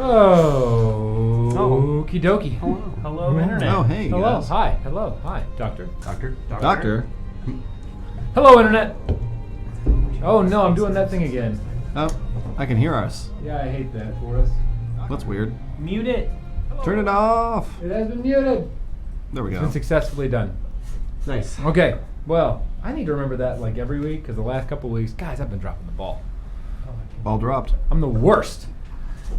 Oh. Okie dokie. Hello, Internet. Oh, hey, Hello. guys. Hi. Hello. Hi, Doctor. Doctor. Hello, Internet. Oh, no, I'm doing that thing again. Oh, I can hear us. Yeah, I hate that for us. That's weird. Mute it. Turn it off. It has been muted. There we It's go. been successfully done. Nice. Okay. Well, I need to remember that like every week because the last couple of weeks, guys, I've been dropping the ball. Ball dropped. I'm the worst.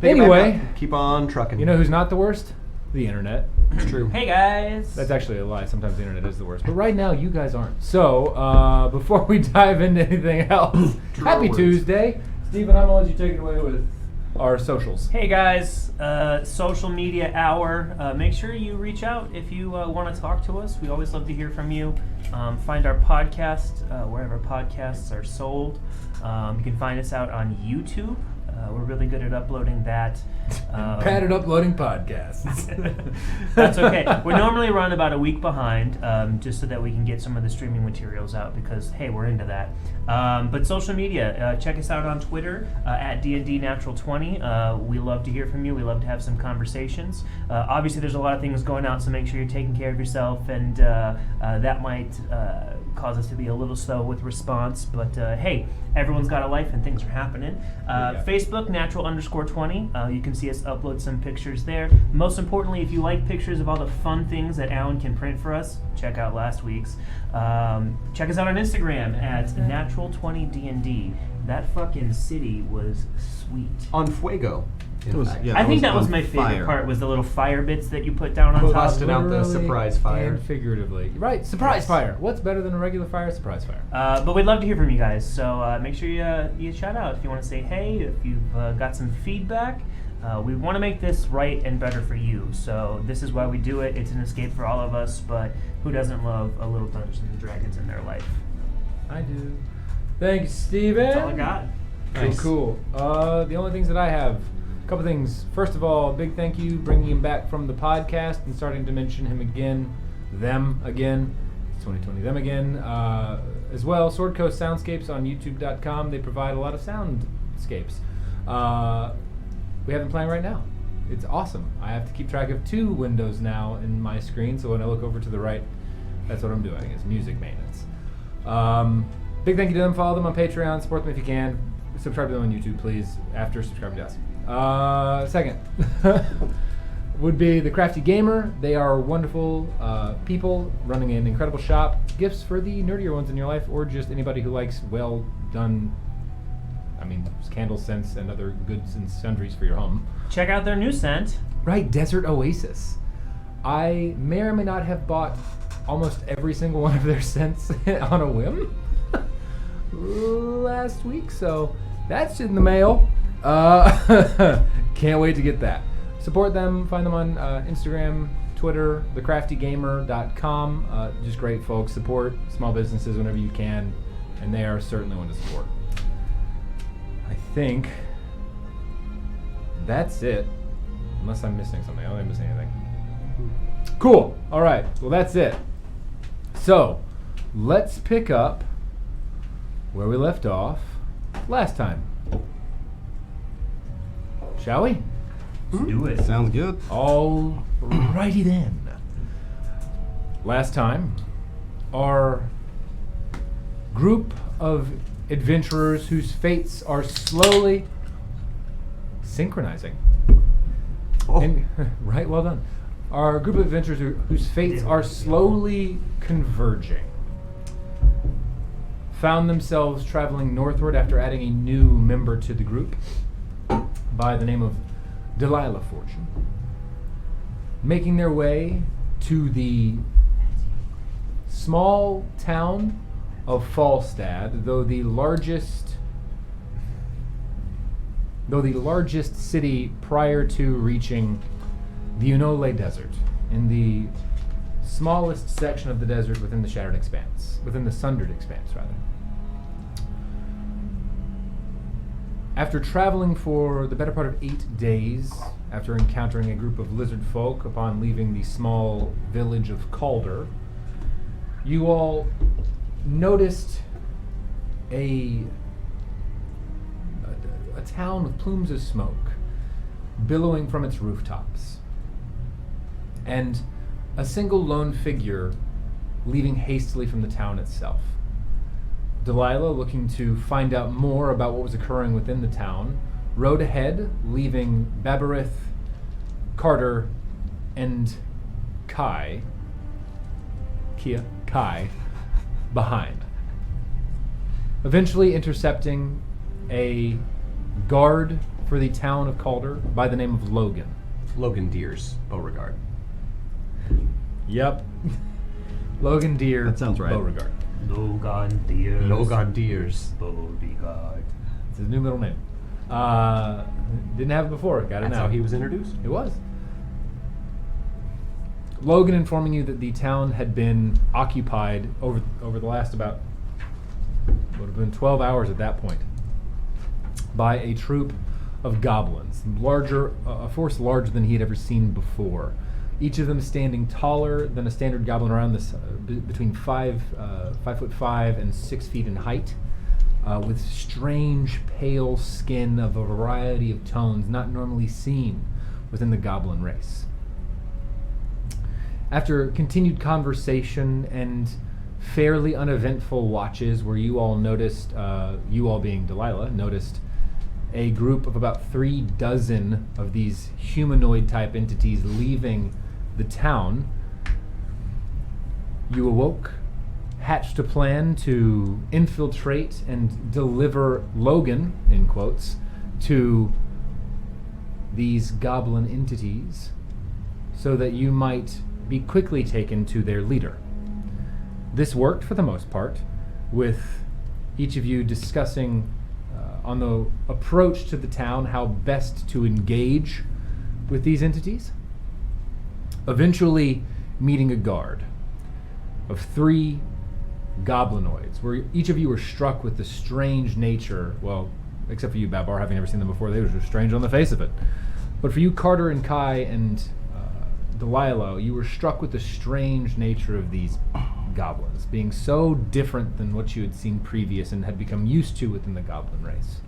Pick it back Anyway, up. Keep on trucking. you know who's not the worst? The Internet. It's true. Hey, guys. That's actually a lie. Sometimes the Internet is the worst. But right now, you guys aren't. So, before we dive into anything else, happy words. Tuesday. Steven, I'm going to let you take it away with our socials. Hey, guys. Social media hour. Make sure you reach out if you want to talk to us. We always love to hear from you. Find our podcast wherever podcasts are sold. You can find us out on YouTube. We're really good at uploading that. Bad at uploading podcasts. That's okay. We normally run about a week behind, just so that we can get some of the streaming materials out because, hey, we're into that. But social media, check us out on Twitter, at DNDNatural20. We love to hear from you. We love to have some conversations. Obviously, there's a lot of things going on, so make sure you're taking care of yourself, and that might cause us to be a little slow with response. But, hey, everyone's got a life and things are happening. Facebook, natural_20. You can see us upload some pictures there. Most importantly, if you like pictures of all the fun things that Alan can print for us, check out last week's. Check us out on Instagram at natural20dnd. That fucking city was sweet. On Fuego. It was, yeah, I think that was on my favorite fire. part, was the little fire bits that you put down on top. Busting out the Literally surprise fire. And figuratively. Right, surprise Yes. fire. What's better than a regular fire? Surprise fire. But we'd love to hear from you guys, so make sure you shout out if you want to say hey, if you've got some feedback. We want to make this right and better for you, so this is why we do it. It's an escape for all of us, but who doesn't love a little Dungeons and Dragons in their life? I do. Thanks, Steven. That's all I got. Nice. Cool. The only things that I have, a couple things. First of all, big thank you bringing him back from the podcast and starting to mention him again, them again. It's 2020, them again. As well, Sword Coast Soundscapes on YouTube.com. They provide a lot of soundscapes. We have them playing right now. It's awesome. I have to keep track of 2 windows now in my screen, so when I look over to the right, that's what I'm doing, is music maintenance. Big thank you to them. Follow them on Patreon. Support them if you can. Subscribe to them on YouTube, please, after subscribing to us. Second would be The Crafty Gamer. They are wonderful people running an incredible shop. Gifts for the nerdier ones in your life, or just anybody who likes well done, candle scents and other goods and sundries for your home. Check out their new scent. Right, Desert Oasis. I may or may not have bought almost every single one of their scents on a whim last week, so that's in the mail. Can't wait to get that. Support them. Find them on Instagram, Twitter, thecraftygamer.com. Just great folks. Support small businesses whenever you can, and they are certainly one to support. I think that's it. Unless I'm missing something. I don't think I'm missing anything. Cool. All right. Well, that's it. So, let's pick up where we left off last time. Shall we? Let's do it. Sounds good. All righty then. Last time, our group of adventurers whose fates are slowly synchronizing. And, right, well done. Our group of adventurers whose fates are slowly converging found themselves traveling northward after adding a new member to the group by the name of Delilah Fortune, making their way to the small town of Falstad, though the largest city prior to reaching the Unole Desert, in the smallest section of the desert within the Sundered Expanse, rather. After traveling for the better part of 8 days, after encountering a group of lizard folk upon leaving the small village of Calder, you all noticed a town with plumes of smoke billowing from its rooftops, and a single lone figure leaving hastily from the town itself. Delilah, looking to find out more about what was occurring within the town, rode ahead, leaving Babarith, Carter, and Kai behind. Eventually intercepting a guard for the town of Calder by the name of Logan. Logan Deers, Beauregard. Yep. Logan Deer. That sounds right. Beauregard. Logan Deers. Logan Deers. Beauregard. It's his new middle name. Didn't have it before. Got it That's now. how he was introduced? It was. Logan informing you that the town had been occupied over the last about, would have been 12 hours at that point, by a troop of goblins, a force larger than he had ever seen before. Each of them standing taller than a standard goblin, around this between 5'5" and 6 feet in height, with strange pale skin of a variety of tones not normally seen within the goblin race. After continued conversation and fairly uneventful watches where you all noticed, you all being Delilah, noticed a group of about 36 of these humanoid type entities leaving the town, you awoke, hatched a plan to infiltrate and deliver Logan, in quotes, to these goblin entities so that you might be quickly taken to their leader. This worked for the most part, with each of you discussing on the approach to the town how best to engage with these entities. Eventually meeting a guard of 3 goblinoids, where each of you were struck with the strange nature, well, except for you, Babar, having never seen them before, they were just strange on the face of it. But for you, Carter and Kai and Delilah, you were struck with the strange nature of these goblins, being so different than what you had seen previous and had become used to within the goblin race.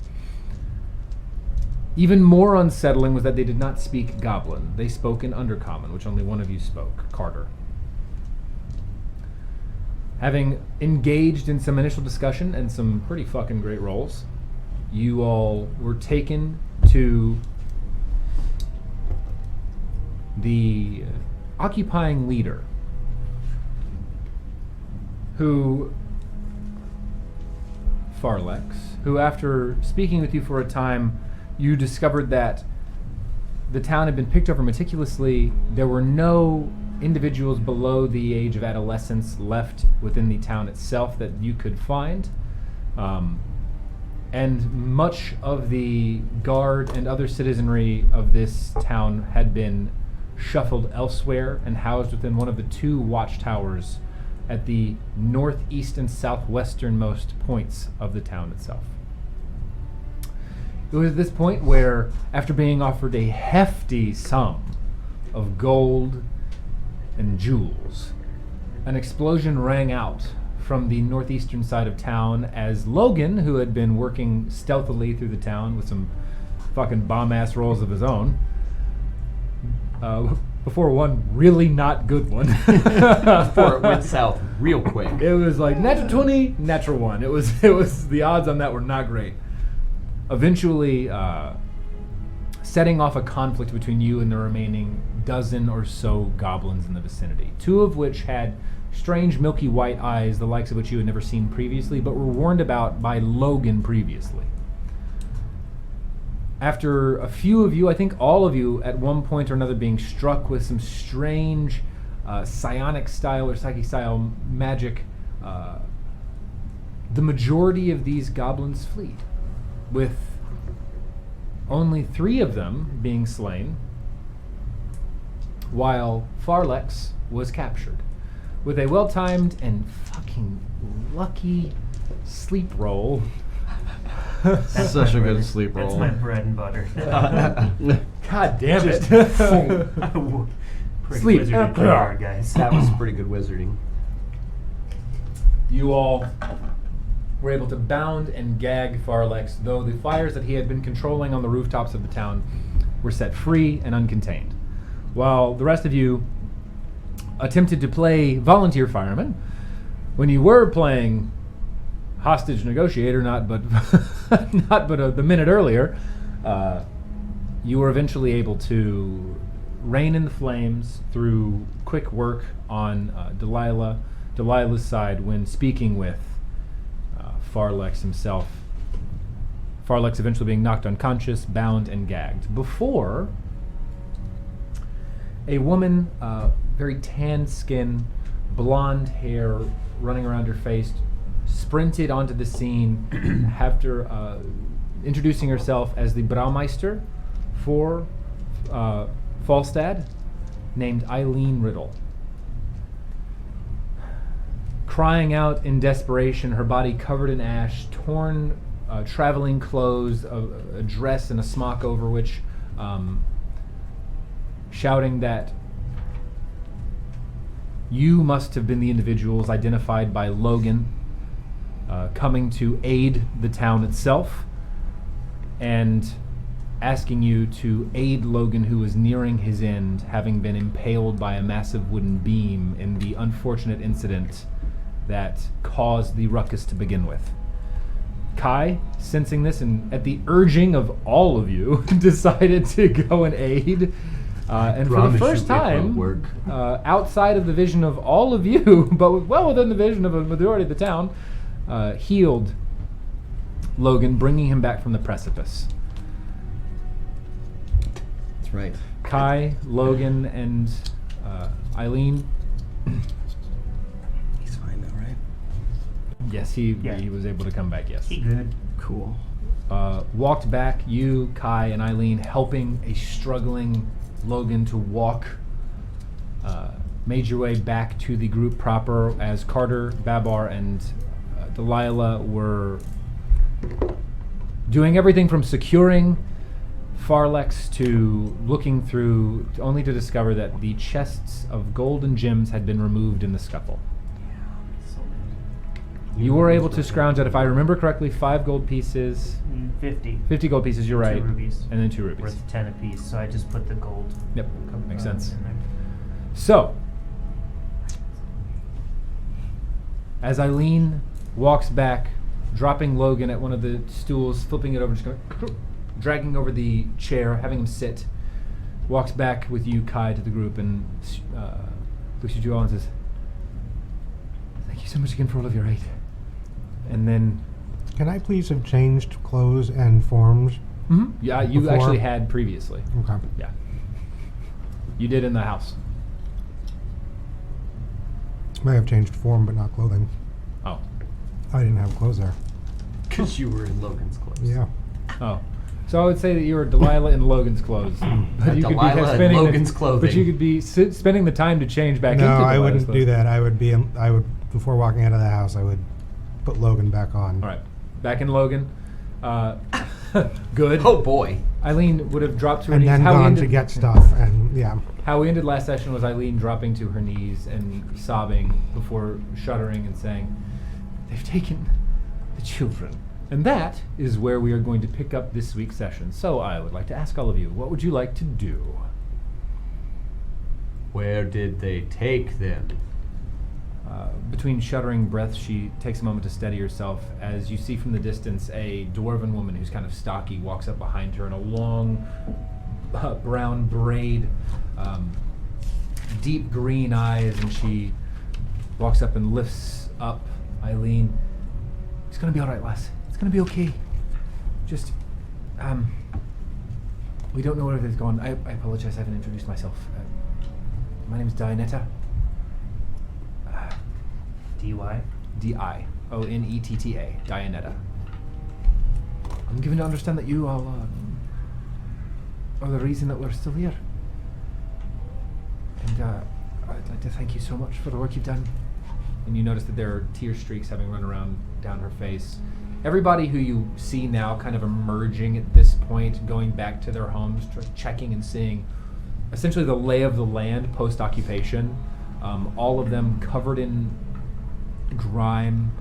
Even more unsettling was that they did not speak goblin. They spoke in Undercommon, which only one of you spoke, Carter. Having engaged in some initial discussion and some pretty fucking great rolls, you all were taken to the occupying leader, Farlex, who after speaking with you for a time, you discovered that the town had been picked over meticulously. There were no individuals below the age of adolescence left within the town itself that you could find. And much of the guard and other citizenry of this town had been shuffled elsewhere and housed within one of the 2 watchtowers at the northeast and southwesternmost points of the town itself. It was at this point where, after being offered a hefty sum of gold and jewels, an explosion rang out from the northeastern side of town as Logan, who had been working stealthily through the town with some fucking bomb-ass rolls of his own, before one really not good one. Before it went south real quick. It was like natural 20, natural 1. It was the odds on that were not great. Eventually, setting off a conflict between you and the remaining dozen or so goblins in the vicinity, 2 of which had strange milky white eyes, the likes of which you had never seen previously, but were warned about by Logan previously. After a few of you, I think all of you, at one point or another being struck with some strange psionic style or psychic style magic, the majority of these goblins flee, with only 3 of them being slain, while Farlex was captured with a well-timed and fucking lucky sleep roll. That's such a good sleep roll. That's my bread and butter. God damn it. Pretty Sleep. wizarding card, guys. That was pretty good wizarding. You all were able to bound and gag Farlex, though the fires that he had been controlling on the rooftops of the town were set free and uncontained, while the rest of you attempted to play volunteer fireman when you were playing hostage negotiator, the minute earlier. You were eventually able to rein in the flames through quick work on Delilah's side when speaking with Farlex himself. Farlex eventually being knocked unconscious, bound, and gagged. Before a woman, very tan skin, blonde hair running around her face, sprinted onto the scene after introducing herself as the Braumeister for Falstad, named Eileen Riddle. Crying out in desperation, her body covered in ash, torn traveling clothes, a dress and a smock over which, shouting that you must have been the individuals identified by Logan, coming to aid the town itself, and asking you to aid Logan, who was nearing his end, having been impaled by a massive wooden beam in the unfortunate incident that caused the ruckus to begin with. Kai, sensing this and at the urging of all of you, decided to go and aid. And for the first time, outside of the vision of all of you, but well within the vision of a majority of the town, healed Logan, bringing him back from the precipice. That's right. Kai, Logan, and Eileen. He's fine now, right? Yes, he was able to come back, yes. He good. Cool. Walked back, you, Kai, and Eileen, helping a struggling Logan to walk. Made your way back to the group proper as Carter, Babar, and Delilah were doing everything from securing Farlex to looking through, only to discover that the chests of gold and gems had been removed in the scuffle. You were able to scrounge out, if I remember correctly, 5 gold pieces. 50. 50 gold pieces, you're right. 2 rubies. And then 2 rubies. Worth 10 apiece, so I just put the gold. Yep, makes sense. In there. So, as Eileen walks back, dropping Logan at one of the stools, flipping it over, just going, dragging over the chair, having him sit, walks back with you, Kai, to the group and looks at you all and says, "Thank you so much again for all of your aid." And then... Can I please have changed clothes and forms? Mm-hmm. Yeah, you before? actually had previously. Okay. Yeah. You did in the house. May have changed form, but not clothing. Oh. I didn't have clothes there. Because you were in Logan's clothes. Yeah. Oh. So I would say that you were Delilah in Logan's clothes. But you could be Delilah in spending Logan's clothing. But you could be spending the time to change back into No, Delilah's I wouldn't clothes. do that. I would before walking out of the house, I would put Logan back on. All right. Back in Logan. Good. Oh boy. Eileen would have dropped to her And knees. then gone to get stuff, and yeah. How we ended last session was Eileen dropping to her knees and sobbing before shuddering and saying, "They've taken the children." And that is where we are going to pick up this week's session. So I would like to ask all of you, what would you like to do? Where did they take them? Between shuddering breaths, she takes a moment to steady herself as you see from the distance a dwarven woman who's kind of stocky walks up behind her in a long brown braid, deep green eyes, and she walks up and lifts up Eileen. "It's gonna be all right, lass. It's gonna be okay. Just, we don't know where everything's gone. I apologize, I haven't introduced myself. My name's Dianetta. DY? Dionetta. Dianetta. I'm given to understand that you all are the reason that we're still here. And I'd like to thank you so much for the work you've done." And you notice that there are tear streaks having run around down her face. Everybody who you see now kind of emerging at this point, going back to their homes, checking and seeing essentially the lay of the land post-occupation. All of them covered in grime,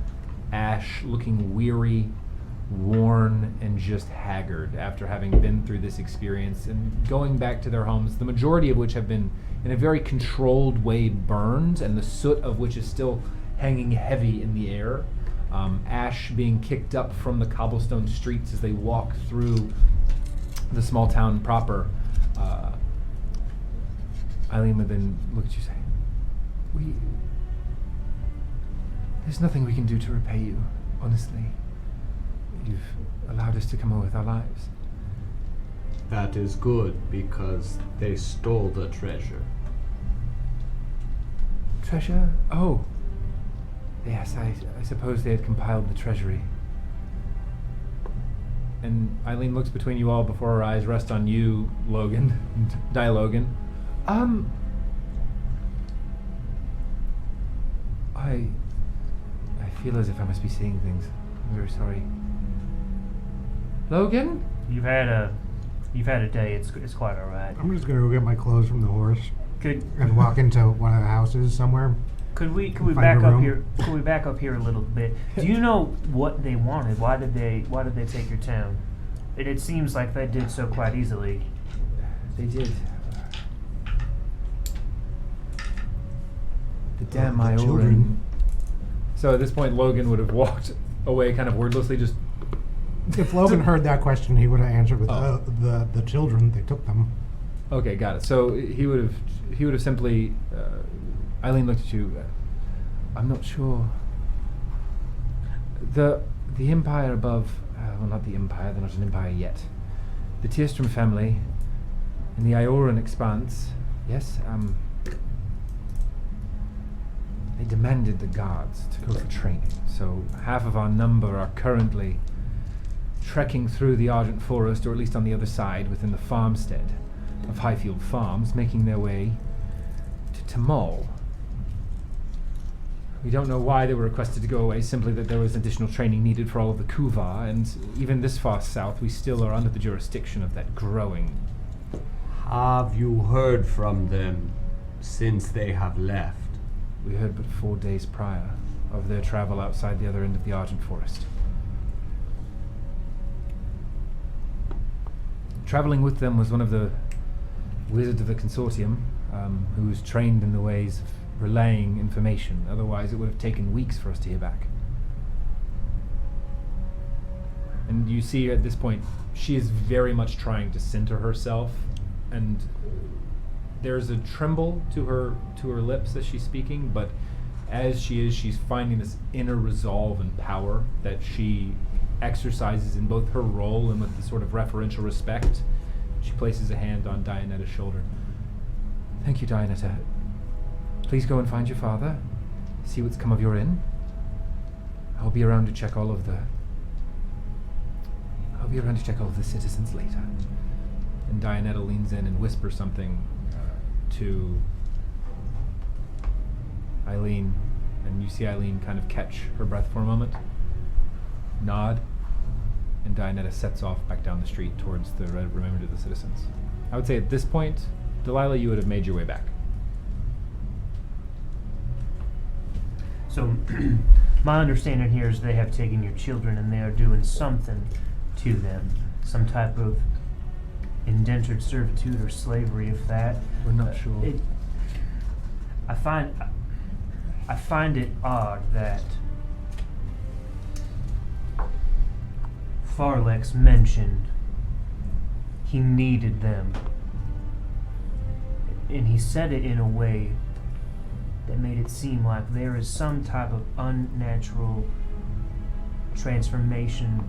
ash, looking weary, worn and just haggard after having been through this experience and going back to their homes, the majority of which have been in a very controlled way burned, and the soot of which is still hanging heavy in the air. Ash being kicked up from the cobblestone streets as they walk through the small town proper. Eileen would then look at you and say, there's nothing we can do to repay you, honestly. You've allowed us to come on with our lives. That is good, because they stole the treasure. Treasure? Oh. Yes, I suppose they had compiled the treasury. And Eileen looks between you all before her eyes rest on you, Logan. Die Logan. I feel as if I must be seeing things. I'm very sorry. Logan? You've had a day. It's quite all right. I'm just gonna go get my clothes from the horse Could and walk into one of the houses somewhere. Could we Find back a up room. here? Could we back up here a little bit? Do you know what they wanted? Why did they take your town? It seems like they did so quite easily. They did. The damn the Ioran. children. So at this point, Logan would have walked away kind of wordlessly, just... If Logan heard that question, he would have answered with Oh. the children. They took them. Okay, got it. So he would have simply... Eileen looked at you. I'm not sure. The empire above... well, not the empire. They're not an empire yet. The Tierstrom family in the Ioran expanse. Yes, they demanded the guards to go for training. So half of our number are currently trekking through the Argent Forest, or at least on the other side, within the farmstead of Highfield Farms, making their way to Tamal. We don't know why they were requested to go away, simply that there was additional training needed for all of the Kuvar, and even this far south, we still are under the jurisdiction of that growing... Have you heard from them since they have left? We heard but 4 days prior of their travel outside the other end of the Argent Forest. Traveling with them was one of the wizards of the consortium, who was trained in the ways of relaying information. Otherwise, it would have taken weeks for us to hear back. And you see at this point, she is very much trying to center herself, and there's a tremble to her lips as she's speaking, but as she's finding this inner resolve and power that she exercises in both her role and with the sort of referential respect. She places a hand on Dianetta's shoulder. Thank you, Dianetta. Please go and find your father. See what's come of your inn. I'll be around to check all of the citizens later. And Dianetta leans in and whispers something to Eileen, and you see Eileen kind of catch her breath for a moment, nod, and Dianetta sets off back down the street towards the remainder of the citizens. I would say at this point, Delilah, you would have made your way back. So, my understanding here is they have taken your children and they are doing something to them, some type of indentured servitude or slavery, if that. We're not sure. I find it odd that Farlex mentioned he needed them, and he said it in a way that made it seem like there is some type of unnatural transformation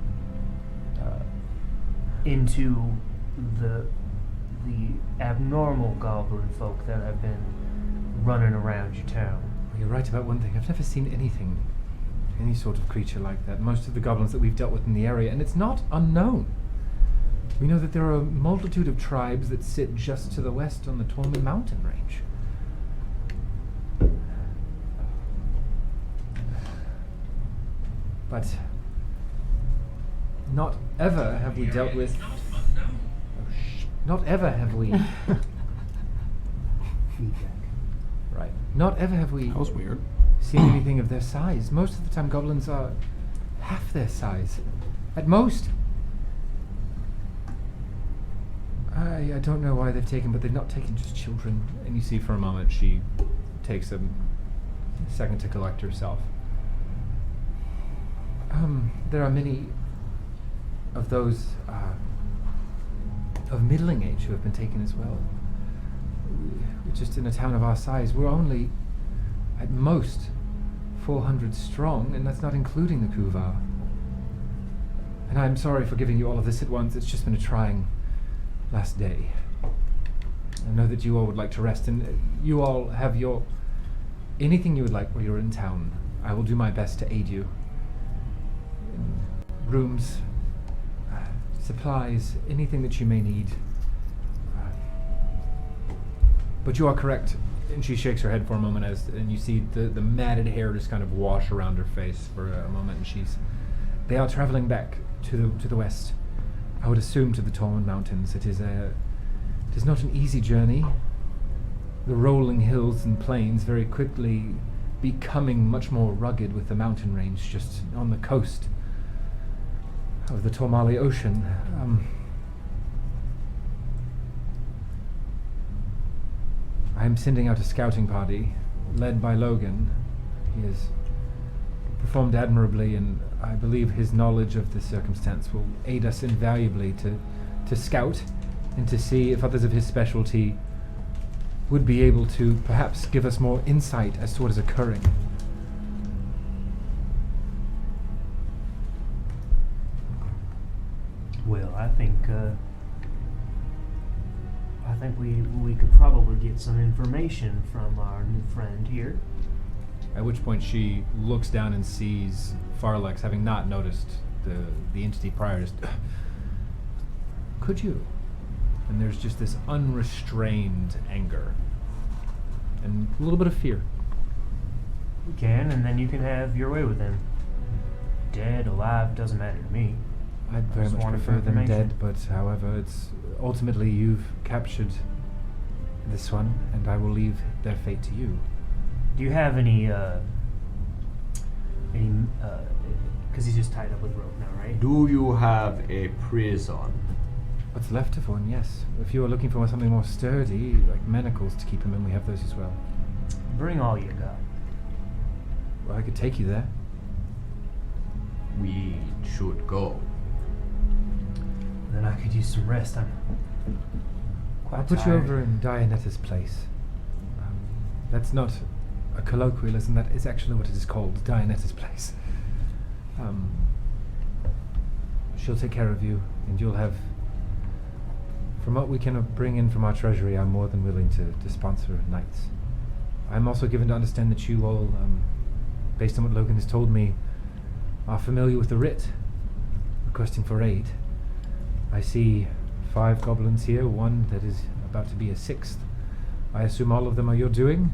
into the abnormal goblin folk that have been running around your town. Well, you're right about one thing. I've never seen any sort of creature like that. Most of the goblins that we've dealt with in the area, and it's not unknown. We know that there are a multitude of tribes that sit just to the west on the Tolman mountain range. But not ever have we dealt with... Not ever have we... Right. Not ever have we... That was weird. Seen anything of their size. Most of the time goblins are half their size. At most. I don't know why they've taken, but they've not taken just children. And you see for a moment she takes a second to collect herself. There are many of those of middling age who have been taken as well. Just in a town of our size, we're only at most 400 strong, and that's not including the Kuvar. And I'm sorry for giving you all of this at once. It's just been a trying last day. I know that you all would like to rest, and you all have anything you would like while you're in town. I will do my best to aid you. Rooms, supplies, anything that you may need. But you are correct. And she shakes her head for a moment and you see the matted hair just kind of wash around her face for a moment, and they are traveling back to the west. I would assume to the Tormund Mountains. It is not an easy journey. The rolling hills and plains very quickly becoming much more rugged with the mountain range just on the coast of the Tormali Ocean. I'm sending out a scouting party led by Logan. He has performed admirably, and I believe his knowledge of this circumstance will aid us invaluably to scout and to see if others of his specialty would be able to perhaps give us more insight as to what is occurring. Well, I think we could probably get some information from our new friend here. At which point she looks down and sees Farlex, having not noticed the entity prior. Just, could you? And there's just this unrestrained anger and a little bit of fear. We can, and then you can have your way with him. Dead, alive, doesn't matter to me. I'd very much prefer them dead, but however, it's ultimately you've captured this one, and I will leave their fate to you. Do you have any, because he's just tied up with rope now, right? Do you have a prison? What's left of one, yes. If you are looking for something more sturdy, like manacles to keep him in, we have those as well. Bring all you got. Well, I could take you there. We should go. Then I could use some rest. I'm quite I'll put tired. you over in Dianetta's place. That's not a colloquialism, that is actually what it is called, Dianetta's place. She'll take care of you, and you'll have... From what we can bring in from our treasury, I'm more than willing to sponsor nights. I'm also given to understand that you all, based on what Logan has told me, are familiar with the writ, requesting for aid. I see 5 goblins here, one that is about to be a 6th. I assume all of them are your doing.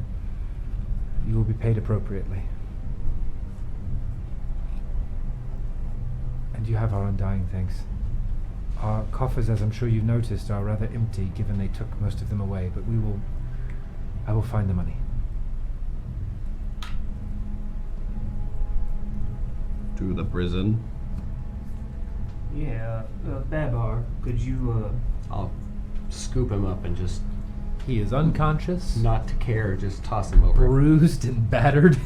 You will be paid appropriately. And you have our undying thanks. Our coffers, as I'm sure you've noticed, are rather empty, given they took most of them away, but I will find the money. To the prison. Yeah, Babar, could you, I'll scoop him up and just, He is unconscious, not to care, just toss him over. bruised and battered,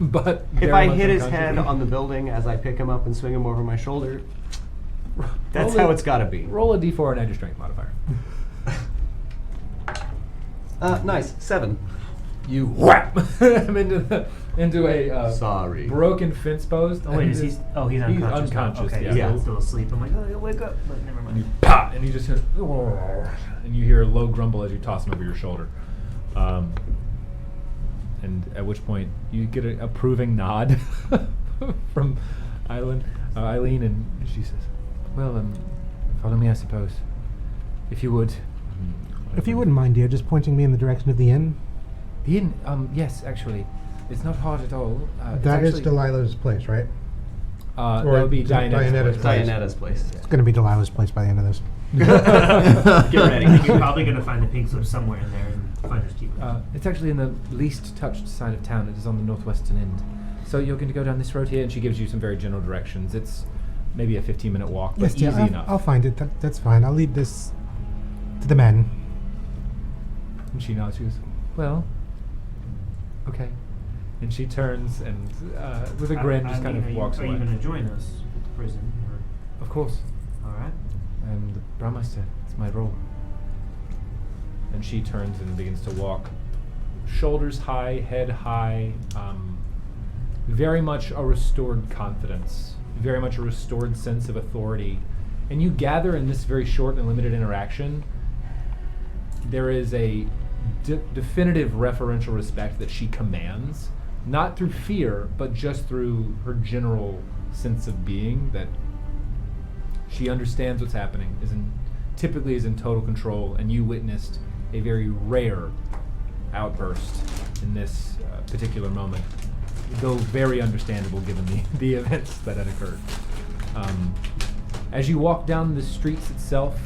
but If very I much hit his unconscious. head on the building as I pick him up and swing him over my shoulder, that's Roll how a- it's gotta be. Roll a d4 and add your strength modifier. Nice. 7. You whap him into a Sorry. broken fence post. oh wait, and is he, just- oh, he's unconscious. now. unconscious, Okay, yeah. he's still asleep. I'm like, oh, wake up, but never And you mind. pop, and you just hear, and you hear a low grumble as you toss him over your shoulder. And at which point you get an approving nod from Eileen, and she says, "Well, follow me, I suppose, if you would." If you wouldn't mind, dear, just pointing me in the direction of the inn. The inn, yes, actually, it's not hard at all. That is Delilah's place, right? That would be Dianetta's place. Dianetta's place. It's going to be Delilah's place by the end of this. Get ready. I think you're probably going to find the pink slip somewhere in there and finders keepers. It's actually in the least touched side of town. It is on the northwestern end. So you're going to go down this road here, and she gives you some very general directions. It's maybe a 15-minute walk, but Yes, easy yeah, enough. I'll find it. That's fine. I'll leave this to the men. And she nods. She goes, "Well, okay." And she turns and, with a grin, just kind of walks Are away. you going to join us, prison? Or? Of course. All right. I'm the Brahmeister. It's my role. And she turns and begins to walk, shoulders high, head high, very much a restored confidence, very much a restored sense of authority. And you gather in this very short and limited interaction, there is a definitive referential respect that she commands, not through fear, but just through her general sense of being, that she understands what's happening, typically is in total control, and you witnessed a very rare outburst in this particular moment, though very understandable given the events that had occurred. As you walk down the streets itself,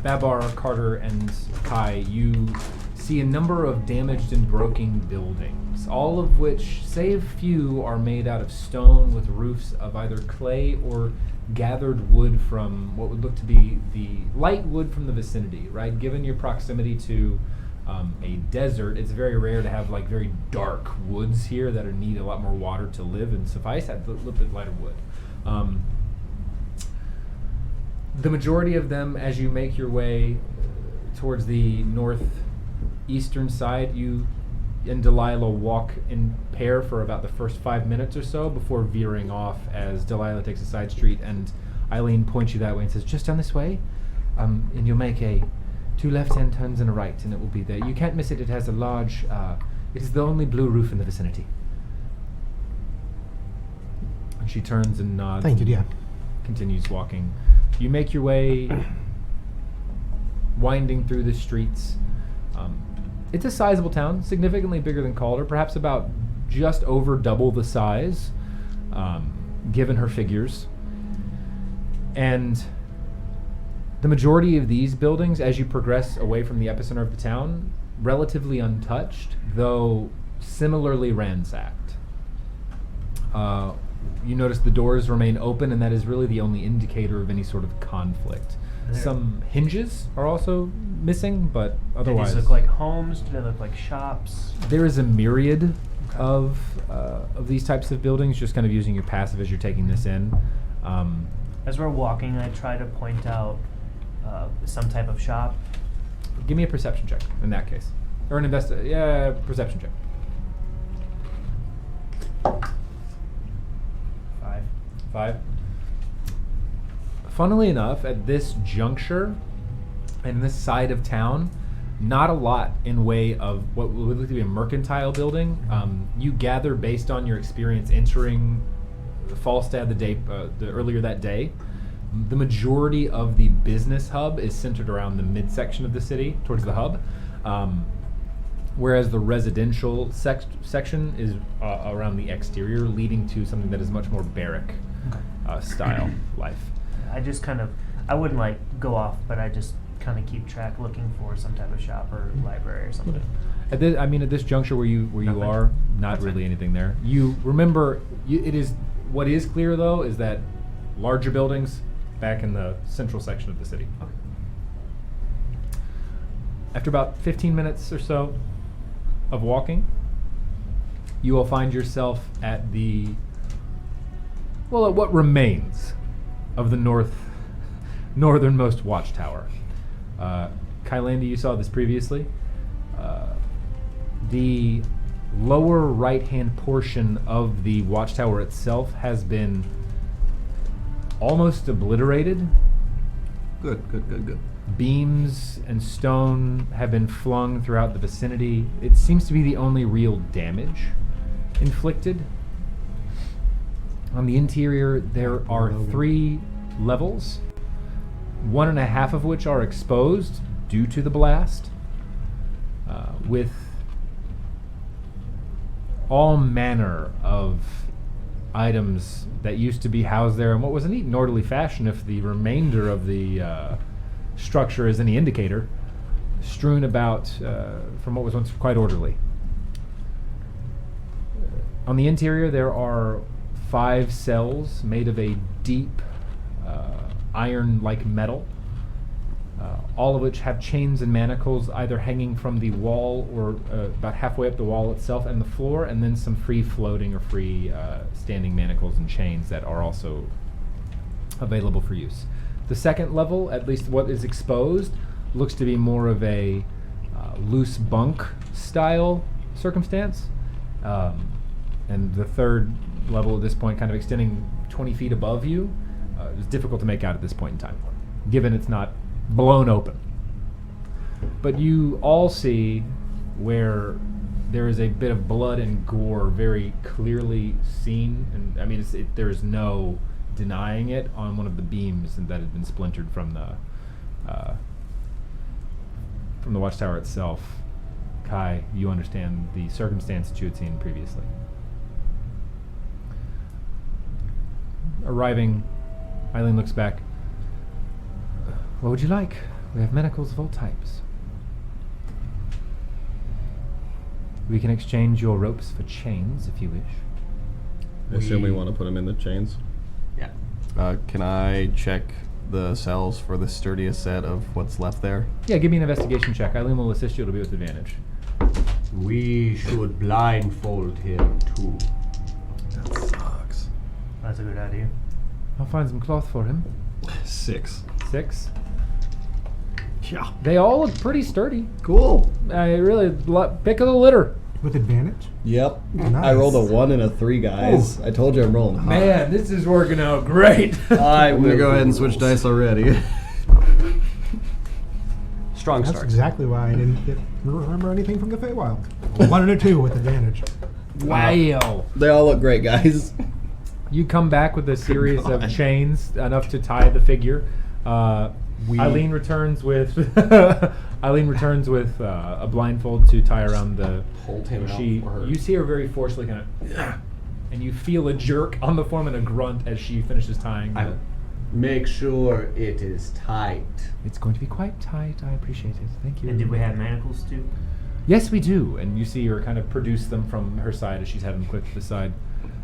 Babar, Carter, and Kai, you see a number of damaged and broken buildings, all of which, save few, are made out of stone with roofs of either clay or gathered wood from what would look to be the light wood from the vicinity, right? Given your proximity to a desert, it's very rare to have like very dark woods here that need a lot more water to live and suffice. That little bit lighter wood. The majority of them, as you make your way towards the northeastern side, you and Delilah walk in pair for about the first 5 minutes or so before veering off as Delilah takes a side street and Eileen points you that way and says, "Just down this way, and you'll make 2 left-hand turns and a right, and it will be there. You can't miss it. It has a large, it is the only blue roof in the vicinity." And she turns and nods. Thank you, and dear. continues walking. You make your way winding through the streets. It's a sizable town, significantly bigger than Calder, perhaps about just over double the size, given her figures. And the majority of these buildings, as you progress away from the epicenter of the town, relatively untouched, though similarly ransacked. You notice the doors remain open, and that is really the only indicator of any sort of conflict. Some hinges are also missing, but otherwise... Do these look like homes? Do they look like shops? There is a myriad of these types of buildings, just kind of using your passive as you're taking this in. As we're walking, I try to point out some type of shop. Give me a perception check in that case. Or an perception check. 5. Funnily enough, at this juncture, in this side of town, not a lot in way of what would look to be a mercantile building. You gather based on your experience entering Falstad the earlier that day. The majority of the business hub is centered around the midsection of the city, towards the hub, whereas the residential section is around the exterior, leading to something that is much more barrack style life. I wouldn't like go off, but I just kind of keep track looking for some type of shop or library or something. At this juncture where you Nothing. are, not That's really fine. anything there. You remember, what is clear though is that larger buildings back in the central section of the city. Okay. After about 15 minutes or so of walking, you will find yourself at what remains of the northernmost watchtower. Kylandy, you saw this previously. The lower right-hand portion of the watchtower itself has been almost obliterated. Good. Beams and stone have been flung throughout the vicinity. It seems to be the only real damage inflicted. On the interior, there are 3 levels, 1.5 of which are exposed due to the blast, with all manner of items that used to be housed there in what was a neat and orderly fashion, if the remainder of the structure is any indicator, strewn about from what was once quite orderly. On the interior, there are 5 cells made of a deep iron-like metal, all of which have chains and manacles either hanging from the wall or about halfway up the wall itself and the floor, and then some free-floating or free standing manacles and chains that are also available for use. The second level, at least what is exposed, looks to be more of a loose bunk style circumstance. And the third level at this point, kind of extending 20 feet above you, is difficult to make out at this point in time, given it's not blown open. But you all see where there is a bit of blood and gore very clearly seen, and I mean, there's no denying it, on one of the beams that had been splintered from the watchtower itself. Kai, you understand the circumstance that you had seen previously. Arriving, Eileen looks back. What would you like? We have manacles of all types. We can exchange your ropes for chains if you wish. I assume we want to put them in the chains. Yeah. Can I check the cells for the sturdiest set of what's left there? Yeah, give me an investigation check. Eileen will assist you. It'll be with advantage. We should blindfold him too. That sucks. That's a good idea. I'll find some cloth for him. 6. 6. Yeah. They all look pretty sturdy. Cool. Pick of the litter. With advantage? Yep. Nice. I rolled a 1 and a 3, guys. I told you I'm rolling hot. Man, this is working out great. I'm going to go ahead and switch dice already. Strong That's start. exactly why I didn't remember anything from the Feywild. 1 and a 2 with advantage. Wow. They all look great, guys. You come back with a series of God. chains, enough to tie the figure. Eileen returns with a blindfold to tie around the. Hold him out for her. You see her very forcefully kind of, and you feel a jerk on the form and a grunt as she finishes tying. I make sure it is tight. It's going to be quite tight. I appreciate it. Thank you. And did we have manacles too? Yes, we do. And you see her kind of produce them from her side as she's having them clipped to the side.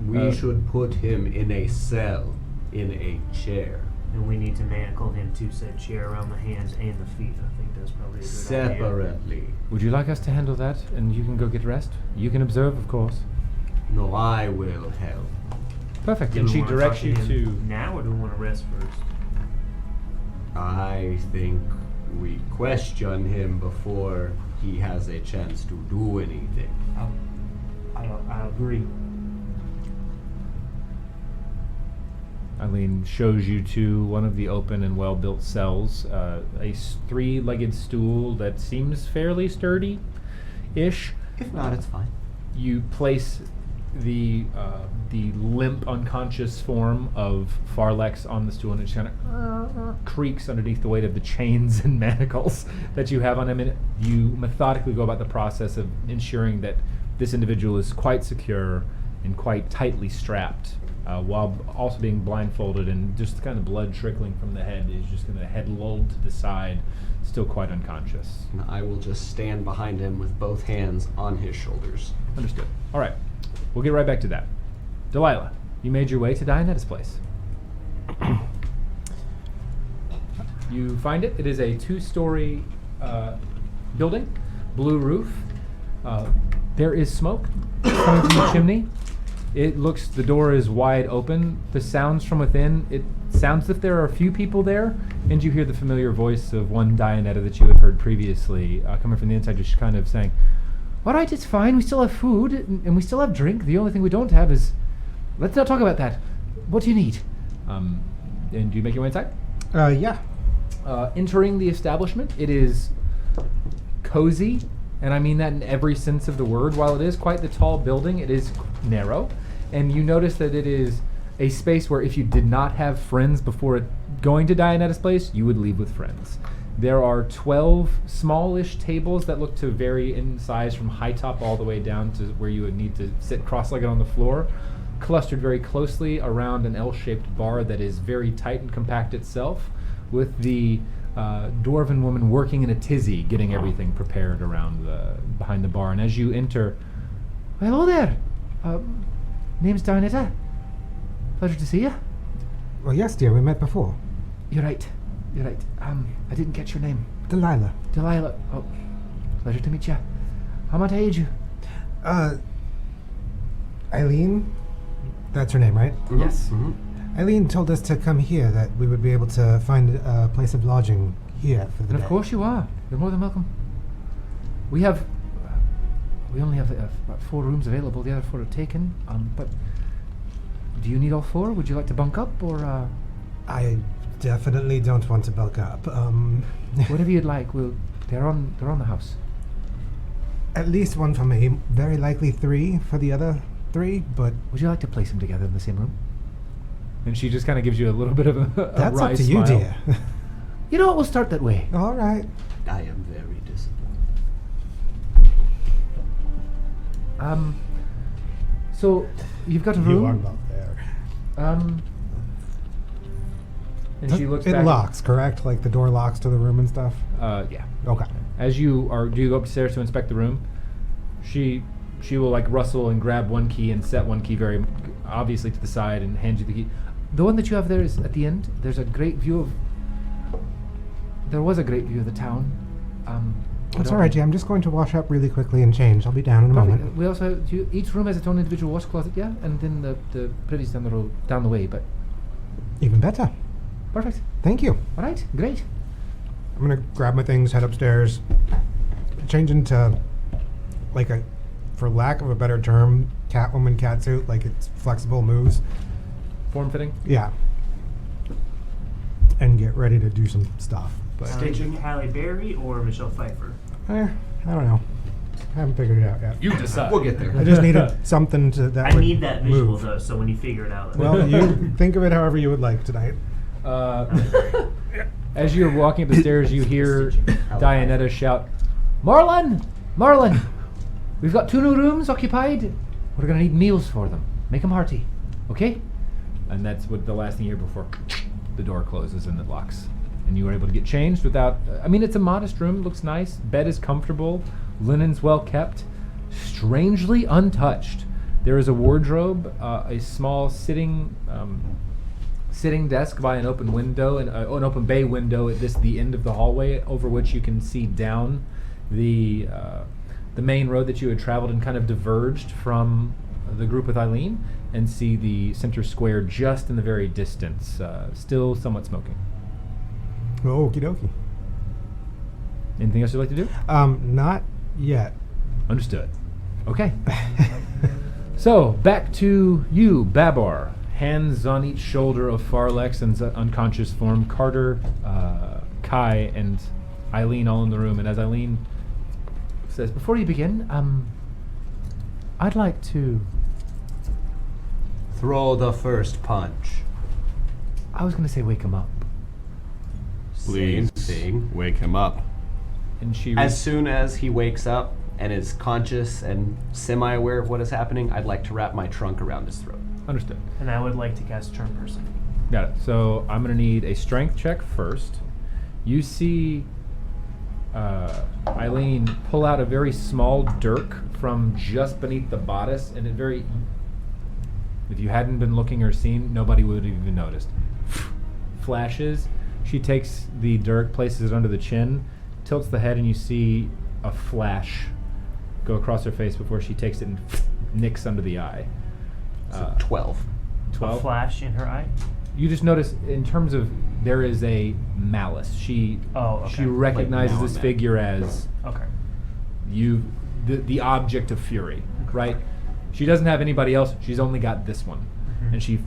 We should put him in a cell, in a chair. And we need to manacle him to said chair around the hands and the feet. I think that's probably a good idea. Separately. Would you like us to handle that, and you can go get rest? You can observe, of course. No, I will help. Perfect. Do And we she wanna directs talk you him to. now, or do we want to rest first? I think we question him before he has a chance to do anything. I agree. Eileen shows you to one of the open and well-built cells, a three-legged stool that seems fairly sturdy-ish. If not, it's fine. You place the limp, unconscious form of Farlex on the stool, and it just kind of creaks underneath the weight of the chains and manacles that you have on him. And you methodically go about the process of ensuring that this individual is quite secure and quite tightly strapped, while also being blindfolded, and just kind of blood trickling from the head is just kind of head lulled to the side, still quite unconscious. And I will just stand behind him with both hands on his shoulders. Understood. All right. We'll get right back to that. Delilah, you made your way to Dianetta's place. You find it. It is a 2-story building, blue roof. There is smoke coming from the chimney. It looks, the door is wide open. The sounds from within, it sounds as if there are a few people there, and you hear the familiar voice of one Dianetta that you had heard previously, coming from the inside, just kind of saying, "All right, it's fine. We still have food, and we still have drink. The only thing we don't have is... Let's not talk about that. What do you need?" And do you make your way inside? Yeah. Entering the establishment, it is cozy, and I mean that in every sense of the word. While it is quite the tall building, it is narrow, and you notice that it is a space where if you did not have friends before going to Dianetta's place, you would leave with friends. There are 12 smallish tables that look to vary in size from high top all the way down to where you would need to sit cross-legged on the floor, clustered very closely around an L-shaped bar that is very tight and compact itself, with the dwarven woman working in a tizzy, getting everything prepared around behind the bar. And as you enter, "Hello there. Name's Dianetta. Pleasure to see you." Well, yes, dear. We met before. You're right. You're right. I didn't catch your name. Delilah. Delilah. Oh, pleasure to meet you. How might I aid you? Eileen? That's her name, right? Yes. Eileen told us to come here, that we would be able to find a place of lodging here for the And day. of course you are. You're more than welcome. We only have about 4 rooms available. The other 4 are taken. But do you need all 4? Would you like to bunk up, or I definitely don't want to bulk up. whatever you'd like? They're on the house. At least one for me. Very likely 3 for the other 3, but Would you like to place them together in the same room? And she just kind of gives you a little bit of a that's wry up to you, smile. dear. You know what? We'll start that way. All right. I am very disappointed. So you've got a room. You are not there. And she looks It back. locks, correct? Like the door locks to the room and stuff? Yeah. Okay. As do you go upstairs to inspect the room? She will like rustle and grab one key and set one key very obviously to the side and hand you the key. The one that you have there is at the end. There was a great view of the town. That's all right, Jay. I'm just going to wash up really quickly and change. I'll be down in a Perfect. moment. We also have, each room has its own individual wash closet, yeah, and then the pretty's down the way. But Even better. perfect. Thank you. All right, great. I'm going to grab my things, head upstairs, change into like for lack of a better term, Catwoman catsuit, like it's flexible, moves. Form fitting. Yeah. And get ready to do some stuff. But Halle Berry or Michelle Pfeiffer? I don't know. I haven't figured it out yet. You decide. We'll get there. I just needed something to that I would need that visual move. though, so when you figure it out. Well, you think of it however you would like tonight. As you're walking up the stairs, you hear Dianetta shout, "Marlon! Marlon! We've got 2 new rooms occupied. We're gonna need meals for them. Make them hearty, okay?" And that's what the last thing you hear before the door closes and it locks. And you are able to get changed without. It's a modest room. Looks nice. Bed is comfortable. Linen's well kept. Strangely untouched. There is a wardrobe, a small sitting desk by an open window, and an open bay window at the end of the hallway, over which you can see down the main road that you had traveled and kind of diverged from the group with Eileen, and see the center square just in the very distance, still somewhat smoking. Okie dokie. Anything else you'd like to do? Not yet. Understood. Okay. So, back to you, Babar. Hands on each shoulder of Farlex's unconscious form. Carter, Kai, and Eileen all in the room. And as Eileen says, "Before you begin, I'd like to..." Throw the first punch. I was going to say wake him up. Please Same thing. wake him up. And she... As soon as he wakes up and is conscious and semi-aware of what is happening, I'd like to wrap my trunk around his throat. Understood. And I would like to cast Charm Person. Got it. So I'm going to need a strength check first. You see Eileen pull out a very small dirk from just beneath the bodice, and if you hadn't been looking or seen, nobody would have even noticed. Flashes. She takes the dirk, places it under the chin, tilts the head, and you see a flash go across her face before she takes it and nicks under the eye. So 12. A 12. flash in her eye. You just notice, in terms of, there is a malice. She recognizes Like this now figure as Okay. the object of fury, right? She doesn't have anybody else. She's only got this one, and she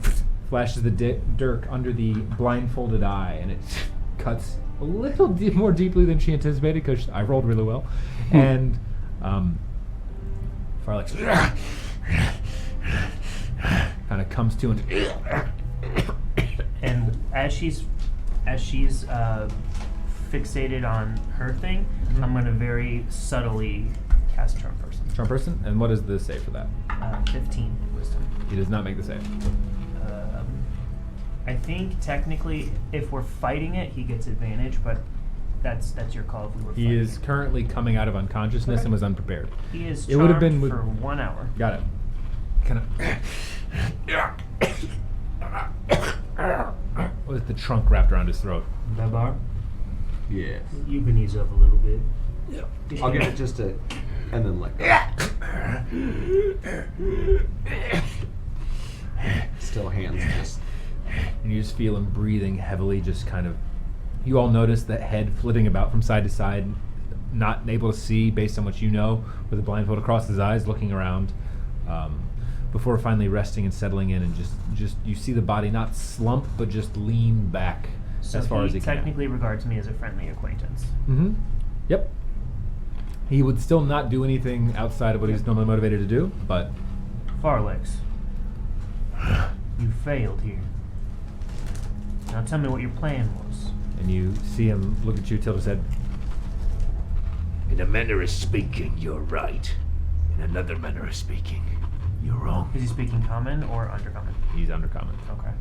flashes the dirk under the blindfolded eye, and it cuts a little more deeply than she anticipated because I rolled really well, and Farlex kind of comes to And as she's fixated on her thing, I'm gonna very subtly cast Charm Person. Charm Person. And what is the save for that? 15 wisdom. He does not make the save. I think technically, if we're fighting it, he gets advantage, but that's your call. If we were He fighting is it. currently coming out of unconsciousness Okay. and was unprepared. He is It would have charmed been for 1 hour. Got it. Kind of. with the trunk wrapped around his throat. Babar, Yes. you can ease up a little bit. I'll give it just a, and then let go. Still hands just. And you just feel him breathing heavily, just kind of. You all notice that head flitting about from side to side, not able to see based on what you know, with a blindfold across his eyes, looking around, before finally resting and settling in, and just you see the body not slump, but just lean back So as far as he can. technically regards me as a friendly acquaintance. Mm-hmm. Yep. He would still not do anything outside of what he's normally motivated to do, but Farlex, you failed here. Now tell me what your plan was. and you see him look at you, tilt his head. In a manner of speaking, you're right. In another manner of speaking, you're wrong. Is he speaking common or undercommon? He's undercommon. Okay.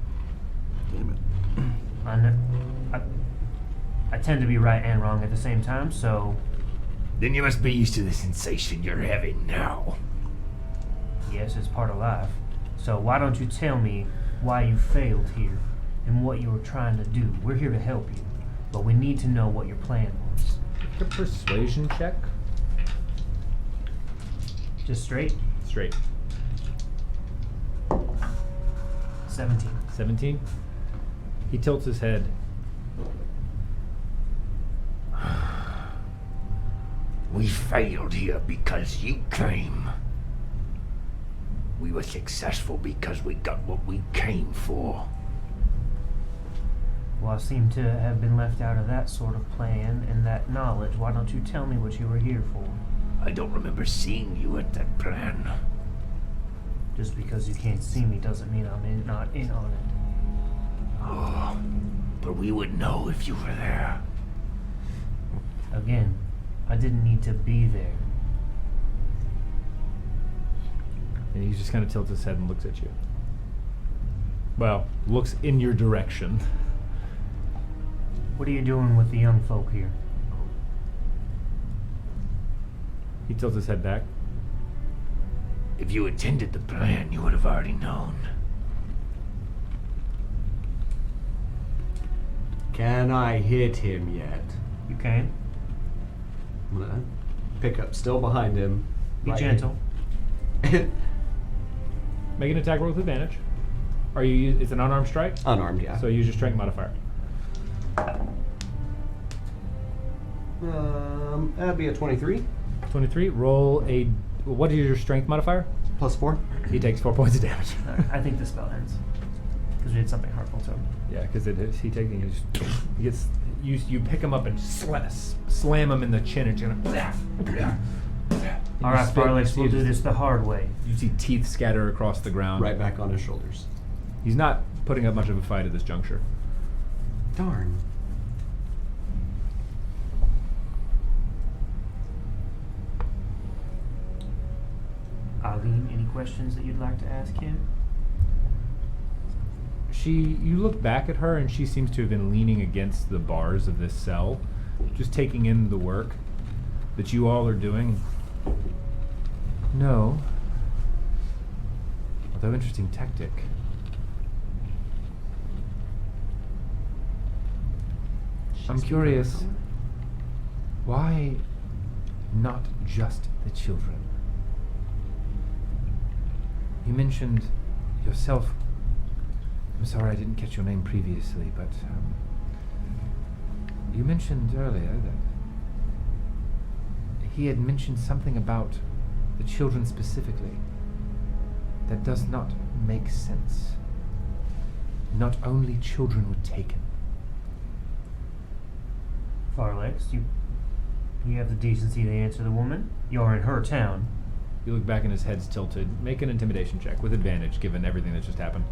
Damn it. I tend to be right and wrong at the same time, so Then you must be used to the sensation you're having now. yes, it's part of life. So why don't you tell me why you failed here and what you were trying to do? We're here to help you, but we need to know what your plan was. A persuasion check. Just straight? Straight. 17. 17. He tilts his head. We failed here because you came. We were successful because we got what we came for. Well, I seem to have been left out of that sort of plan and that knowledge. Why don't you tell me what you were here for? I don't remember seeing you at that plan. Just because you can't see me doesn't mean I'm not in on it. Oh, but we would know if you were there. Again, I didn't need to be there. And he just kind of tilts his head and looks at you. Well, looks in your direction. What are you doing with the young folk here? He tilts his head back. If you attended the plan, you would have already known. Can I hit him yet? You can. I'm gonna pick up, still behind him. Be right gentle. here. Make an attack roll with advantage. Are you? It's an unarmed strike. Unarmed, yeah. So use your strength modifier. That'd be a 23 23. Roll a. What is your strength modifier? plus 4. He takes 4 points of damage. I think the spell ends. Because we did something hurtful to him. Yeah, because it is. He gets. You pick him up and slam him in the chin and gonna. Alright, Farlex, we'll do this the hard way. You see teeth scatter across the ground. Right back on his shoulders. He's not putting up much of a fight at this juncture. Darn. Eileen, any questions that you'd like to ask him? You look back at her and she seems to have been leaning against the bars of this cell, just taking in the work that you all are doing. No. Although interesting tactic. I'm curious, why not just the children? You mentioned yourself. I'm sorry I didn't catch your name previously, but you mentioned earlier that he had mentioned something about the children specifically. That does not make sense. Not only children were taken. Farlex, you have the decency to answer the woman. You're in her town. You look back and his head's tilted. Make an intimidation check with advantage, given everything that's just happened.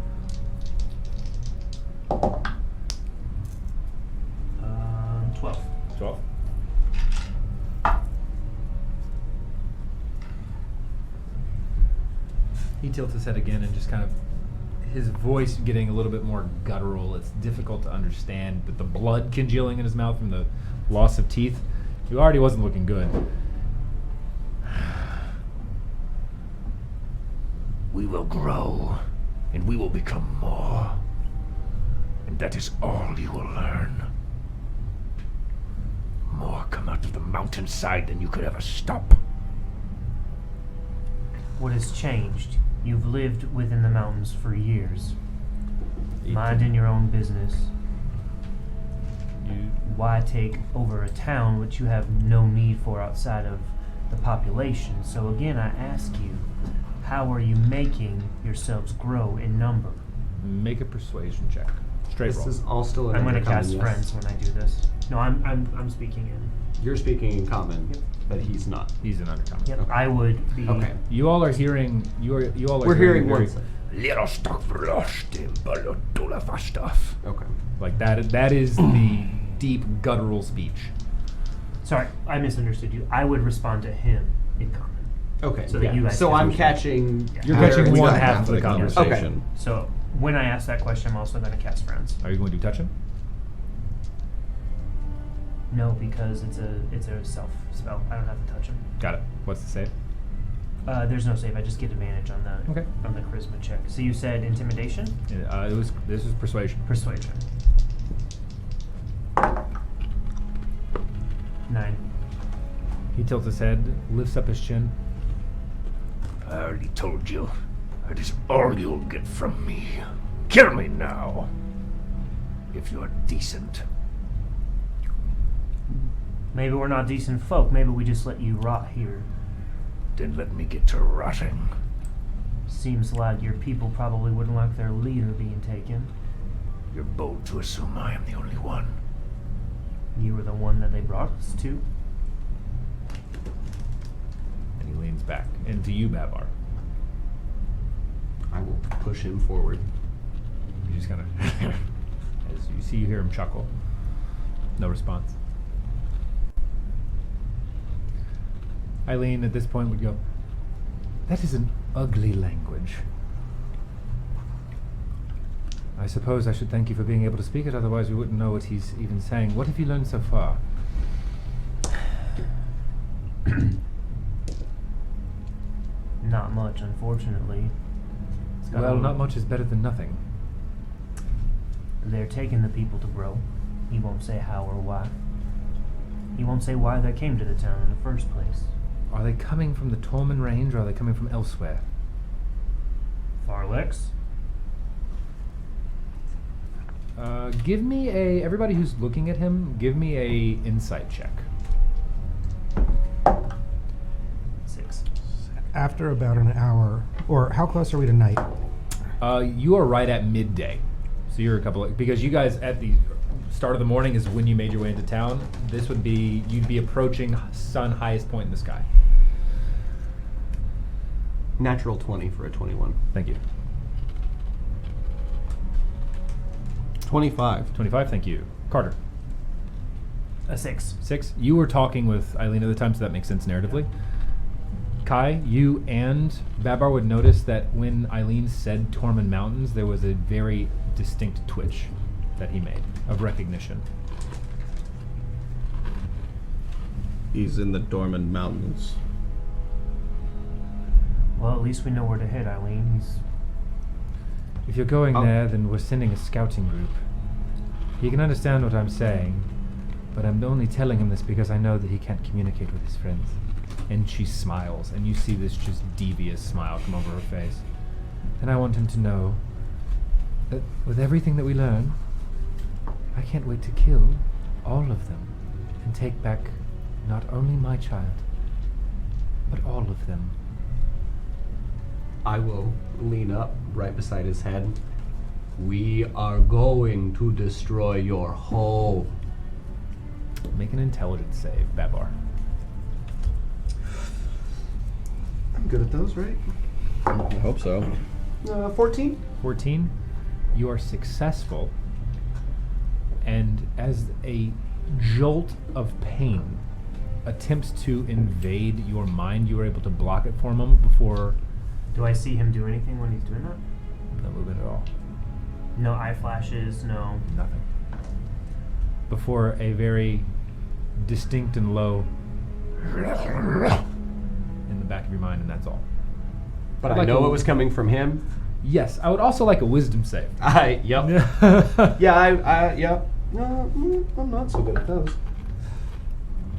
12. 12. He tilts his head again and just kind of, his voice getting a little bit more guttural. It's difficult to understand, but the blood congealing in his mouth from the loss of teeth, he already wasn't looking good. We will grow, and we will become more. And that is all you will learn. More come out of the mountainside than you could ever stop. What has changed? You've lived within the mountains for years, minding your own business. Why take over a town which you have no need for outside of the population? So again, I ask you, how are you making yourselves grow in number? Make a persuasion check. Straight This roll. is all still in I'm going to undercommon, cast yes. friends when I do this. No, I'm speaking in. You're speaking in common, Yep. but he's not. He's an undercommon. Yep. Okay. I would be. Okay. You all are hearing. You all are. We're hearing very- one side. Okay. Like that. That is the deep guttural speech. Sorry, I misunderstood you. I would respond to him in common. Okay. So that you guys So can- I'm catching. You're our- catching We one got half of the conversation. Okay. So when I ask that question, I'm also going to cast friends. Are you going to touch him? No, because it's a self spell. I don't have to touch him. Got it. What's the save? There's no save. I just get advantage on the Okay. on the charisma check. So you said intimidation, This was persuasion. persuasion. 9. He tilts his head, lifts up his chin. I already told you. That is all you'll get from me. Kill me now. If you're decent. Maybe we're not decent folk. Maybe we just let you rot here. Then let me get to rotting. Seems like your people probably wouldn't like their leader being taken. You're bold to assume I am the only one. You were the one that they brought us to. And he leans back. And to you, Babar. I will push him forward. You just kind of, as you hear him chuckle. No response. Eileen, at this point, would go, "That is an ugly language. I suppose I should thank you for being able to speak it, otherwise we wouldn't know what he's even saying. What have you learned so far?" Not much, unfortunately. It's got Well, a- not much is better than nothing. They're taking the people to grow. He won't say how or why. He won't say why they came to the town in the first place. Are they coming from the Tormund Range, or are they coming from elsewhere? Farlex? Give me everybody who's looking at him, give me a insight check. 6. After about an hour, or how close are we to night? You are right at midday. So you're a couple of, because you guys at the start of the morning is when you made your way into town. This would be, you'd be approaching sun highest point in the sky. Natural 20 for a 21. Thank you. 25. 25, thank you. Carter. A 6. 6. You were talking with Eileen at the time, so that makes sense narratively. Kai, you and Babar would notice that when Eileen said Tormund Mountains, there was a very distinct twitch that he made of recognition. He's in the Dormant Mountains. Well, at least we know where to head, Eileen. If you're going Oh. there, then we're sending a scouting group. He can understand what I'm saying, but I'm only telling him this because I know that he can't communicate with his friends. And she smiles, and you see this just devious smile come over her face. And I want him to know that with everything that we learn, I can't wait to kill all of them and take back not only my child, but all of them. I will lean up right beside his head. We are going to destroy your home. Make an intelligence save, Babar. I'm good at those, right? I hope so. 14? 14, you are successful, and as a jolt of pain attempts to invade your mind, you are able to block it for a moment before Do I see him do anything when he's doing that? no movement at all. No eye flashes, no. Nothing. Before a very distinct and low in the back of your mind, and that's all. But I'd I like know to- it was coming from him. Yes, I would also like a wisdom save. Yep. Yep. No, I'm not so good at those.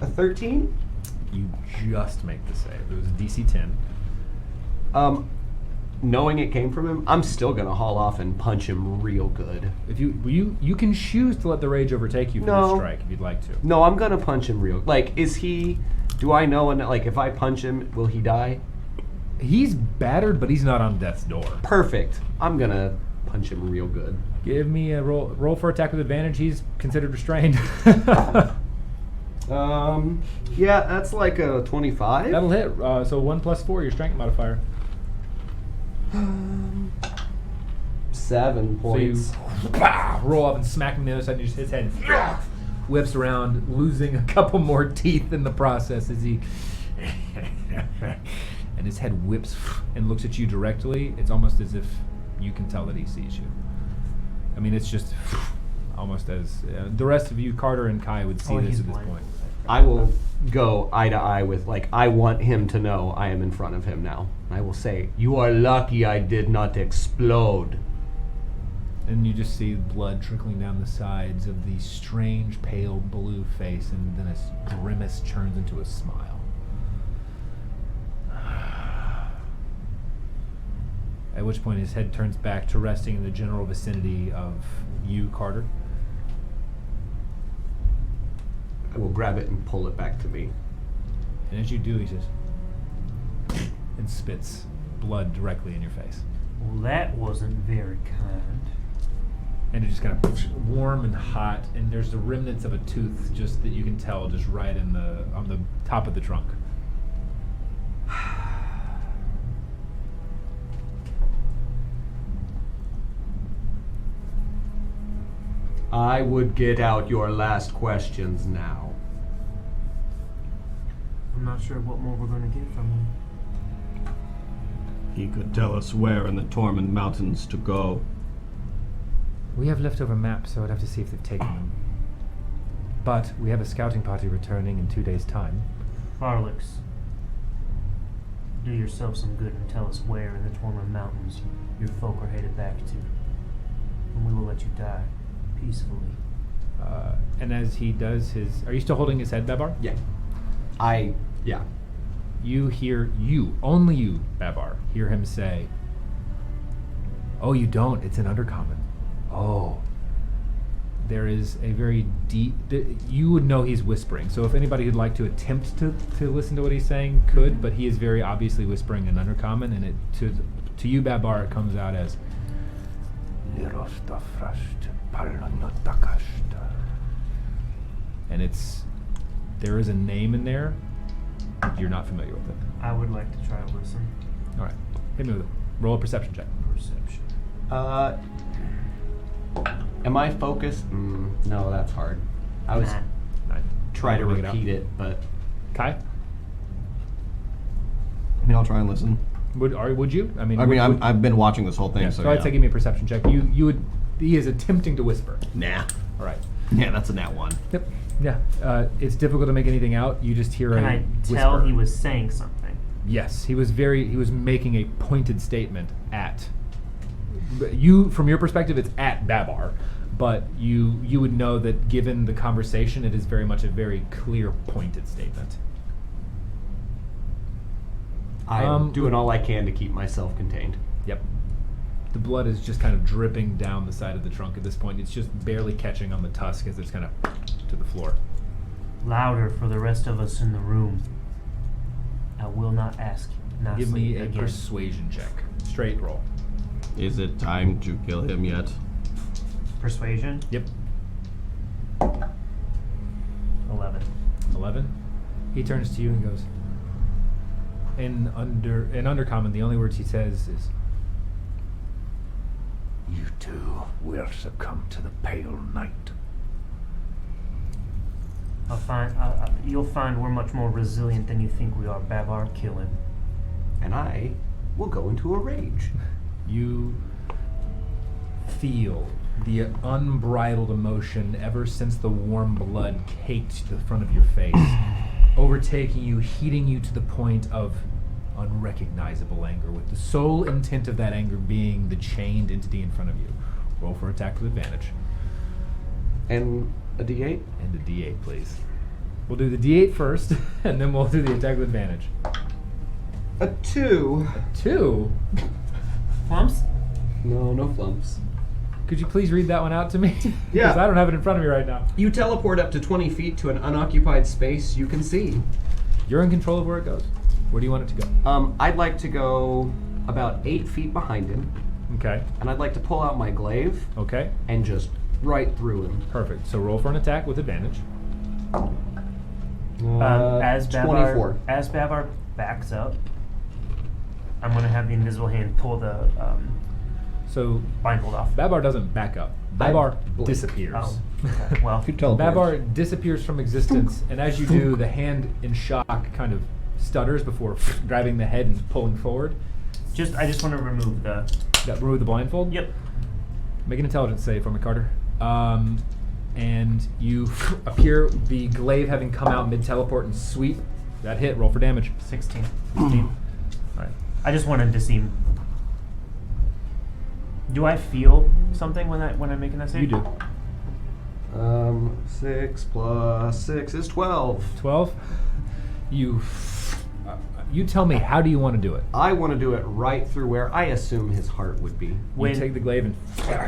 A 13? You just make the save. It was a DC 10. Knowing it came from him, I'm still gonna haul off and punch him real good. If you can choose to let the rage overtake you for this strike if you'd like to. No, I'm gonna punch him real. Like, is he? Do I know? Like, if I punch him, will he die? He's battered, but he's not on death's door. Perfect. I'm gonna punch him real good. Give me a roll for attack with advantage. He's considered restrained. Yeah, that's like a 25. That'll hit. So 1 + 4, your strength modifier. 7 points. So you roll up and smack him on the other side, and his head whips around, losing a couple more teeth in the process as he. And his head whips and looks at you directly. It's almost as if you can tell that he sees you. I mean, it's just almost as the rest of you, Carter and Kai, would see this at this point. I will go eye to eye with, like, I want him to know I am in front of him now. I will say, "You are lucky I did not explode." And you just see blood trickling down the sides of the strange pale blue face, and then a grimace turns into a smile. At which point his head turns back to resting in the general vicinity of you, Carter. I will grab it and pull it back to me. And as you do, he says, and spits blood directly in your face. Well, that wasn't very kind. And it just kind of warm and hot, and there's the remnants of a tooth just that you can tell just right on the top of the trunk. I would get out your last questions now. I'm not sure what more we're going to get from him. He could tell us where in the Tormund Mountains to go. We have leftover maps, so I'd have to see if they've taken them. But we have a scouting party returning in 2 days' time. Farlix, do yourself some good and tell us where in the Tormund Mountains your folk are headed back to. And we will let you die peacefully. And as he does his... Are you still holding his head, Babar? Yeah. Yeah. You hear... only you, Babar, hear him say, "Oh, you don't. It's an undercommon." Oh. There is a very deep... You would know he's whispering, so if anybody who'd like to attempt to listen to what he's saying could, but he is very obviously whispering an undercommon, and it to you, Babar, it comes out as... And there is a name in there. You're not familiar with it. I would like to try to listen. All right. Hit me with it. Roll a perception check. Perception. Am I focused? No, that's hard. I was 9. try to Bring it out. repeat it, but Kai? I mean, I'll try and listen. Would you? I've been watching this whole thing, Yeah, so so I'd say give me a perception check. You would. He is attempting to whisper. Nah. All right. Yeah, that's a nat 1. Yep. Yeah. It's difficult to make anything out. You just hear Can a I whisper. tell he was saying something? Yes, he was making a pointed statement at you. From your perspective, it's at Babar, but you would know that given the conversation, it is very much a very clear, pointed statement. I'm doing all I can to keep myself contained. Yep. The blood is just kind of dripping down the side of the trunk at this point. It's just barely catching on the tusk as it's kind of to the floor. Louder for the rest of us in the room. I will not ask you. Not Give me a again. persuasion check. Straight roll. Is it time to kill him yet? Persuasion? Yep. 11. 11. He turns to you and goes, in undercommon, the only words he says is, You too will succumb to the pale night. You'll find we're much more resilient than you think we are. Bavar, kill him. And I will go into a rage. you feel the unbridled emotion ever since the warm blood caked the front of your face, overtaking you, heating you to the point of unrecognizable anger, with the sole intent of that anger being the chained entity in front of you. Roll for attack with advantage. And a D8? And a D8, please. We'll do the D8 first, and then we'll do the attack with advantage. A 2. A 2? Plumps? No, no flumps. Could you please read that one out to me? Yeah. Because I don't have it in front of me right now. You teleport up to 20 feet to an unoccupied space you can see. You're in control of where it goes. Where do you want it to go? I'd like to go about 8 feet behind him, Okay. and I'd like to pull out my glaive Okay. and just right through him. Perfect. So roll for an attack with advantage. As 24. Bavar backs up, I'm gonna have the invisible hand pull the So blindfold off. Babar doesn't back up. Babar blink. disappears. Oh, okay. Well, Could teleport. Babar disappears from existence, and as you do, the hand in shock kind of stutters before grabbing the head and pulling forward. I just want to remove the. That remove the blindfold. Yep. Make an intelligence save for me, Carter. And you appear, the glaive having come out mid-teleport and sweep. That hit. Roll for damage. 16. 15. All right. I just wanted to seem. Do I feel something when I'm making that save? You do. 6 plus 6 is 12. 12. You tell me, how do you want to do it? I want to do it right through where I assume his heart would be. You take the glaive and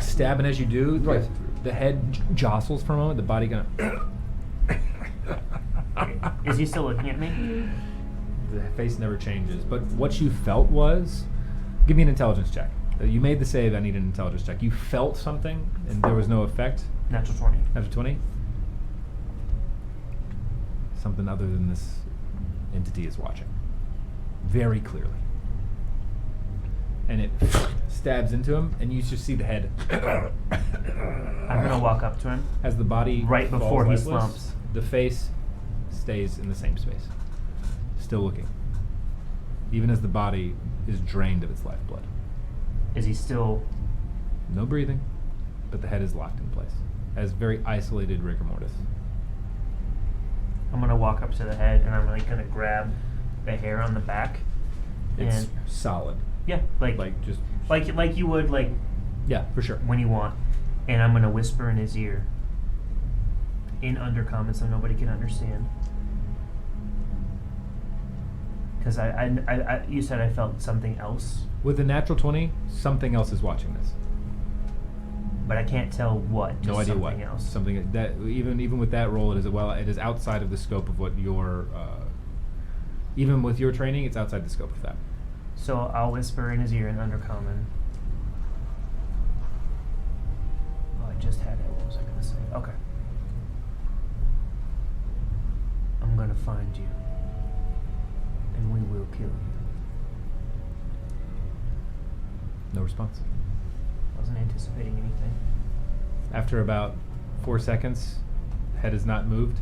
stab, and as you do, Right. the head jostles for a moment, the body kind of... Is he still looking at me? The face never changes. But what you felt was... Give me an intelligence check. You made the save, I need an intelligence check. You felt something, and there was no effect. Natural 20. After 20? Something other than this entity is watching. Very clearly. And it stabs into him, and you just see the head. I'm gonna walk up to him. As the body Right falls before he lifeless, slumps. the face stays in the same space, still looking, even as the body is drained of its lifeblood. Is he still? No breathing, but the head is locked in place, as very isolated rigor mortis. I'm gonna walk up to the head and I'm gonna grab the hair on the back. It's And solid, yeah, like just you would yeah, for sure. when you want. And I'm gonna whisper in his ear in undercommon so nobody can understand. Because I you said I felt something else, With the natural 20, something else is watching this. but I can't tell what. No just idea something what. else. Something that even with that role, it is outside of the scope of what your even with your training, it's outside the scope of that. So I'll whisper in his ear in undercommon. Oh, I just had it. What was I gonna say? Okay. I'm gonna find you, and we will kill you. No response. Wasn't anticipating anything. After about 4 seconds, head is not moved.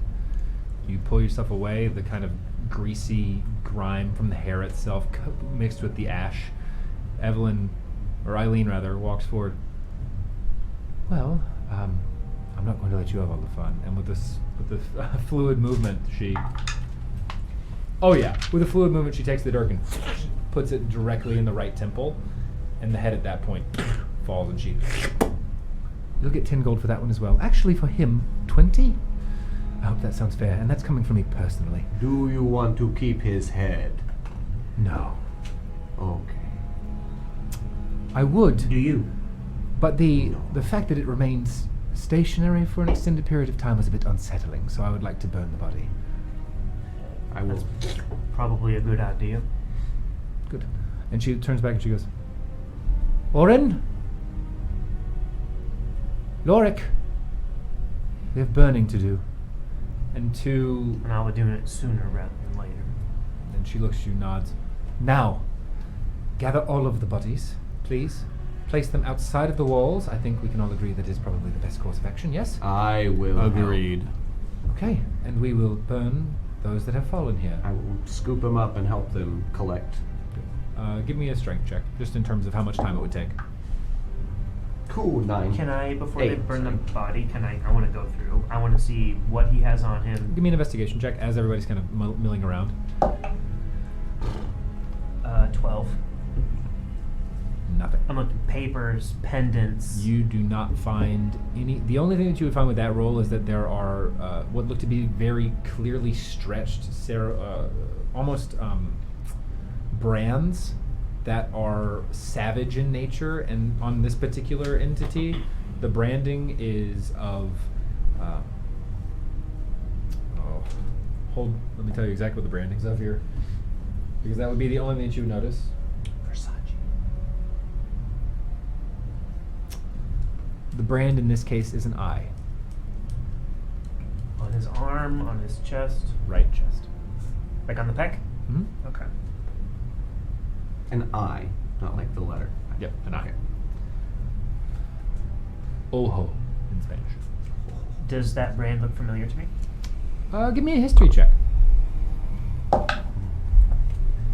You pull yourself away, the kind of greasy grime from the hair itself mixed with the ash. Eileen rather, walks forward. Well, I'm not going to let you have all the fun. And with the fluid movement, with a fluid movement, she takes the dirk and puts it directly in the right temple, and the head at that point falls, and she... You'll get 10 gold for that one as well. Actually, for him, 20? I hope that sounds fair, and that's coming from me personally. Do you want to keep his head? No. Okay. I would, Do you? but the fact that it remains stationary for an extended period of time was a bit unsettling, so I would like to burn the body. I will. That's probably a good idea. Good. And she turns back and she goes, Oren? Lorik? We have burning to do. And And I'll be doing it sooner rather than later. and she looks at you, nods. Now, gather all of the bodies, please. Place them outside of the walls. I think we can all agree that is probably the best course of action, yes? I will. Agreed. Okay, and we will burn those that have fallen here. I will scoop them up and help them collect. Give me a strength check, just in terms of how much time it would take. Cool, 9. Can I, before they 8, burn sorry. the body, I want to go through. I want to see what he has on him. Give me an investigation check as everybody's kind of milling around. I'm looking papers, pendants. You do not find any. The only thing that you would find with that roll is that there are what look to be very clearly stretched, almost brands that are savage in nature. And on this particular entity, the branding is of. Let me tell you exactly what the branding's of here, because that would be the only thing that you would notice. The brand in this case is an eye. On his arm, on his chest. Right chest. Like on the pec? Mm-hmm. Okay. An I, not like the letter. Yep, an eye. Ojo in Spanish. Does that brand look familiar to me? Give me a history check.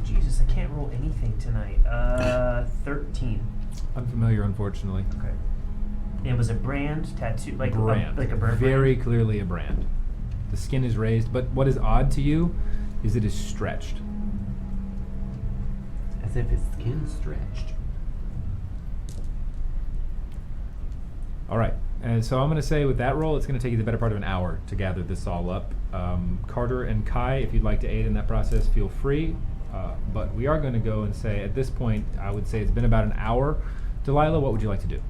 Jesus, I can't roll anything tonight. 13. Unfamiliar, unfortunately. Okay. It was a brand tattoo, like Brand. like a bird Very brand? clearly a brand. The skin is raised, but what is odd to you is it is stretched. As if his skin's stretched. All right, and so I'm going to say with that roll, it's going to take you the better part of an hour to gather this all up. Carter and Kai, if you'd like to aid in that process, feel free. But we are going to go and say, at this point, I would say it's been about an hour. Delilah, what would you like to do?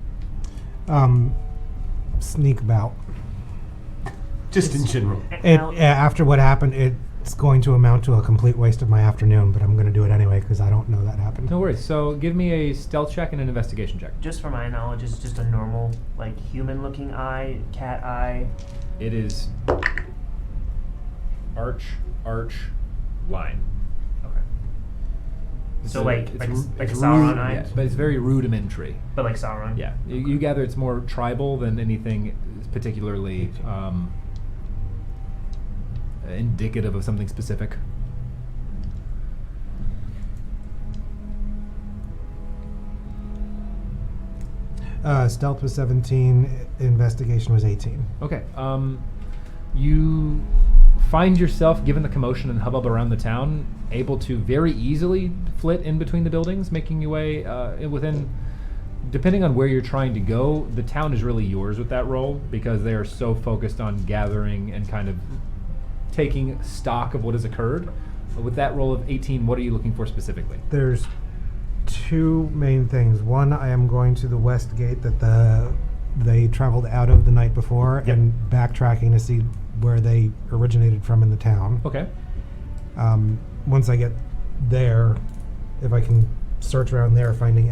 Sneak about. Just in general. After what happened, it's going to amount to a complete waste of my afternoon, but I'm going to do it anyway because I don't know that happened. No worries. So give me a stealth check and an investigation check. Just for my knowledge, it's just a normal, like, human-looking eye, cat eye. It is arch, line. Okay. It's So, like a it's Sauron eye? yeah, but it's very rudimentary. But like Sauron? Yeah. You gather it's more tribal than anything particularly indicative of something specific. Stealth was 17, investigation was 18. Okay. You find yourself, given the commotion and hubbub around the town, able to very easily flit in between the buildings, making your way within. Depending on where you're trying to go, the town is really yours with that role because they are so focused on gathering and kind of taking stock of what has occurred. With that roll of 18, what are you looking for specifically? There's two main things. One, I am going to the west gate that they traveled out of the night before and backtracking to see where they originated from in the town. Okay. Once I get there, if I can search around there, finding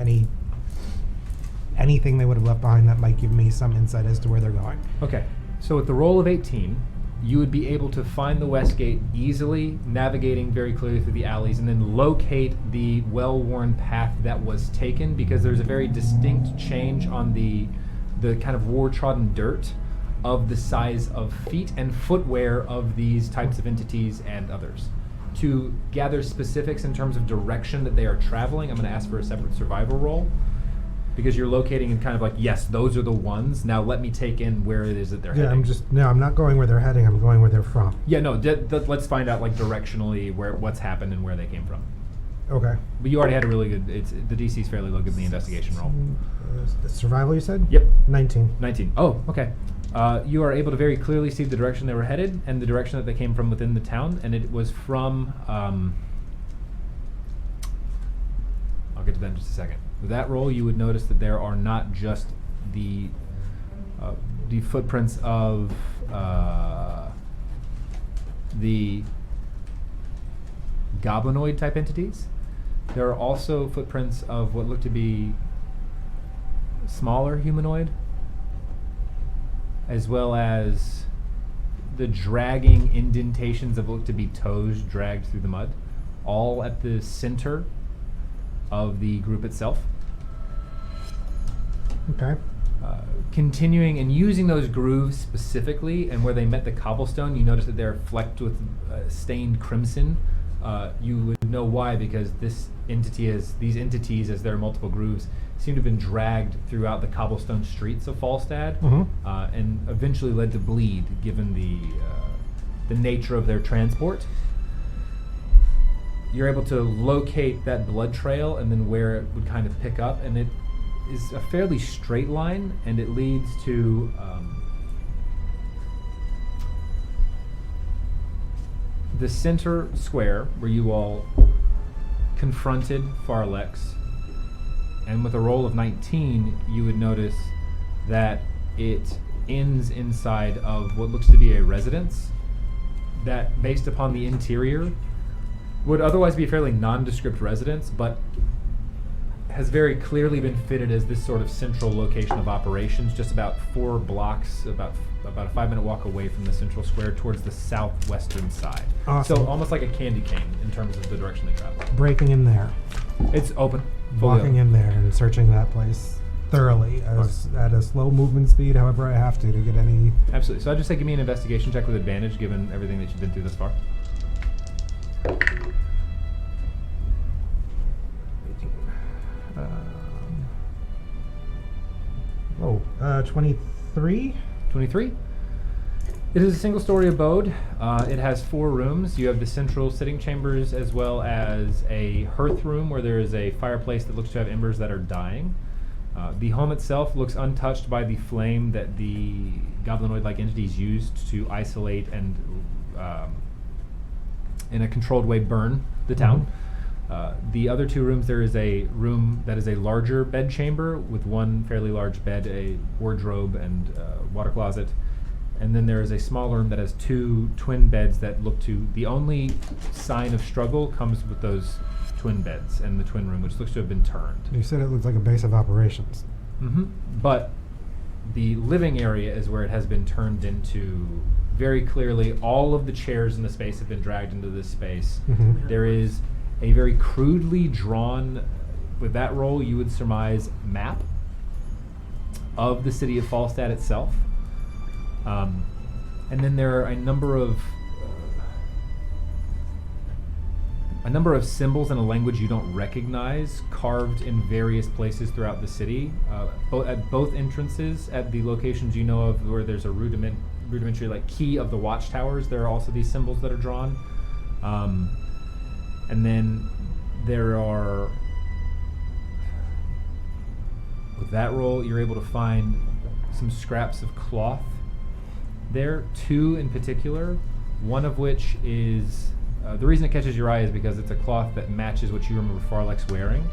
anything they would have left behind that might give me some insight as to where they're going. Okay. So with the roll of 18, you would be able to find the west gate easily, navigating very clearly through the alleys, and then locate the well-worn path that was taken, because there's a very distinct change on the kind of war-trodden dirt of the size of feet and footwear of these types of entities and others. To gather specifics in terms of direction that they are traveling, I'm going to ask for a separate survival roll, because you're locating and kind of like, yes, those are the ones. Now let me take in where it is that they're heading. I'm not going where they're heading. I'm going where they're from. Yeah, no, let's find out like directionally what's happened and where they came from. Okay. But you already had a really good, the DC's fairly low given the investigation roll. Survival, you said? Yep. 19. 19. Oh, okay. You are able to very clearly see the direction they were headed and the direction that they came from within the town, and it was from, I'll get to that in just a second. With that roll, you would notice that there are not just the footprints of the goblinoid type entities. There are also footprints of what look to be smaller humanoid, as well as the dragging indentations of what look to be toes dragged through the mud, all at the center of the group itself. Okay. Continuing and using those grooves specifically, and where they met the cobblestone, you notice that they're flecked with stained crimson. You would know why, because these entities, as there are multiple grooves, seem to have been dragged throughout the cobblestone streets of Falstad, and eventually led to bleed, given the nature of their transport. You're able to locate that blood trail and then where it would kind of pick up, and is a fairly straight line, and it leads to the center square where you all confronted Farlex. And with a roll of 19, you would notice that it ends inside of what looks to be a residence that, based upon the interior, would otherwise be a fairly nondescript residence, but has very clearly been fitted as this sort of central location of operations, just about 4 blocks, about a 5-minute walk away from the central square towards the southwestern side. Awesome. So almost like a candy cane in terms of the direction they travel. Breaking in there, It's open. Fully walking open. in there, and searching that place thoroughly at a slow movement speed, however I have to get any. Absolutely. So I'd just say give me an investigation check with advantage, given everything that you've been through thus far. 23. 23. It is a single-story abode. It has 4 rooms. You have the central sitting chambers as well as a hearth room where there is a fireplace that looks to have embers that are dying. The home itself looks untouched by the flame that the goblinoid-like entities used to isolate and, in a controlled way, burn the town. The other 2 rooms, there is a room that is a larger bed chamber with one fairly large bed, a wardrobe, and water closet. And then there is a smaller room that has 2 twin beds that look to, the only sign of struggle comes with those twin beds and the twin room, which looks to have been turned. You said it looks like a base of operations. But the living area is where it has been turned into. Very clearly, all of the chairs in the space have been dragged into this space. There is a very crudely drawn, with that roll, you would surmise, map of the city of Falstad itself. And then there are a number of symbols in a language you don't recognize, carved in various places throughout the city. At both entrances, at the locations you know of where there's a rudimentary like key of the watchtowers, there are also these symbols that are drawn. And then there are, with that roll, you're able to find some scraps of cloth there, 2 in particular, one of which is, the reason it catches your eye is because it's a cloth that matches what you remember Farlex wearing,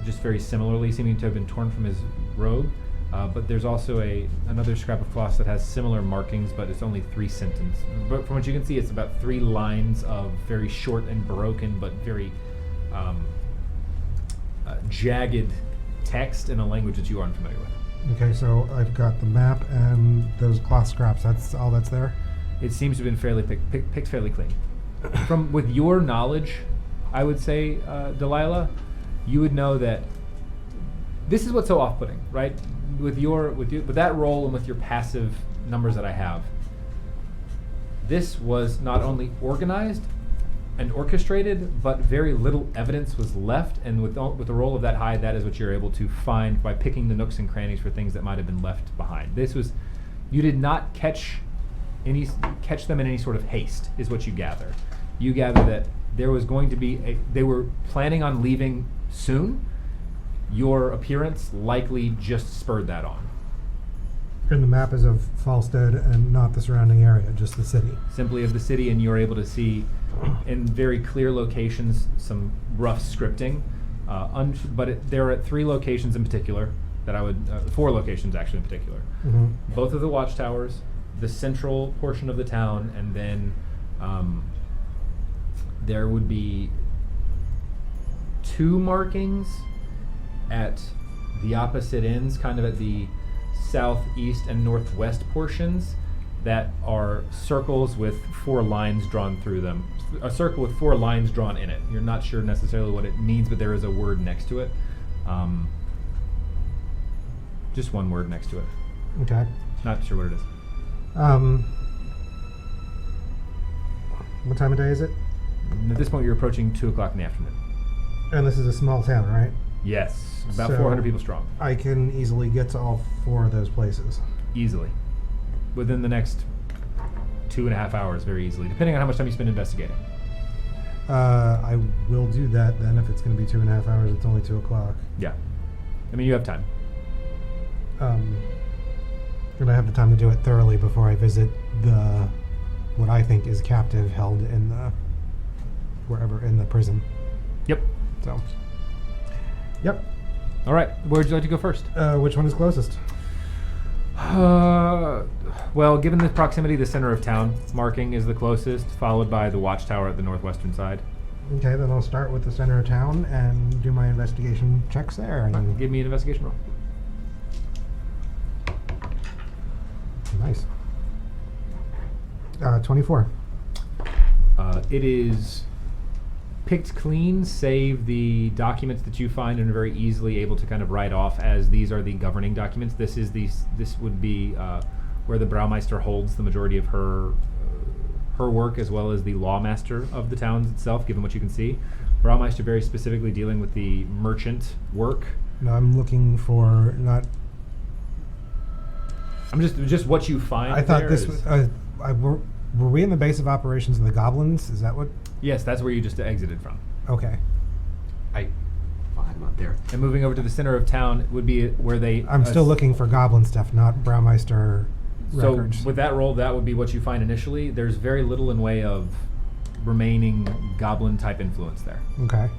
just very similarly, seeming to have been torn from his robe. But there's also another scrap of cloth that has similar markings, but it's only 3 sentences. But from what you can see, it's about 3 lines of very short and broken, but very jagged text in a language that you aren't familiar with. Okay, so I've got the map and those cloth scraps. That's all that's there? It seems to have been fairly picked fairly clean. With your knowledge, I would say, Delilah, you would know that this is what's so off-putting, right? With that roll and with your passive numbers that I have, this was not only organized and orchestrated, but very little evidence was left. And with a roll of that high, that is what you're able to find by picking the nooks and crannies for things that might have been left behind. You did not catch them in any sort of haste, is what you gather. You gather that there was going to be they were planning on leaving soon. Your appearance likely just spurred that on. And the map is of Falstad and not the surrounding area, just the city. Simply of the city, and you're able to see in very clear locations some rough scripting. There are 3 locations in particular that I would, 4 locations actually in particular. Both of the watchtowers, the central portion of the town, and then there would be 2 markings at the opposite ends, kind of at the southeast and northwest portions, that are circles with 4 lines drawn through them. A circle with 4 lines drawn in it. You're not sure necessarily what it means, but there is a word next to it. Just one word next to it. Okay. Not sure what it is. What time of day is it? At this point, you're approaching 2 o'clock in the afternoon. And this is a small town, right? Yes, about So 400 people strong. I can easily get to all 4 of those places. Easily. Within the next 2.5 hours, very easily, depending on how much time you spend investigating. I will do that then. If it's going to be 2.5 hours, it's only 2 o'clock. Yeah. I mean, you have time. And I have the time to do it thoroughly before I visit what I think is captive held in the prison. Yep. So. Yep. All right. Where would you like to go first? Which one is closest? Well, given the proximity, the center of town marking is the closest, followed by the watchtower at the northwestern side. Okay, then I'll start with the center of town and do my investigation checks there. And then Give me an investigation roll. Nice. 24. It is picked clean, save the documents that you find and are very easily able to kind of write off as these are the governing documents. This would be where the Braumeister holds the majority of her work, as well as the lawmaster of the towns itself, given what you can see. Braumeister very specifically dealing with the merchant work. No, I'm looking for not. I'm just what you find. I thought there this is- was. Were we in the base of operations of the goblins? Is that what? Yes, that's where you just exited from. Okay. I'm not there. And moving over to the center of town would be where they. I'm still looking for goblin stuff, not Braumeister So records. with that roll, that would be what you find initially. There's very little in way of remaining goblin type influence there. Okay.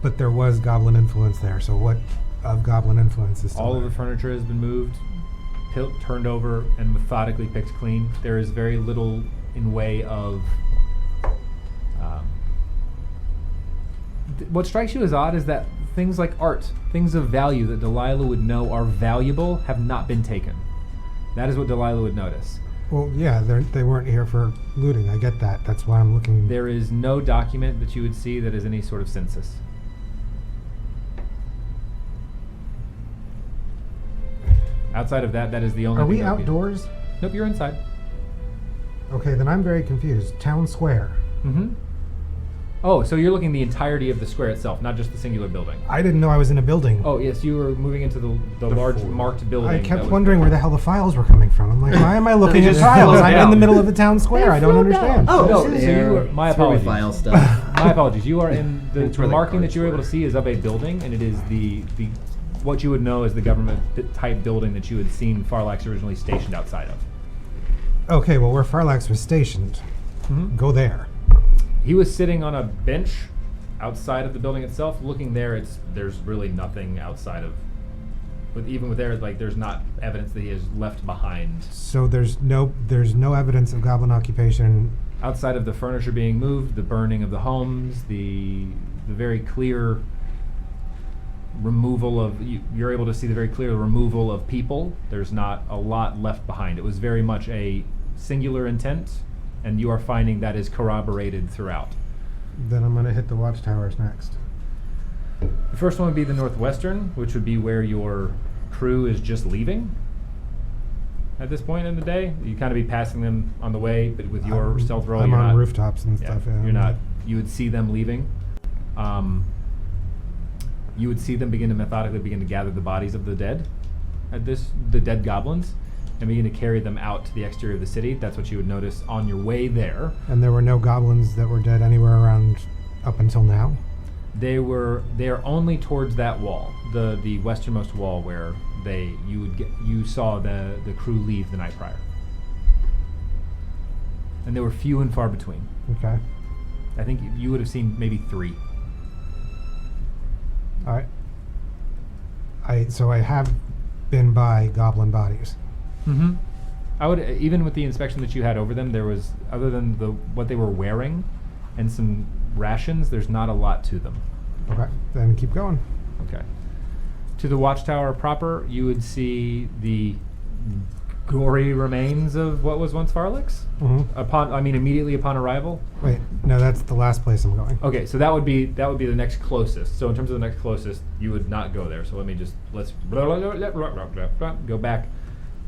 But there was goblin influence there, so what of goblin influence is still All of there? the furniture has been moved, turned over, and methodically picked clean. There is very little in way of. What strikes you as odd is that things like art, things of value that Delilah would know are valuable, have not been taken. That is what Delilah would notice. Well, yeah, they weren't here for looting. I get that. That's why I'm looking. There is no document that you would see that is any sort of census. Outside of that, that is the only Are thing we that would be- outdoors? Nope, you're inside. Okay, then I'm very confused. Town square. Mm-hmm. Oh, so you're looking the entirety of the square itself, not just the singular building. I didn't know I was in a building. Oh, yes, you were moving into the large floor. marked building. I that kept was wondering there. where the hell the files were coming from. I'm like, why am I looking at just files? flowed I'm in down. the middle of the town square. I don't understand. Oh, No, this is- so you were, my It's where we apologies. file stuff. My apologies. You are in the It's where the marking that cards you were able were. to see is of a building, and it is the what you would know as the government type building that you had seen Farlax originally stationed outside of. Okay, well, where Farlax was stationed, Mm-hmm. go there. He was sitting on a bench outside of the building itself. Looking there, there's really nothing outside of. But even with there, like there's not evidence that he has left behind. So there's no evidence of goblin occupation. Outside of the furniture being moved, the burning of the homes, the very clear removal of you're able to see the very clear removal of people. There's not a lot left behind. It was very much a singular intent, and you are finding that is corroborated throughout. Then I'm gonna hit the watchtowers next. The first one would be the northwestern, which would be where your crew is just leaving at this point in the day. You kind of be passing them on the way, but with your stealth roll, I'm you're on not, rooftops and yeah, stuff. Yeah, you're not. You would see them leaving. You would see them begin to gather the bodies of the dead, the dead goblins, and begin to carry them out to the exterior of the city. That's what you would notice on your way there. And there were no goblins that were dead anywhere around up until now. They are only towards that wall, the westernmost wall where you saw the crew leave the night prior. And they were few and far between. Okay. I think you would have seen maybe 3. All right. So I have been by goblin bodies. Mm-hmm. I would, even with the inspection that you had over them, there was, other than what they were wearing and some rations, there's not a lot to them. Okay. Then keep going. Okay. To the watchtower proper, you would see the gory remains of what was once Farlix. Mm-hmm. Immediately upon arrival. Wait. No, that's the last place I'm going. Okay, so that would be the next closest. So in terms of the next closest, you would not go there. So let's go back.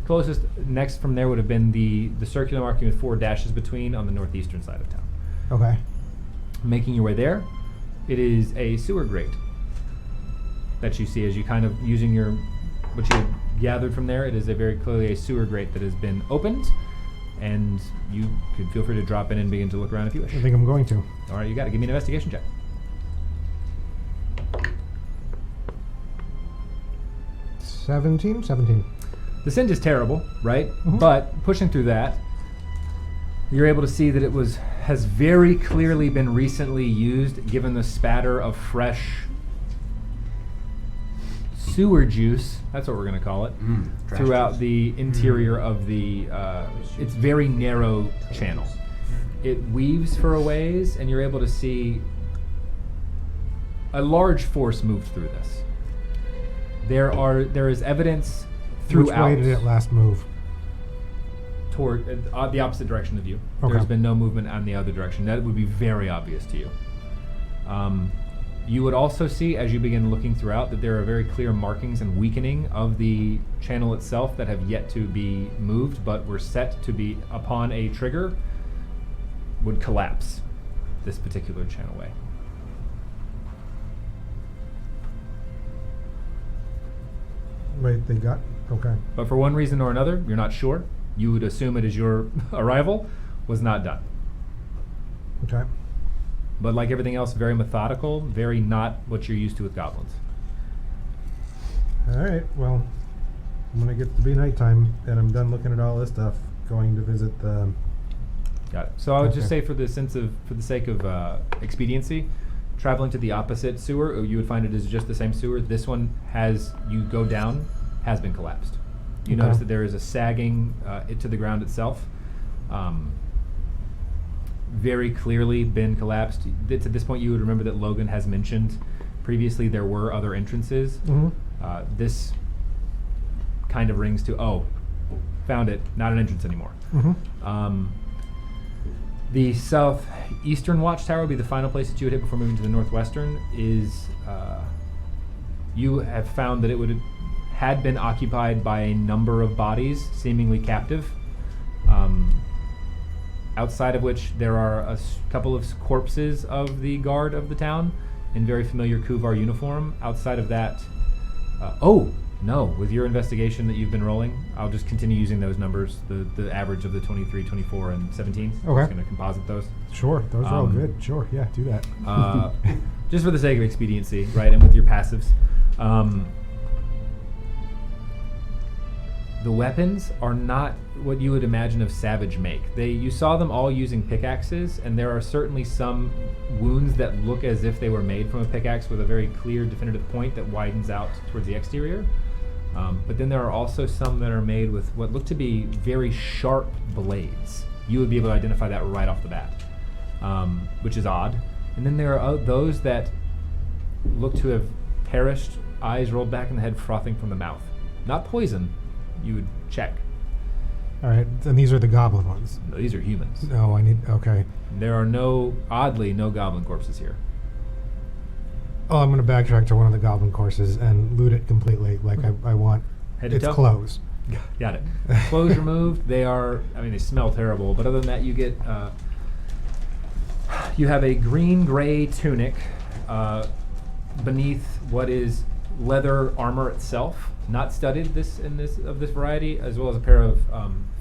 Closest next from there would have been the circular marking with 4 dashes between on the northeastern side of town. Okay. Making your way there, it is a sewer grate that you see as you kind of using what you had gathered from there. It is very clearly a sewer grate that has been opened, and you can feel free to drop in and begin to look around if you wish. I think I'm going to. All right, you got to give me an investigation check. 17? 17. The scent is terrible, right? Mhm. But pushing through that, you're able to see that has very clearly been recently used, given the spatter of fresh sewer juice, that's what we're going to call it, throughout the interior of the, it's very narrow channel. It weaves for a ways, and you're able to see a large force moved through this. There is evidence throughout. Which way did it last move? Toward the opposite direction of you. Okay. There's been no movement on the other direction. That would be very obvious to you. You would also see, as you begin looking throughout, that there are very clear markings and weakening of the channel itself that have yet to be moved, but were set to be, upon a trigger, would collapse this particular channelway. Wait, they got... Okay. But for one reason or another, you're not sure. You would assume it is your arrival was not done. Okay. But like everything else, very methodical, very not what you're used to with goblins. Alright, well, when it gets to be nighttime and I'm done looking at all this stuff, going to visit the... Got it. So I would just Okay. say for the sake of expediency, traveling to the opposite sewer, you would find it is just the same sewer. This one you go down, has been collapsed. You Okay. notice that there is a sagging to the ground itself. Very clearly been collapsed. To this point, you would remember that Logan has mentioned previously there were other entrances. Mm-hmm. This kind of rings to, found it, not an entrance anymore. Mm-hmm. The southeastern watchtower would be the final place that you would hit before moving to the northwestern. You have found that it had been occupied by a number of bodies, seemingly captive. Outside of which there are a couple of corpses of the guard of the town in very familiar Kuvar uniform. Outside of that, with your investigation that you've been rolling, I'll just continue using those numbers, the average of the 23, 24, and 17. Okay. I'm just going to composite those. Sure, those are all good. Sure, yeah, do that. Just for the sake of expediency, right, and with your passives. The weapons are not what you would imagine of savage make. You saw them all using pickaxes, and there are certainly some wounds that look as if they were made from a pickaxe with a very clear, definitive point that widens out towards the exterior. But then there are also some that are made with what look to be very sharp blades. You would be able to identify that right off the bat, which is odd. And then there are those that look to have perished, eyes rolled back in the head, frothing from the mouth. Not poison. You would check. All right, and these are the goblin ones. No, these are humans. No, okay. There are no goblin corpses here. Oh, I'm going to backtrack to one of the goblin courses and loot it completely. Like, I want Head to its toe? clothes. Got it. Clothes removed. They smell terrible. But other than that, you get, you have a green-gray tunic beneath what is leather armor itself, not studded of this variety, as well as a pair of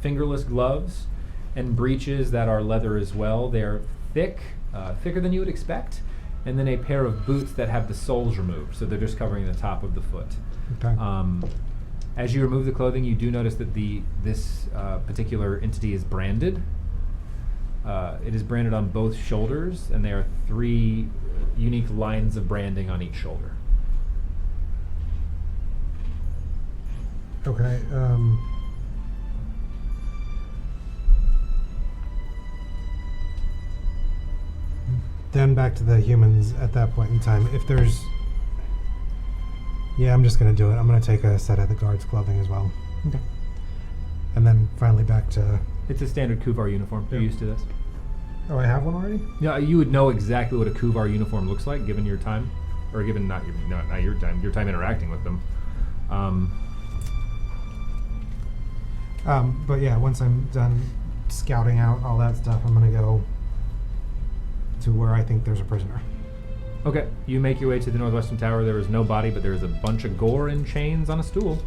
fingerless gloves and breeches that are leather as well. They're thicker than you would expect, and then a pair of boots that have the soles removed, so they're just covering the top of the foot. Okay. As you remove the clothing, you do notice that this particular entity is branded. It is branded on both shoulders, and there are 3 unique lines of branding on each shoulder. Okay. Then back to the humans at that point in time. If there's... Yeah, I'm just going to do it. I'm going to take a set of the guard's clothing as well. Okay. And then finally back to... It's a standard Kuvar uniform. You're Yep. used to this. Oh, I have one already? Yeah, you would know exactly what a Kuvar uniform looks like, given your time, or given not your time interacting with them. But yeah, once I'm done scouting out all that stuff, I'm going to go to where I think there's a prisoner. Okay, you make your way to the northwestern tower. There is no body, but there is a bunch of gore and chains on a stool.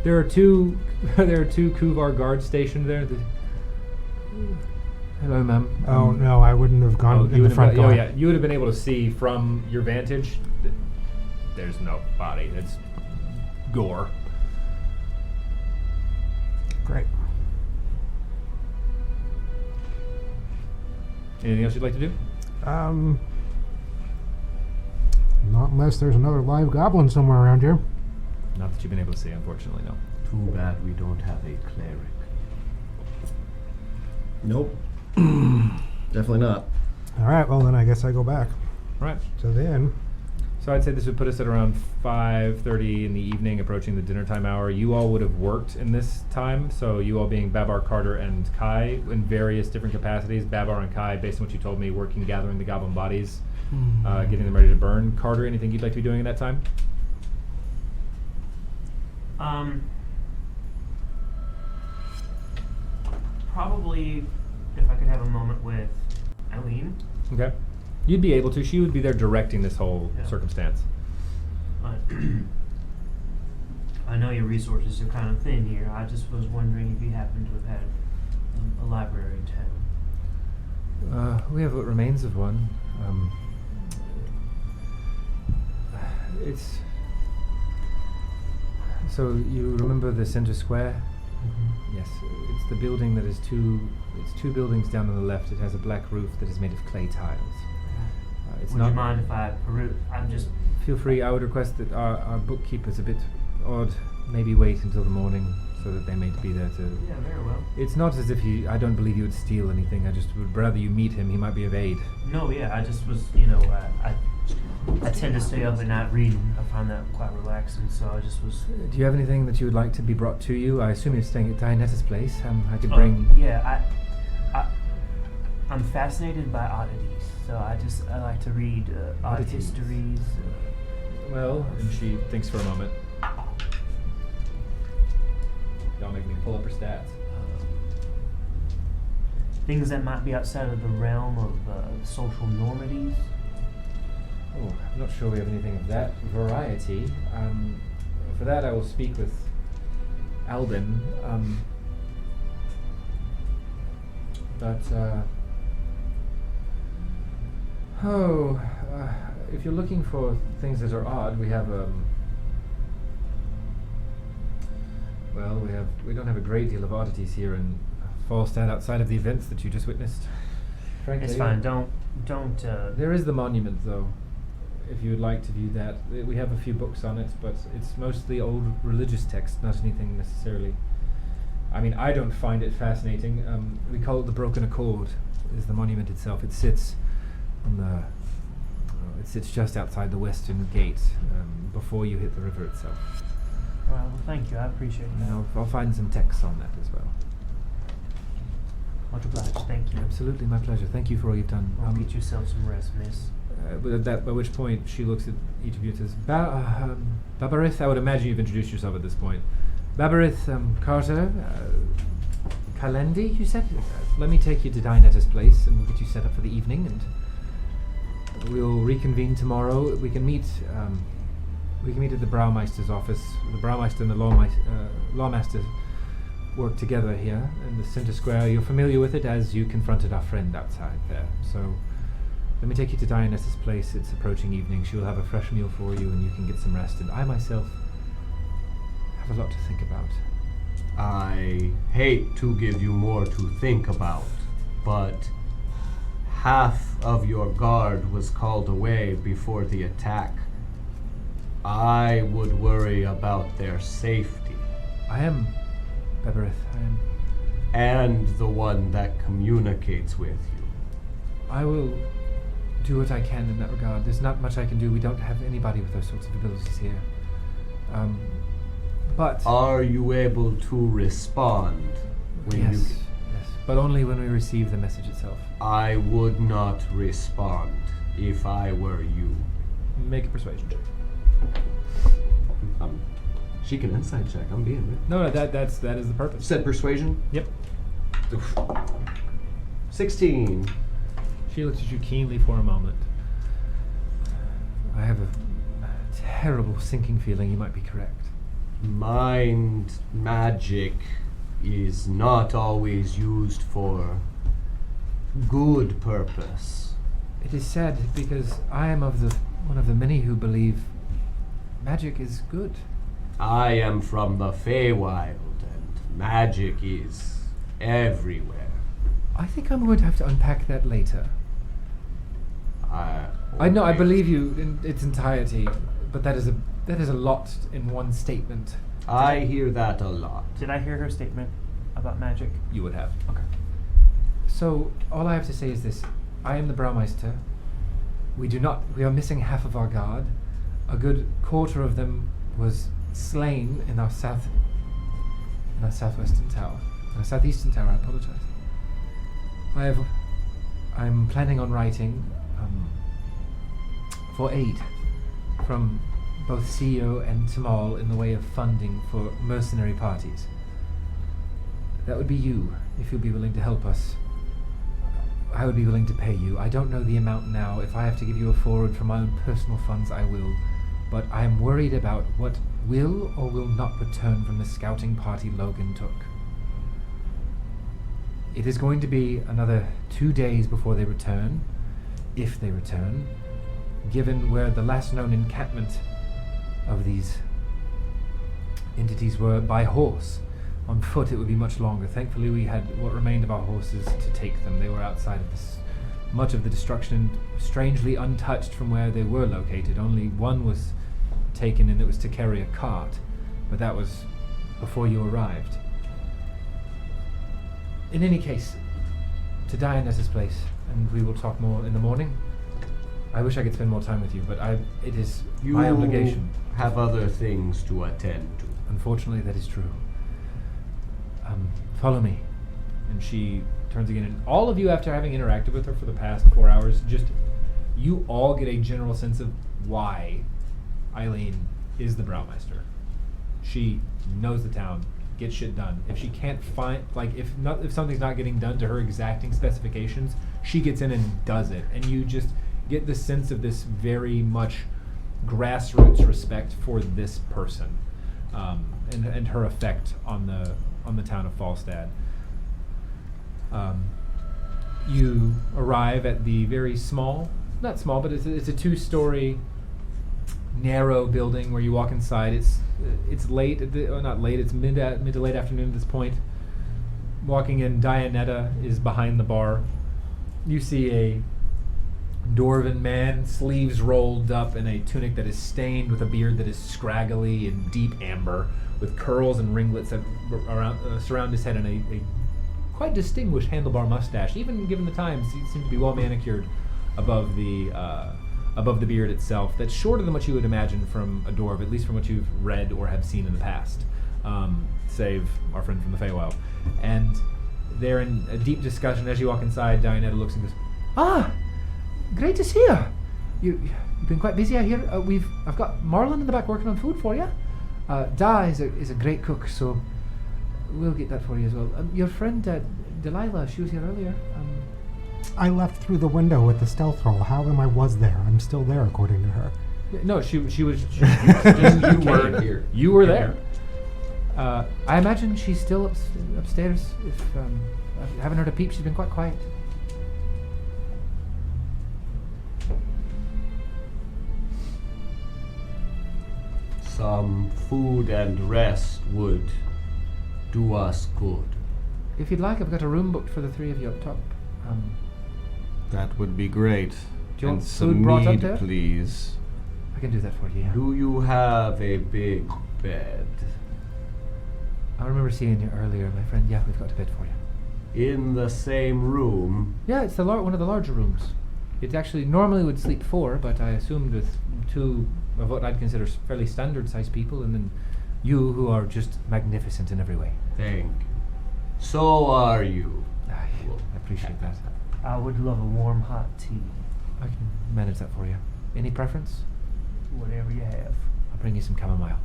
There are two Kuvar guards stationed there. Hello, ma'am. Oh no, I wouldn't have gone in you the would front have, door. yeah, you would have been able to see from your vantage. There's no body. It's gore. Great. Anything else you'd like to do? Not unless there's another live goblin somewhere around here. Not that you've been able to see, unfortunately, no. Too bad we don't have a cleric. Nope. Definitely not. All right, well then I guess I go back Right. to the inn. So I'd say this would put us at around 5:30 in the evening, approaching the dinner time hour. You all would have worked in this time, so you all being Babar, Carter, and Kai in various different capacities. Babar and Kai, based on what you told me, working gathering the goblin bodies, getting them ready to burn. Carter, anything you'd like to be doing in that time? Probably if I could have a moment with Eileen. Okay. You'd be able to. She would be there directing this whole Yeah. circumstance. I know your resources are kind of thin here. I just was wondering if you happen to have had a library in town. We have what remains of one. It's... So you remember the center square? Yes, it's the building that is it's two buildings down on the left. It has a black roof that is made of clay tiles. It's Would not... you mind if I peruse? I'm just... Feel free. I would request that our bookkeeper's a bit odd. Maybe wait until the morning so that they may be there to... Yeah, very well. It's not as if I don't believe he would steal anything. I just would rather you meet him. He might be of aid. No, yeah, I just was, I tend to stay up at night reading. I find that quite relaxing, so I just was... Do you have anything that you would like to be brought to you? I assume you're staying at Dianetta's place. I could bring... Yeah, I'm fascinated by oddities, so I like to read odd Oddities. histories. Well, and she thinks for a moment. Y'all make me pull up her stats. Things that might be outside of the realm of social normities. Oh, I'm not sure we have anything of that variety. For that, I will speak with Albin. If you're looking for things that are odd, we have we don't have a great deal of oddities here in Falstad outside of the events that you just witnessed. Frankly, It's fine. Don't. There is the monument, though, if you would like to view that. We have a few books on it, but it's mostly old religious text, not anything necessarily. I mean, I don't find it fascinating. We call it the Broken Accord, is the monument itself. It sits on the... it sits just outside the western gate, before you hit the river itself. Well, thank you. I appreciate that. And I'll find some texts on that as well. Much obliged. Thank you. Absolutely, my pleasure. Thank you for all you've done. Well, get yourself some rest, miss. By which point she looks at each of you and says, Babarith, I would imagine you've introduced yourself at this point. Babarith, Carter, Kalendi, you said? Let me take you to Dianetta's place and we'll get you set up for the evening and we'll reconvene tomorrow. We can meet at the Braumeister's office. The Braumeister and the Lawmaster work together here in the center square. You're familiar with it as you confronted our friend outside there. So let me take you to Dianetta's place. It's approaching evening. She will have a fresh meal for you and you can get some rest. And I myself have a lot to think about. I hate to give you more to think about, but half of your guard was called away before the attack. I would worry about their safety. I am, Beberith, I am. And the one that communicates with you. I will do what I can in that regard. There's not much I can do. We don't have anybody with those sorts of abilities here. But... Are you able to respond? When yes, but only when we receive the message itself. I would not respond if I were you. Make a persuasion check. She can insight check. I'm being it. No, that is the purpose. Said persuasion? Yep. Oof. 16. She looks at you keenly for a moment. I have a terrible sinking feeling you might be correct. Mind magic is not always used for good purpose. It is sad because I am one of the many who believe magic is good. I am from the Feywild, and magic is everywhere. I think I'm going to have to unpack that later. I know, I believe you in its entirety, but that is a lot in one statement. I hear that a lot. Did I hear her statement about magic? You would have. Okay. So, all I have to say is this. I am the Braumeister. We are missing half of our guard. A good quarter of them was slain in our southwestern tower. Our southeastern tower, I apologize. I'm planning on writing for aid from both CEO and Tamal in the way of funding for mercenary parties. That would be you, if you'd be willing to help us. I would be willing to pay you. I don't know the amount now. If I have to give you a forward from my own personal funds, I will. But I am worried about what will or will not return from the scouting party Logan took. It is going to be another 2 days before they return, if they return, given where the last known encampment of these entities were by horse. On foot it would be much longer. Thankfully we had what remained of our horses to take them. They were outside of this, much of the destruction, strangely untouched from where they were located. Only one was taken, and it was to carry a cart, but that was before you arrived. In any case, to Diana's place, and we will talk more in the morning. I wish I could spend more time with you, but it is my obligation. You have other things to attend to. Unfortunately, that is true. Follow me. And she turns again, and all of you, after having interacted with her for the past 4 hours, you all get a general sense of why Eileen is the Braumeister. She knows the town, gets shit done. If she can't find, if something's not getting done to her exacting specifications, she gets in and does it. And you just get the sense of this very much grassroots respect for this person, and her effect on the town of Falstad. You arrive at the very not small, but it's a 2-story narrow building where you walk inside. It's late, not late, it's mid to late afternoon at this point. Walking in, Dianetta is behind the bar. You see a dwarven man, sleeves rolled up in a tunic that is stained, with a beard that is scraggly and deep amber, with curls and ringlets that surround his head, and a quite distinguished handlebar mustache. Even given the times, he seems to be well manicured above the beard itself. That's shorter than what you would imagine from a dwarf, at least from what you've read or have seen in the past, save our friend from the Feywild. And they're in a deep discussion. As you walk inside, Dianetta looks and goes, "Ah, great to see you. You've been quite busy, I hear. I've got Marlon in the back working on food for you. Da is a great cook, so we'll get that for you as well. Your friend Delilah, she was here earlier. I left through the window with the stealth roll. How come I was there? I'm still there, according to her. No, she was. You were here. You were there. I imagine she's still upstairs. If I haven't heard a peep, she's been quite quiet. Some food and rest would do us good. If you'd like, I've got a room booked for the 3 of you up top. That would be great. Do you want some food brought up mead, there? please. I can do that for you, yeah. Do you have a big bed? I remember seeing you earlier, my friend. Yeah, we've got a bed for you. In the same room? Yeah, it's one of the larger rooms. It actually normally would sleep 4, but I assumed with 2 of what I'd consider fairly standard-sized people, and then you, who are just magnificent in every way. Thank you. So are you. I appreciate that. I would love a warm hot tea. I can manage that for you. Any preference? Whatever you have. I'll bring you some chamomile.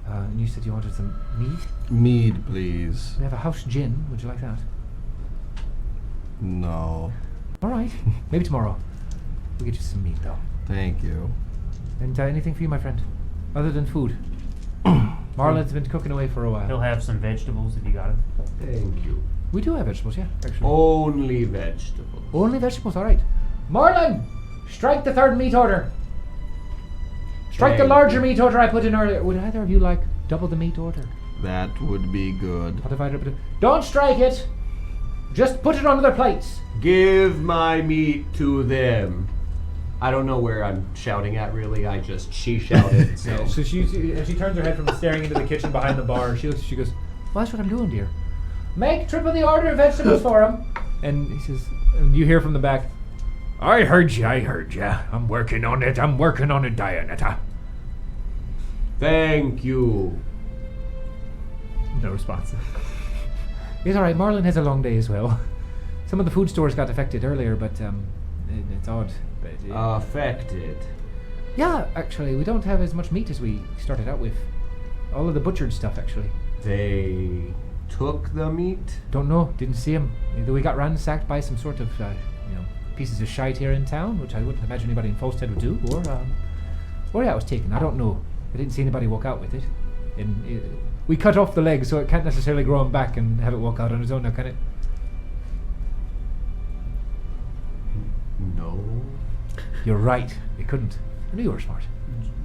And you said you wanted some mead? Mead, please. We have a house gin. Would you like that? No. All right. Maybe tomorrow. We'll get you some mead, though. Thank you. And anything for you, my friend? Other than food? Marlon's been cooking away for a while. He'll have some vegetables if you got them. Thank you. We do have vegetables, yeah, actually. Only vegetables. Only vegetables, all right. Marlon, strike the third meat order. Strike the Thank larger you. meat order I put in earlier. Would either of you like double the meat order? That would be good. What if I don't strike it. Just put it on their plates. Give my meat to them. I don't know where I'm shouting at, really. She shouted, so. So she turns her head from staring into the kitchen behind the bar. She goes, well, that's what I'm doing, dear. Make triple the order of vegetables for him. And he says, and you hear from the back, I heard ya. I'm working on it, Dianetta. Thank you. no response. It's all right. Marlon has a long day as well. Some of the food stores got affected earlier, but it's odd. But, Affected. yeah, actually, we don't have as much meat as we started out with. All of the butchered stuff, actually. They took the meat? Don't know. Didn't see him. Either we got ransacked by some sort of, pieces of shite here in town, which I wouldn't imagine anybody in Falstad would do, or yeah, it was taken. I don't know. I didn't see anybody walk out with it. And we cut off the leg, so it can't necessarily grow him back and have it walk out on its own now, can it? No. You're right. It couldn't. I knew you were smart.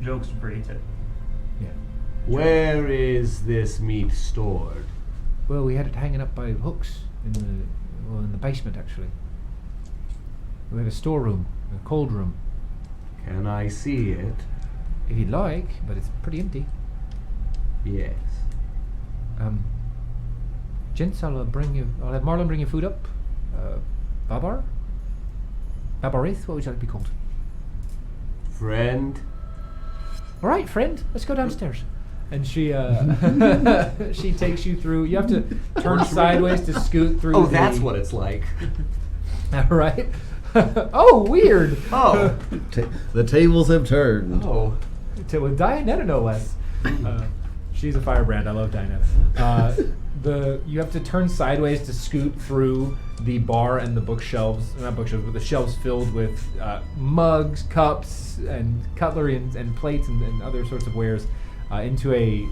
Jokes breed it. Yeah. Where is this meat stored? Well, we had it hanging up by hooks in the basement, actually. We have a storeroom, a cold room, Can I see it? if you'd like, but it's pretty empty. Yes. Gents, I'll have Marlon bring you food up. Babar? Babarith? What would you like to be called? Friend? All right, friend, let's go downstairs. And she she takes you through. You have to turn sideways to scoot through. Oh, that's what it's like. Right? Oh, weird. Oh. The tables have turned. Oh. With Dianetta, no less. She's a firebrand. I love Dianetta. You have to turn sideways to scoot through the bar and the bookshelves. Not bookshelves, but the shelves filled with mugs, cups, and cutlery and plates and other sorts of wares into a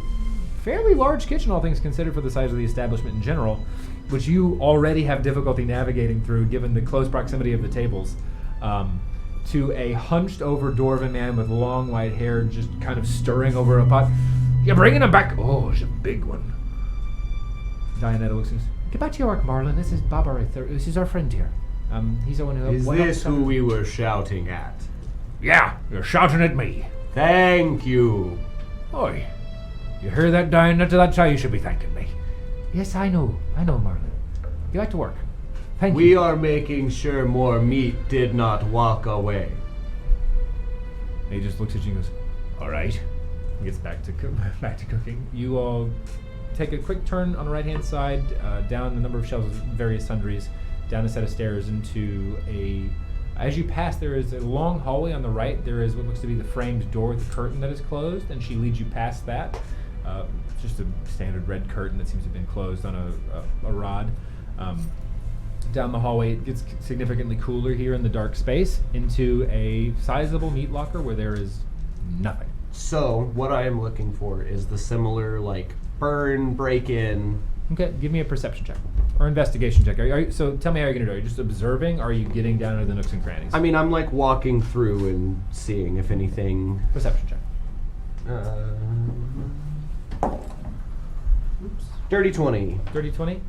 fairly large kitchen, all things considered, for the size of the establishment in general, which you already have difficulty navigating through given the close proximity of the tables, to a hunched over dwarven man with long white hair just kind of stirring over a pot. You're bringing him back? Oh, it's a big one. Dianetta looks and says, get back to your work, Marlon. This is Babarith. This is our friend here. He's the one who... Is this who we were shouting at? Yeah, you're shouting at me. Thank you. Oi, you hear that, Dianetta? That's how you should be thanking me. Yes, I know, Marlon. Get back to work. Thank We you. are making sure more meat did not walk away. He just looks at you and goes, All right. he gets back to cooking. You all take a quick turn on the right-hand side, down the number of shelves of various sundries, down a set of stairs into a... As you pass, there is a long hallway on the right. There is what looks to be the framed door with a curtain that is closed, and she leads you past that. Just a standard red curtain that seems to have been closed on a rod. Down the hallway, it gets significantly cooler here in the dark space, into a sizable meat locker where there is nothing. So, what I am looking for is the similar, burn, break-in. Okay, give me a perception check. Or investigation check. So tell me how you're going to do it. Are you just observing, or are you getting down into the nooks and crannies? I mean, I'm walking through and seeing if anything. Perception check. Dirty 20. 30-20?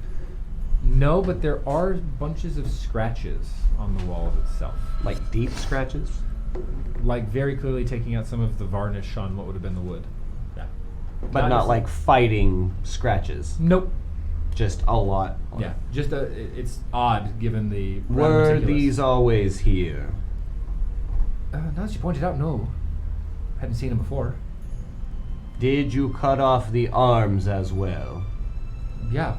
No, but there are bunches of scratches on the walls itself. Like deep scratches? Like very clearly taking out some of the varnish on what would have been the wood. Yeah. But not like fighting scratches. Nope. Just a lot. Yeah. Just it's odd given the... Were meticulous. these always here? Now that you pointed out, no. Hadn't seen them before. Did you cut off the arms as well? Yeah.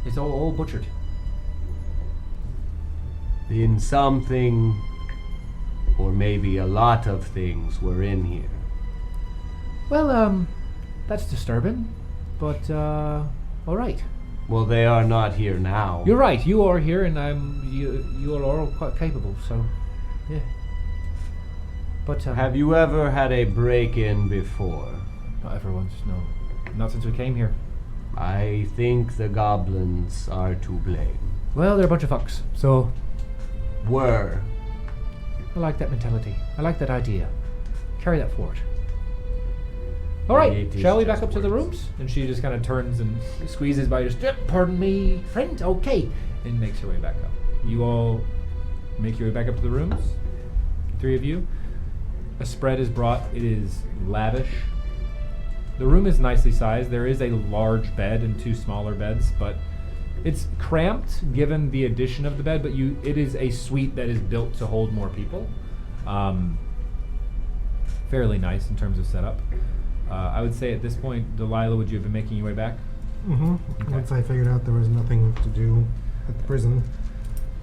It's all butchered. Then something, or maybe a lot of things, were in here. Well, that's disturbing, but, all right. Well, they are not here now. You're right, you are here, and you are all quite capable, so, yeah. But, Have you ever had a break-in before? not ever once, no. Not since we came here. I think the goblins are to blame. Well, they're a bunch of fucks, so Were. I like that mentality. I like that idea. Carry that forward. All right, It is shall we back just up to the words. rooms? And she just kind of turns and squeezes by, just, pardon me, friend, okay, and makes her way back up. You all make your way back up to the rooms, 3 of you. A spread is brought. It is lavish. The room is nicely sized. There is a large bed and 2 smaller beds, but it's cramped given the addition of the bed, but it is a suite that is built to hold more people. Fairly nice in terms of setup. I would say at this point, Delilah, would you have been making your way back? Mm-hmm. Okay. Once I figured out there was nothing to do at the prison.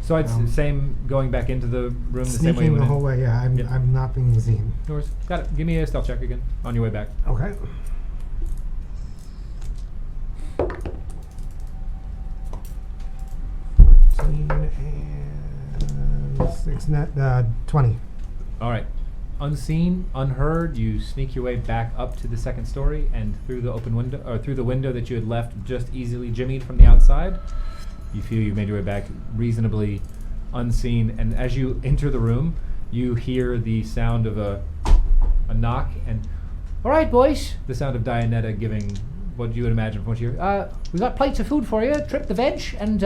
So I'd same going back into the room the same way you Sneaking went the whole in? way, yeah. I'm, Yep. I'm not being seen. No worries. Got it. Give me a stealth check again on your way back. Okay. And 6 net 20. All right. Unseen, unheard, you sneak your way back up to the second story and through the open window, or through the window that you had left just easily jimmied from the outside. You feel you've made your way back reasonably unseen, and as you enter the room, you hear the sound of a knock, and all right, boys, the sound of Dianetta giving what you would imagine from what you hear. We got plates of food for you, trip the veg, and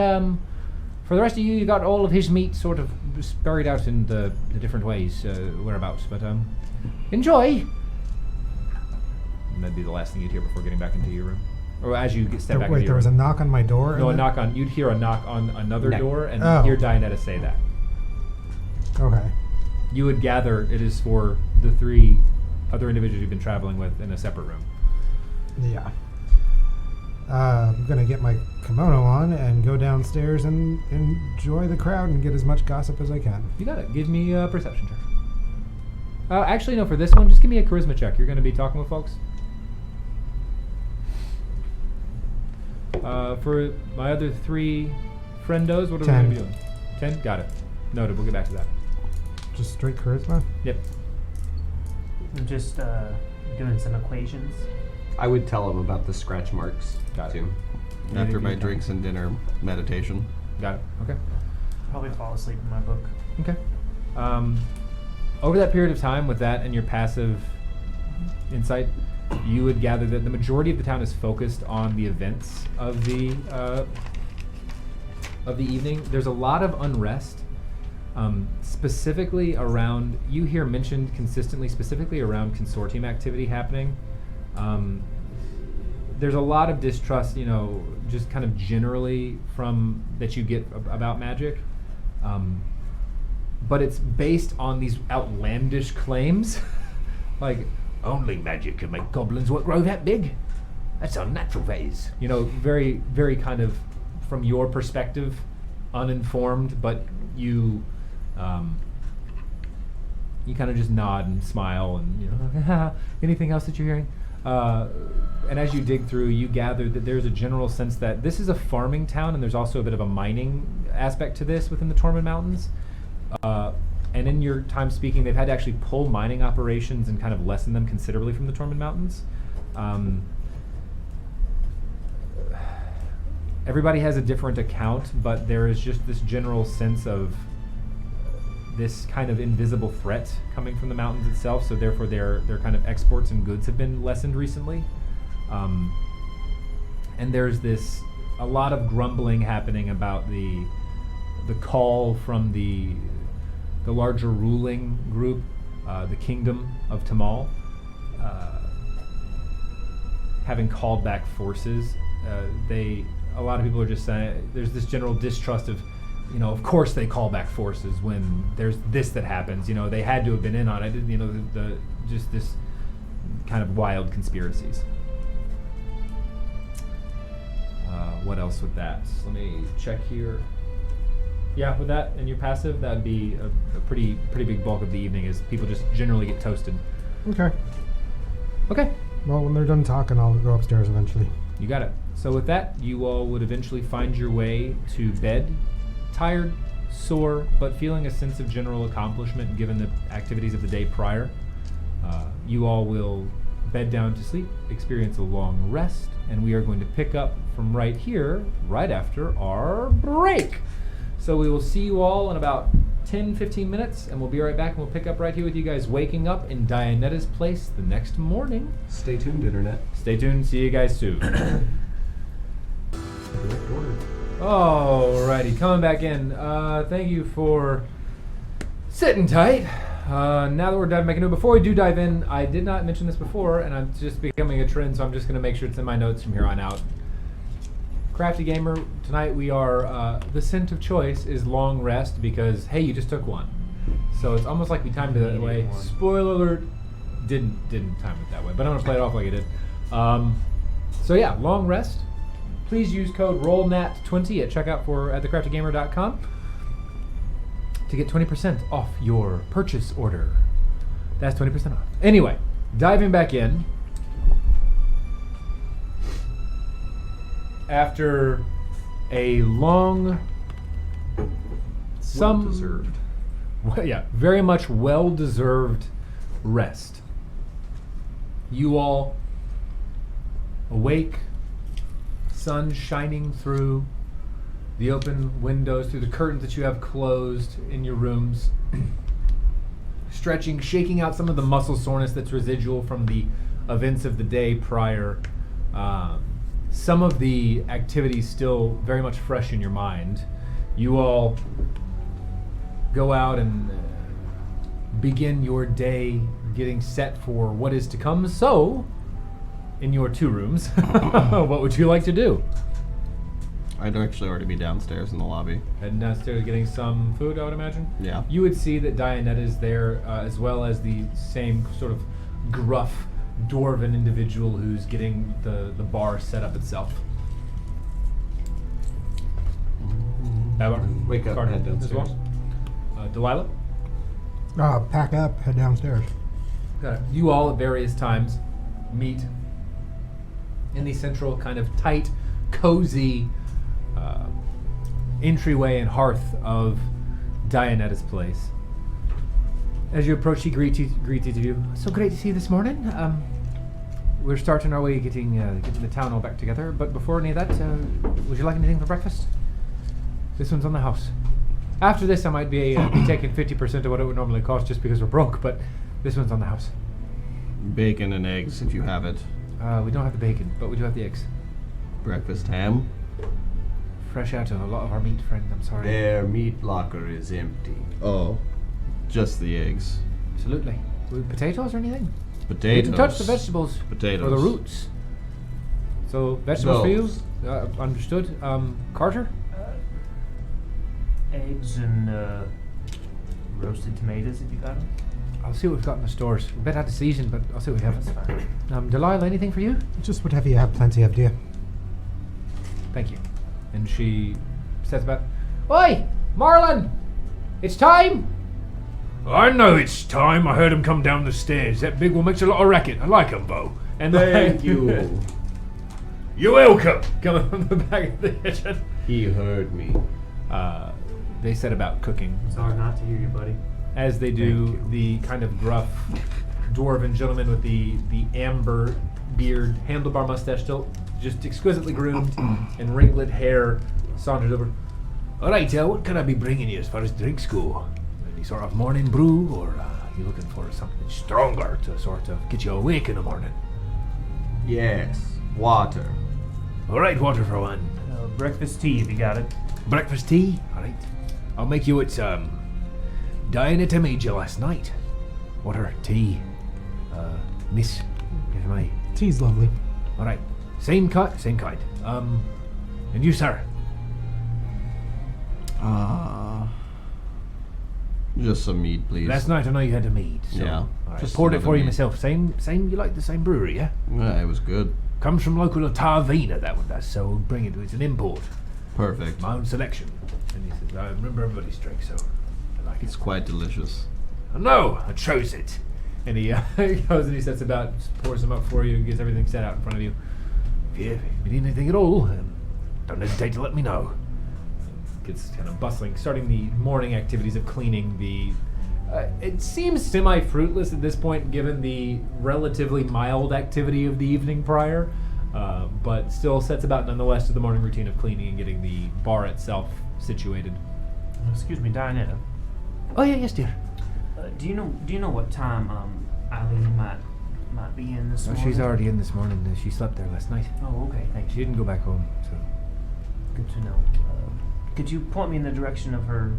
for the rest of you, you got all of his meat sort of buried out in the different ways, whereabouts. But enjoy. And that'd be the last thing you'd hear before getting back into your room, or as you step back into Wait, your there was a room. knock on my door? No, a and then- knock on. You'd hear a knock on another No. door, and Oh. hear Dianetta say that. Okay. You would gather it is for the 3 other individuals you've been traveling with in a separate room. Yeah. I'm going to get my kimono on and go downstairs and enjoy the crowd and get as much gossip as I can. You got it. Give me a perception check. Actually, no. For this one, just give me a charisma check. You're going to be talking with folks. For my other 3 friendos, what are we 10. going to be doing? 10. Got it. Noted. We'll get back to that. Just straight charisma? Yep. I'm just doing some equations. I would tell him about the scratch marks. Got it. too. After my Yeah. drinks and dinner meditation. Got it. Okay. Probably fall asleep in my book. Okay. Over that period of time, with that and your passive insight, you would gather that the majority of the town is focused on the events of the evening. There's a lot of unrest, specifically around. You hear mentioned consistently, specifically around consortium activity happening. There's a lot of distrust, just kind of generally from that you get about magic. But it's based on these outlandish claims. Like, Only magic can make goblins what grow that big. That's unnatural phase. very, very kind of, from your perspective, uninformed, but you kind of just nod and smile and, anything else that you're hearing? And as you dig through, you gather that there's a general sense that this is a farming town, and there's also a bit of a mining aspect to this within the Tormund Mountains. And in your time speaking, they've had to actually pull mining operations and kind of lessen them considerably from the Tormund Mountains. Everybody has a different account, but there is just this general sense of this kind of invisible threat coming from the mountains itself, so therefore their kind of exports and goods have been lessened recently. And there's a lot of grumbling happening about the call from the larger ruling group, the Kingdom of Tamal, having called back forces. A lot of people are just saying there's this general distrust of, of course they call back forces when there's this that happens. They had to have been in on it. Just this kind of wild conspiracies. What else with that? Let me check here. Yeah, with that and your passive, that would be a pretty big bulk of the evening. Is people just generally get toasted. Okay. Okay. Well, when they're done talking, I'll go upstairs eventually. You got it. So with that, you all would eventually find your way to bed, tired, sore, but feeling a sense of general accomplishment given the activities of the day prior. You all will bed down to sleep, experience a long rest, and we are going to pick up from right here, right after our break. So we will see you all in about 10-15 minutes, and we'll be right back, and we'll pick up right here with you guys waking up in Dianetta's place the next morning. Stay tuned, Internet. Stay tuned. See you guys soon. Alrighty, coming back in. Thank you for sitting tight. Now that we're diving back into it, before we do dive in, I did not mention this before, and I'm just becoming a trend, so I'm just going to make sure it's in my notes from here on out. Crafty Gamer, tonight we are, the scent of choice is long rest because, hey, you just took one. So it's almost like we timed it that way. Spoiler alert, didn't time it that way, but I'm going to play it off like it did. So yeah, long rest. Please use code ROLLNAT20 at checkout at thecraftygamer.com to get 20% off your purchase order. That's 20% off. Anyway, diving back in. After a long, Well-deserved. Well, yeah, very much well-deserved rest. You all awake, sun shining through the open windows, through the curtains that you have closed in your rooms, stretching, shaking out some of the muscle soreness that's residual from the events of the day prior. Some of the activities still very much fresh in your mind. You all go out and begin your day getting set for what is to come. So, in your 2 rooms, what would you like to do? I'd actually already be downstairs in the lobby. Heading downstairs getting some food, I would imagine? Yeah. You would see that Dianetta is there, as well as the same sort of gruff dwarven individual who's getting the bar set up itself. Avar, Wake up, Carter head as downstairs. well. Delilah? Pack up, head downstairs. Got it. You all at various times meet in the central kind of tight, cozy entryway and hearth of Dianetta's place. As you approach, she greets each of you. So great to see you this morning. We're starting our way getting the town all back together. But before any of that, would you like anything for breakfast? This one's on the house. After this, I might be taking 50% of what it would normally cost just because we're broke. But this one's on the house. Bacon and eggs, if you have it. We don't have the bacon, but we do have the eggs. Breakfast ham. Fresh out of a lot of our meat, friend. I'm sorry. Their meat locker is empty. Oh. Just the eggs. Absolutely. With potatoes or anything? Potatoes. We didn't touch the vegetables. Potatoes. Or the roots. So, vegetables for you? Those. Understood. Carter? Eggs and roasted tomatoes if you got them. I'll see what we've got in the stores. We're a bit out of season, but I'll see what we have. That's fine. Delilah, anything for you? Just whatever you have plenty of, dear. Thank you. And she says about, Oi, Marlon! It's time! I know it's time. I heard him come down the stairs. That big one makes a lot of racket. I like him, Bo. And Thank you. You're welcome. Coming from the back of the kitchen. He heard me. They set about cooking. It's hard not to hear you, buddy. As they do, the kind of gruff dwarven gentleman with the amber beard, handlebar mustache, still just exquisitely groomed, and ringlet hair saunters over. All right, what can I be bringing you as far as drinks go? Any sort of morning brew, or you looking for something stronger to sort of get you awake in the morning? Yes. Water. All right, water for one. Breakfast tea if you got it. Breakfast tea? All right. I'll make you it Dianetta made you last night. Water, tea, miss, if I may. Tea's lovely. All right. Same kind. And you, sir? Just some meat, please. Last night I know you had a mead. So Yeah, all right. just Poured it another for you mead. myself. Same. You like the same brewery, yeah? Yeah, it was good. Comes from local Tarvina, that one does. So we'll bring it. It's an import. Perfect. My own selection. And he says, I remember everybody's drink, so I like it. It's quite delicious. I know. I chose it. And he goes and he sets about, pours them up for you, gets everything set out in front of you. If you need anything at all, don't hesitate to let me know. Gets kind of bustling, starting the morning activities of cleaning the It seems semi-fruitless at this point, given the relatively mild activity of the evening prior, but still sets about nonetheless to the morning routine of cleaning and getting the bar itself situated. Excuse me, Diana. Oh yeah, yes, dear. Do you know what time Eileen might be in this morning? She's already in this morning. She slept there last night. Oh, okay, thank She you. didn't go back home, so. Good to know. Could you point me in the direction of her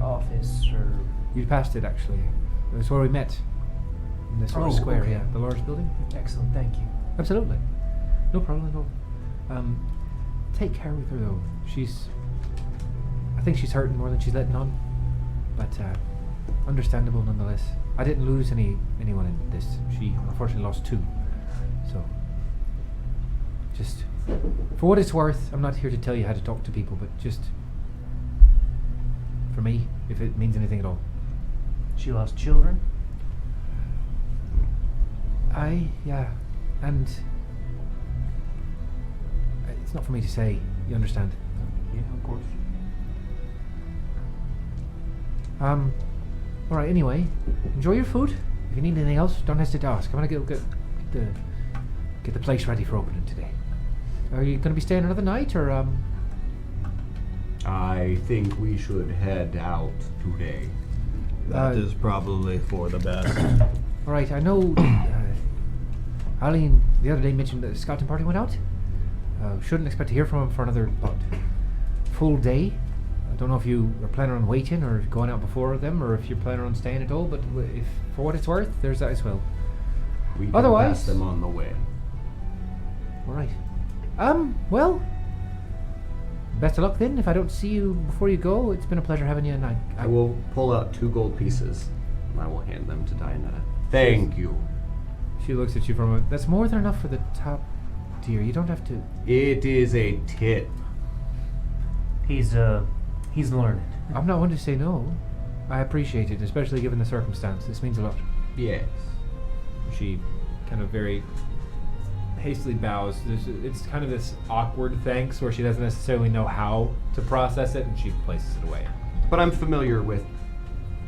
office, or? You passed it, actually. That's where we met. In this sort of square, okay. yeah. The large building? Excellent, thank you. Absolutely. No problem at all. Take care with her, though. I think she's hurting more than she's letting on. But, understandable nonetheless. I didn't lose anyone in this. She unfortunately lost 2. So, just, for what it's worth, I'm not here to tell you how to talk to people, but just, for me, if it means anything at all. She lost children? Yeah, and it's not for me to say, you understand. Yeah, of course. Alright, anyway, enjoy your food. If you need anything else, don't hesitate to ask. I'm gonna get the place ready for opening today. Are you gonna be staying another night, or I think we should head out today. That is probably for the best. Alright, I know Eileen the other day mentioned that the scouting party went out. Shouldn't expect to hear from him for another full day. I don't know if you are planning on waiting or going out before them, or if you're planning on staying at all, but if for what it's worth, there's that as well. We can Otherwise- pass them on the way. Alright. Well, best of luck then. If I don't see you before you go, it's been a pleasure having you, and I will pull out 2 gold pieces, and I will hand them to Diana. Thank you. She looks at you for a moment. That's more than enough for the top tier. You don't have to. It is a tip. He's learning. I'm not one to say no. I appreciate it, especially given the circumstance. This means a lot. Yes. She kind of very hastily bows. It's kind of this awkward thanks where she doesn't necessarily know how to process it, and she places it away. But I'm familiar with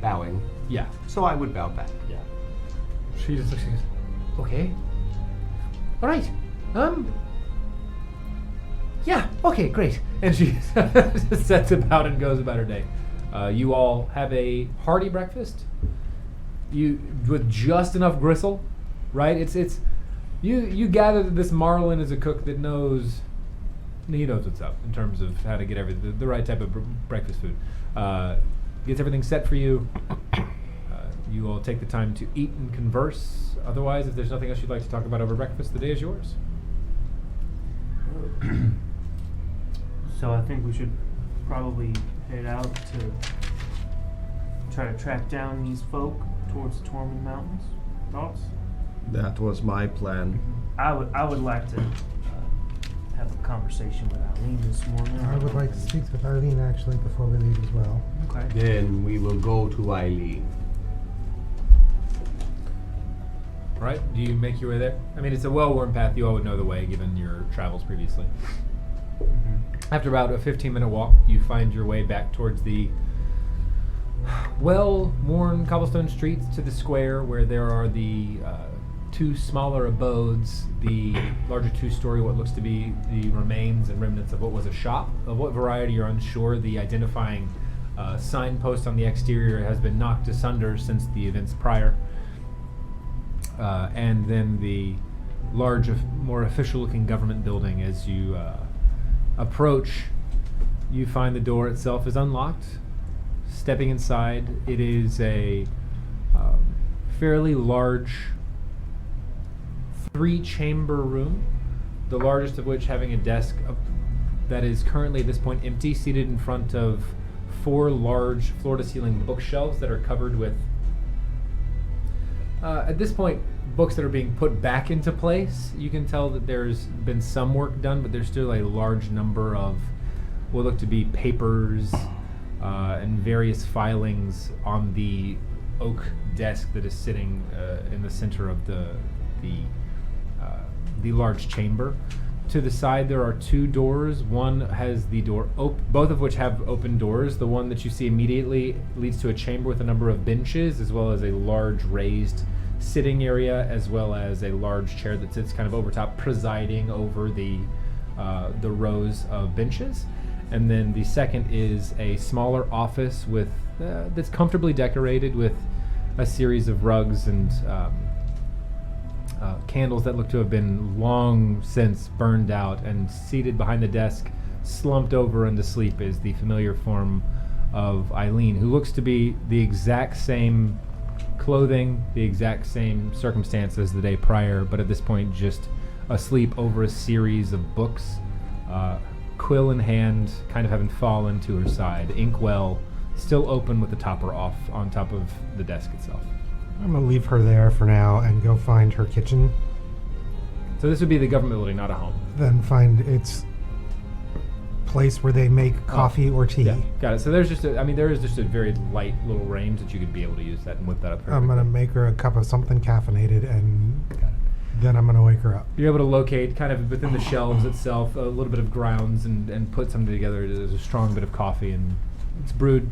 bowing, Yeah. so I would bow back. Yeah. She just looks and goes, okay. Alright. Yeah, okay, great. And she just sets about and goes about her day. You all have a hearty breakfast. You with just enough gristle, right? It's you gather that this Marlin is a cook that knows what's up in terms of how to get the right type of breakfast food. Gets everything set for you. You all take the time to eat and converse. Otherwise, if there's nothing else you'd like to talk about over breakfast, the day is yours. So I think we should probably head out to try to track down these folk towards the Tormund Mountains. Thoughts? That was my plan. I would like to have a conversation with Eileen this morning. I would like to speak with Eileen actually before we leave as well. Okay. Then we will go to Eileen. Right? Do you make your way there? I mean, it's a well-worn path. You all would know the way, given your travels previously. Mm-hmm. After about a 15-minute walk, you find your way back towards the well-worn cobblestone streets to the square, where there are the 2 smaller abodes, the larger 2-story, what looks to be the remains and remnants of what was a shop. Of what variety you're unsure. The identifying signpost on the exterior has been knocked asunder since the events prior. And then the large, more official-looking government building. As you approach, you find the door itself is unlocked. Stepping inside, it is a fairly large 3-chamber room, the largest of which having a desk that is currently at this point empty, seated in front of 4 large floor-to-ceiling bookshelves that are covered with at this point, books that are being put back into place. You can tell that there's been some work done, but there's still a large number of what look to be papers and various filings on the oak desk that is sitting in the center of the large chamber. to the side there are two doors. One has the door both of which have open doors. The one that you see immediately leads to a chamber with a number of benches, as well as a large raised sitting area, as well as a large chair that sits kind of over top, presiding over the rows of benches. And then the second is a smaller office with that's comfortably decorated with a series of rugs and candles that look to have been long since burned out. And seated behind the desk, slumped over into sleep, is the familiar form of Eileen, who looks to be the exact same clothing, the exact same circumstances as the day prior, but at this point just asleep over a series of books, quill in hand, kind of having fallen to her side, inkwell still open with the topper off on top of the desk itself. I'm gonna leave her there for now and go find her kitchen. So this would be the government building, not a home. Then find its place where they make coffee or tea. Yeah, got it. So there's just there is just a very light little range that you could be able to use that and whip that up perfectly. I'm gonna make her a cup of something caffeinated, and then I'm gonna wake her up. You're able to locate kind of within the shelves itself a little bit of grounds and put something together. There's a strong bit of coffee, and it's brewed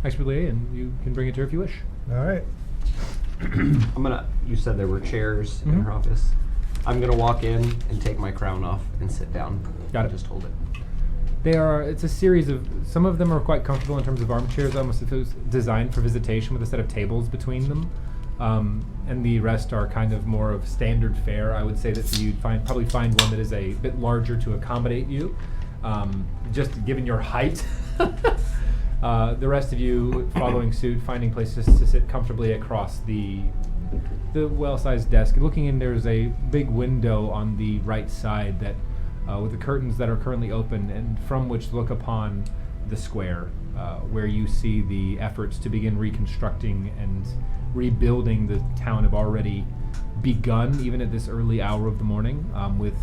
expertly, and you can bring it to her if you wish. All right. You said there were chairs in her office. I'm gonna walk in and take my crown off and sit down. Got it. Just hold it. It's a series of, some of them are quite comfortable in terms of armchairs, almost if it was designed for visitation with a set of tables between them. And the rest are kind of more of standard fare. I would say that you'd probably find one that is a bit larger to accommodate you, just given your height. The rest of you following suit, finding places to sit comfortably across the well-sized desk. Looking in, there's a big window on the right side that, with the curtains that are currently open, and from which look upon the square, where you see the efforts to begin reconstructing and rebuilding the town have already begun, even at this early hour of the morning, with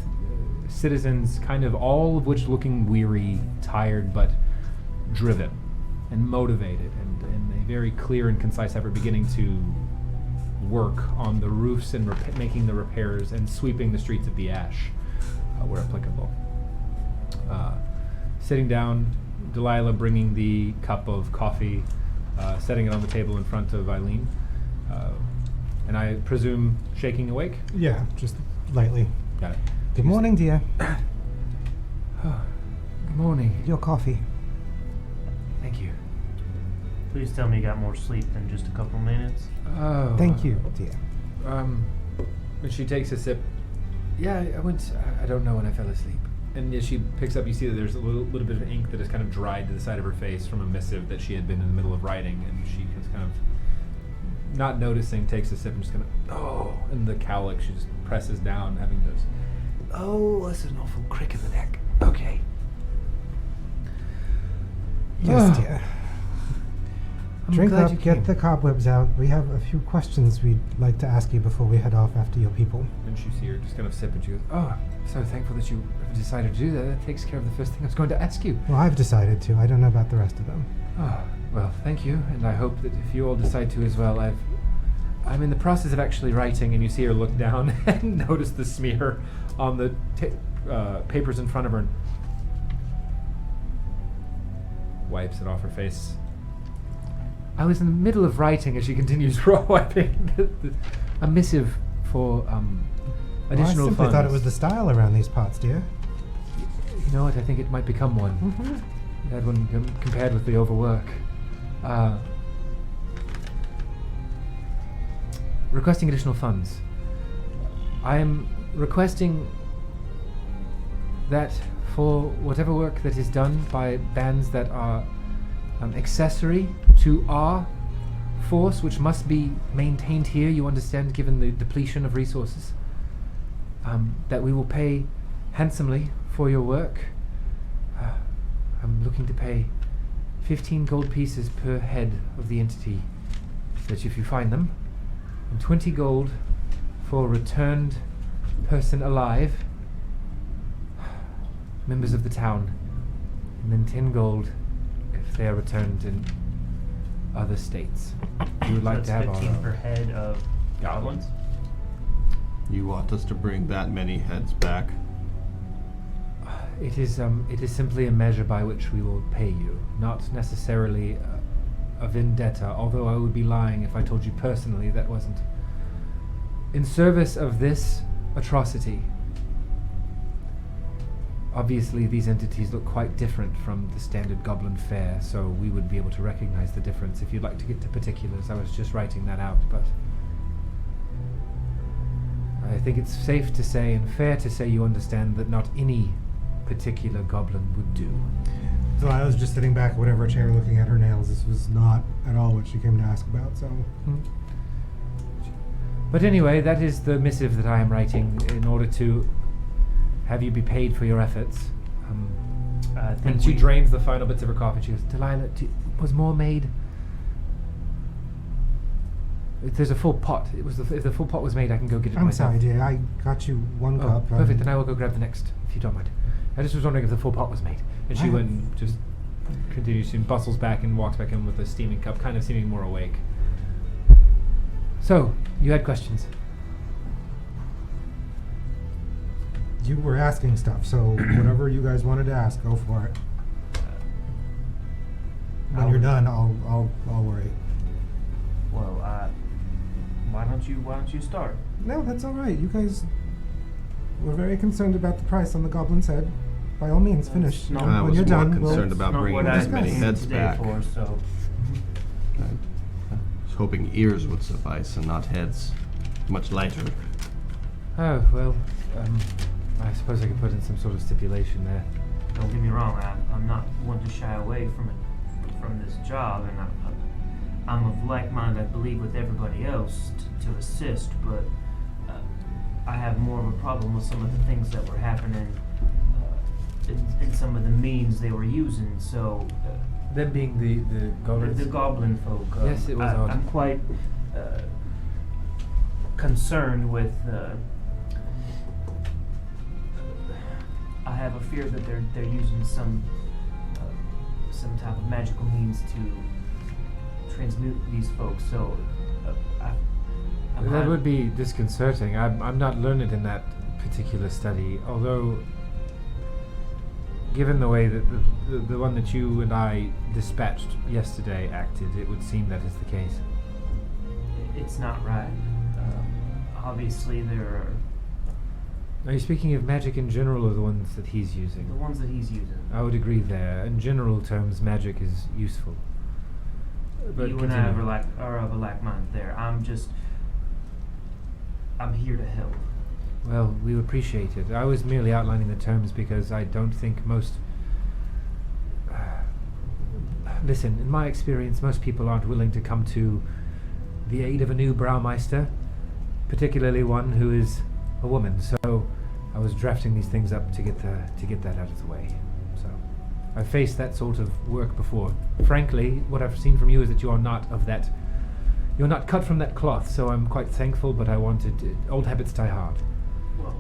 citizens kind of all of which looking weary, tired, but driven and motivated, and a very clear and concise effort beginning to work on the roofs and making the repairs and sweeping the streets of the ash where applicable. Sitting down, Delilah bringing the cup of coffee, setting it on the table in front of Eileen, and I presume shaking awake? Yeah, just lightly. Got it. Good morning, dear. Oh, good morning. Your coffee. Thank you. Please tell me you got more sleep than just a couple minutes. Oh. Thank you, dear. When she takes a sip, yeah, I don't know when I fell asleep. And as she picks up, you see that there's a little bit of ink that has kind of dried to the side of her face from a missive that she had been in the middle of writing, and she is kind of, not noticing, takes a sip and just kind of, and the cowlick she just presses down, having those, this is an awful crick in the neck. Okay. Yes, dear. I'm Drink glad up, you get came. the cobwebs out. We have a few questions we'd like to ask you before we head off after your people. And you see her just kind of sip, and she goes, I'm so thankful that you have decided to do that. That takes care of the first thing I was going to ask you. Well, I've decided to. I don't know about the rest of them. Oh, well, thank you, and I hope that if you all decide to as well, I'm in the process of actually writing, and you see her look down and notice the smear on the papers in front of her, and wipes it off her face. I was in the middle of writing, as she continues wiping a missive for additional I simply funds. thought it was the style around these parts, dear. You know what? I think it might become one. Mm-hmm. That one compared with the overwork. Requesting additional funds. I am requesting that for whatever work that is done by bands that are accessory to our force, which must be maintained here, you understand, given the depletion of resources, that we will pay handsomely for your work. I'm looking to pay 15 gold pieces per head of the entity, that if you find them, and 20 gold for returned person alive, members of the town, and then 10 gold if they are returned in other states. We would like That's to have 15 per our head of goblins. You want us to bring that many heads back? It is simply a measure by which we will pay you, not necessarily a vendetta, although I would be lying if I told you personally that wasn't. In service of this atrocity, obviously these entities look quite different from the standard goblin fare, so we would be able to recognize the difference. If you'd like to get to particulars, I was just writing that out, but I think it's safe to say and fair to say you understand that not any particular goblin would do. So I was just sitting back in whatever chair looking at her nails. This was not at all what she came to ask about, so... But anyway, that is the missive that I am writing in order to have you be paid for your efforts. And she drains the final bits of her coffee. She goes, Delilah, was more made? If there's a full pot. If the full pot was made, I can go get it I'm myself. sorry, dear. I got you one cup. Perfect, then I will go grab the next, if you don't mind. I just was wondering if the full pot was made. And she went and just continues and bustles back and walks back in with a steaming cup, kind of seeming more awake. So, you had questions? You were asking stuff, so whatever you guys wanted to ask, go for it. When you're done, I'll worry. Well, why don't you start? No, that's all right. You guys were very concerned about the price on the goblin's head. By all means, finish. not- I When was you're more done, concerned It's about not bringing what as I many came heads today back. for, so I was hoping ears would suffice and not heads. Much lighter. Oh, well, I suppose I could put in some sort of stipulation there. don't get me wrong. I'm not one to shy away from this job, and I'm of like mind, I believe, with everybody else to assist, but I have more of a problem with some of the things that were happening and some of the means they were using. So Them being the goblins? the goblin folk. Yes, it was odd. I'm quite concerned with. I have a fear that they're using some type of magical means to transmute these folks. So That would be disconcerting. I'm not learned in that particular study, although given the way that the one that you and I dispatched yesterday acted, it would seem that is the case. It's not right. Obviously, there Are you speaking of magic in general or the ones that he's are using? the ones that he's using. I would agree there. In general terms, magic is useful. But You and I continue. are of a like mind there. I'm here to help. Well, we appreciate it. I was merely outlining the terms because I don't think most... Listen, in my experience, most people aren't willing to come to the aid of a new Braumeister, particularly one who is a woman. So I was drafting these things up to get that out of the way. So I've faced that sort of work before. Frankly, what I've seen from you is that you are not of that... You're not cut from that cloth, so I'm quite thankful, but I wanted... Old habits die hard. Well,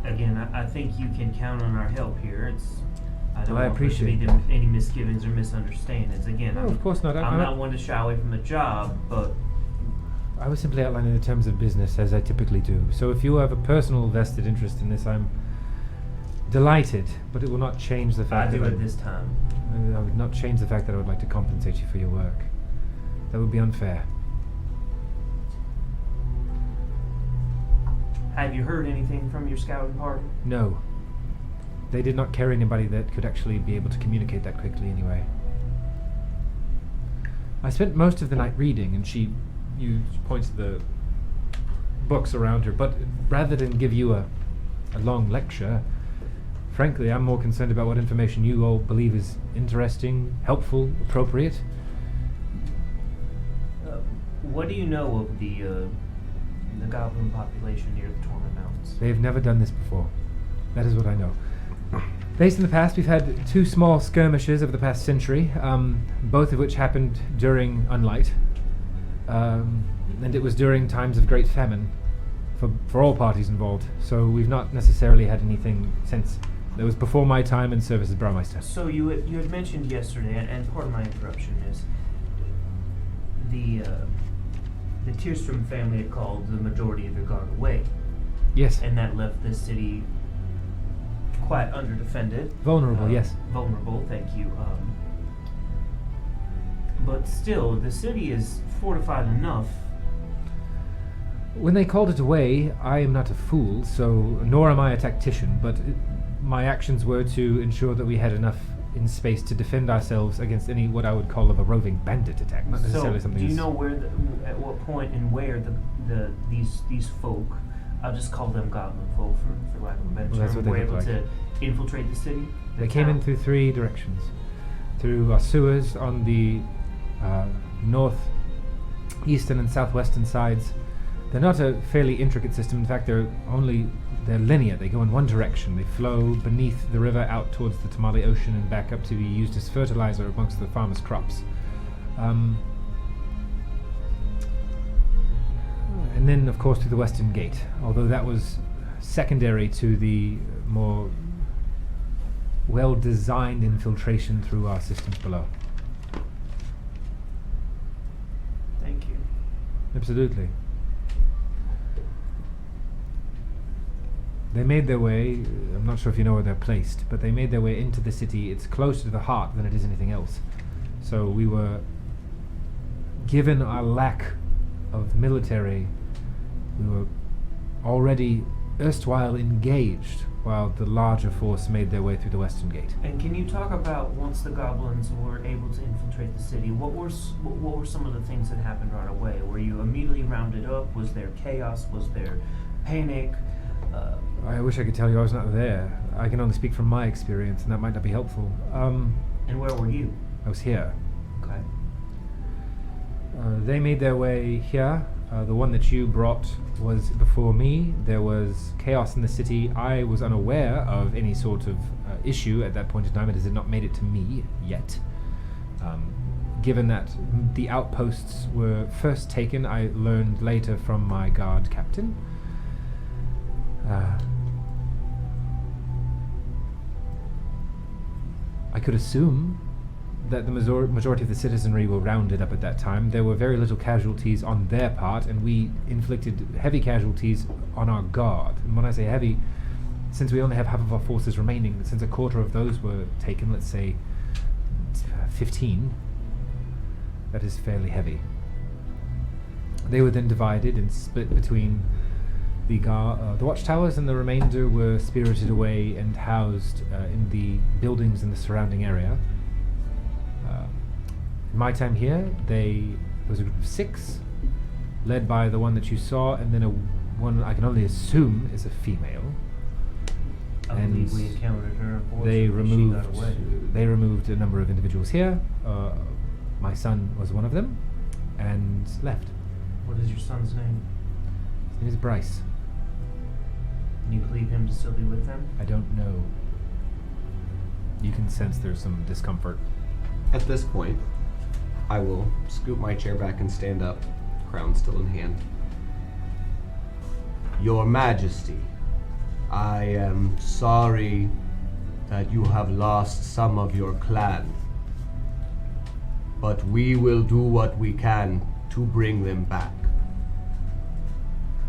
again, I think you can count on our help here. I don't Well, I want there to be appreciate any misgivings or misunderstandings. Again, No, of course not. I'm not one to shy away from the job, but I was simply outlining the terms of business as I typically do. So if you have a personal vested interest in this, I'm delighted, but it will not change the I fact do that at this time. I would not change the fact that I would like to compensate you for your work. That would be unfair. Have you heard anything from your scouting party? No. They did not carry anybody that could actually be able to communicate that quickly anyway. I spent most of the night reading, and she points to the books around her, but rather than give you a long lecture, frankly, I'm more concerned about what information you all believe is interesting, helpful, appropriate. What do you know of the goblin population near the Torment Mountains? They've never done this before. That is what I know. Based in the past, we've had 2 small skirmishes over the past century, both of which happened during Unlight. And it was during times of great famine for all parties involved. So we've not necessarily had anything since. That was before my time in service as Braumeister. So you had mentioned yesterday, and pardon my interruption, is the Tierstrom family had called the majority of their guard away, Yes. and that left the city quite underdefended. Vulnerable, yes. Vulnerable, thank you. But still, the city is fortified enough. When they called it away, I am not a fool, nor am I a tactician, but my actions were to ensure that we had enough in space to defend ourselves against any what I would call of a roving bandit attack, not necessarily So, something. do you know at what point and where these folk, I'll just call them goblin folk for lack of a better Well, that's term, what they were able look to infiltrate the city? They came in through 3 directions. Through our sewers on the north, eastern, and southwestern sides. They're not a fairly intricate system. In fact, they're linear. They go in one direction. They flow beneath the river out towards the Tamale Ocean and back up to be used as fertilizer amongst the farmers' crops. And then, of course, through the western gate, although that was secondary to the more well-designed infiltration through our systems below. Thank you. Absolutely. They made their way, I'm not sure if you know where they're placed, but they made their way into the city. It's closer to the heart than it is anything else. So we were, given our lack of military, we were already erstwhile engaged while the larger force made their way through the western gate. And can you talk about once the goblins were able to infiltrate the city, what were some of the things that happened right away? Were you immediately rounded up? Was there chaos? Was there panic? I wish I could tell you I was not there. I can only speak from my experience, and that might not be helpful. And where were you? I was here. Okay. They made their way here. The one that you brought was before me. There was chaos in the city. I was unaware of any sort of issue at that point in time. It has not made it to me yet. Given that the outposts were first taken, I learned later from my guard captain. I could assume that the majority of the citizenry were rounded up at that time. There were very little casualties on their part, and we inflicted heavy casualties on our guard. And when I say heavy, since we only have half of our forces remaining, since a quarter of those were taken, let's say 15, that is fairly heavy. They were then divided and split between the watchtowers, and the remainder were spirited away and housed in the buildings in the surrounding area. In my time here, there was a group of 6, led by the one that you saw, and then one I can only assume is a female. I believe we encountered her. They She got away. removed a number of individuals here. My son was one of them, and left. What is your son's name? His name is Bryce. And you believe him to still be with them? I don't know. You can sense there's some discomfort. At this point, I will scoot my chair back and stand up, crown still in hand. Your Majesty, I am sorry that you have lost some of your clan, but we will do what we can to bring them back.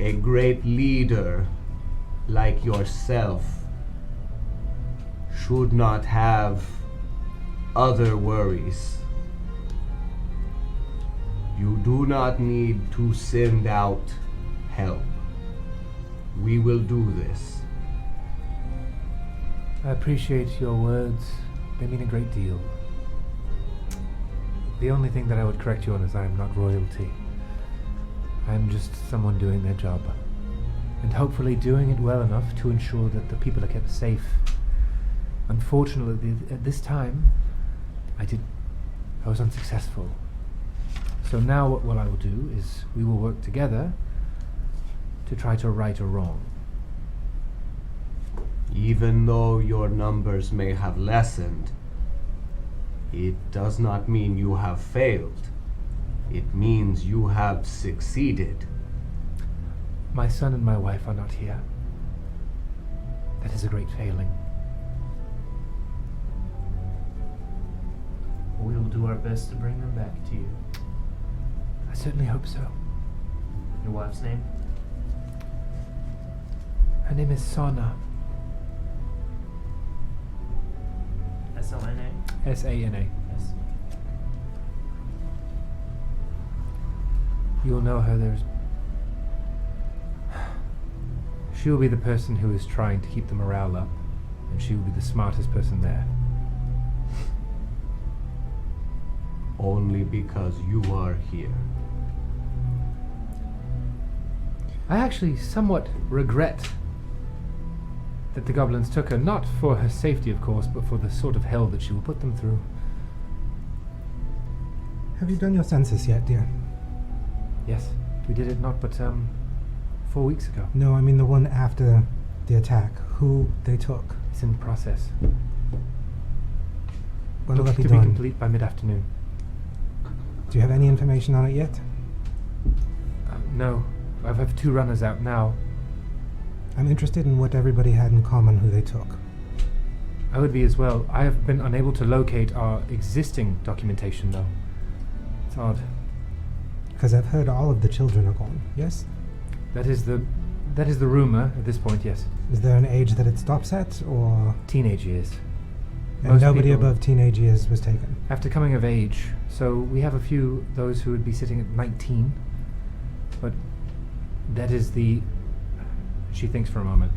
A great leader like yourself should not have other worries. You do not need to send out help. We will do this. I appreciate your words. They mean a great deal. The only thing that I would correct you on is I am not royalty. I am just someone doing their job. And hopefully doing it well enough to ensure that the people are kept safe. Unfortunately, at this time, I was unsuccessful. So now what I will do is we will work together to try to right a wrong. Even though your numbers may have lessened, it does not mean you have failed. It means you have succeeded. My son and my wife are not here. That is a great failing. We will do our best to bring them back to you. I certainly hope so. Your wife's name? Her name is Sana. S-A-N-A. Yes. You'll know her. She will be the person who is trying to keep the morale up, and she will be the smartest person there. Only because you are here. I actually somewhat regret that the goblins took her, not for her safety, of course, but for the sort of hell that she will put them through. Have you done your census yet, dear? Yes, we did it not but 4 weeks ago. No, I mean the one after the attack. Who they took. It's in process. When will Looks that be to be done? complete by mid-afternoon. Do you have any information on it yet? No, I have 2 runners out now. I'm interested in what everybody had in common who they took. I would be as well. I have been unable to locate our existing documentation, though. It's odd. Because I've heard all of the children are gone, yes? That is the rumor at this point, yes. Is there an age that it stops at, or... Teenage years. And Most nobody people- above teenage years was taken? After coming of age, so we have a few, those who would be sitting at 19, but that is the... She thinks for a moment.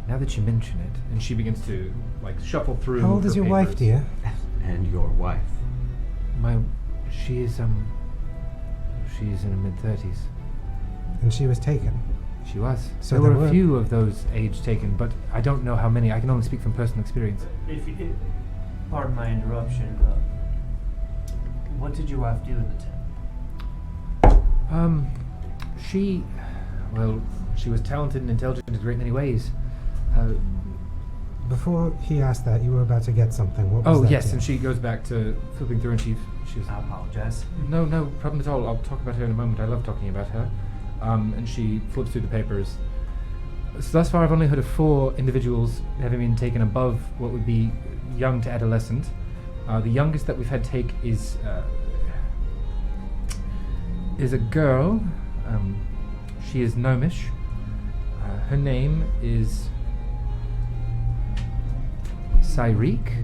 Now that you mention it, and she begins to, shuffle through How old is her your wife, papers. dear? And your wife. She's in her mid-30s. And she was taken. She was. So there there were a were- few of those age taken, but I don't know how many. I can only speak from personal experience. Pardon my interruption. What did your wife do in the town? She was talented and intelligent in a great many ways. Before he asked that, you were about to get something. What was Oh, that, yes, dear? and she goes back to flipping through, and she was... I apologize. No problem at all. I'll talk about her in a moment. I love talking about her. And she flips through the papers. So thus far, I've only heard of 4 individuals having been taken above what would be young to adolescent. The youngest that we've had take is a girl. She is gnomish. Her name is Cyreek.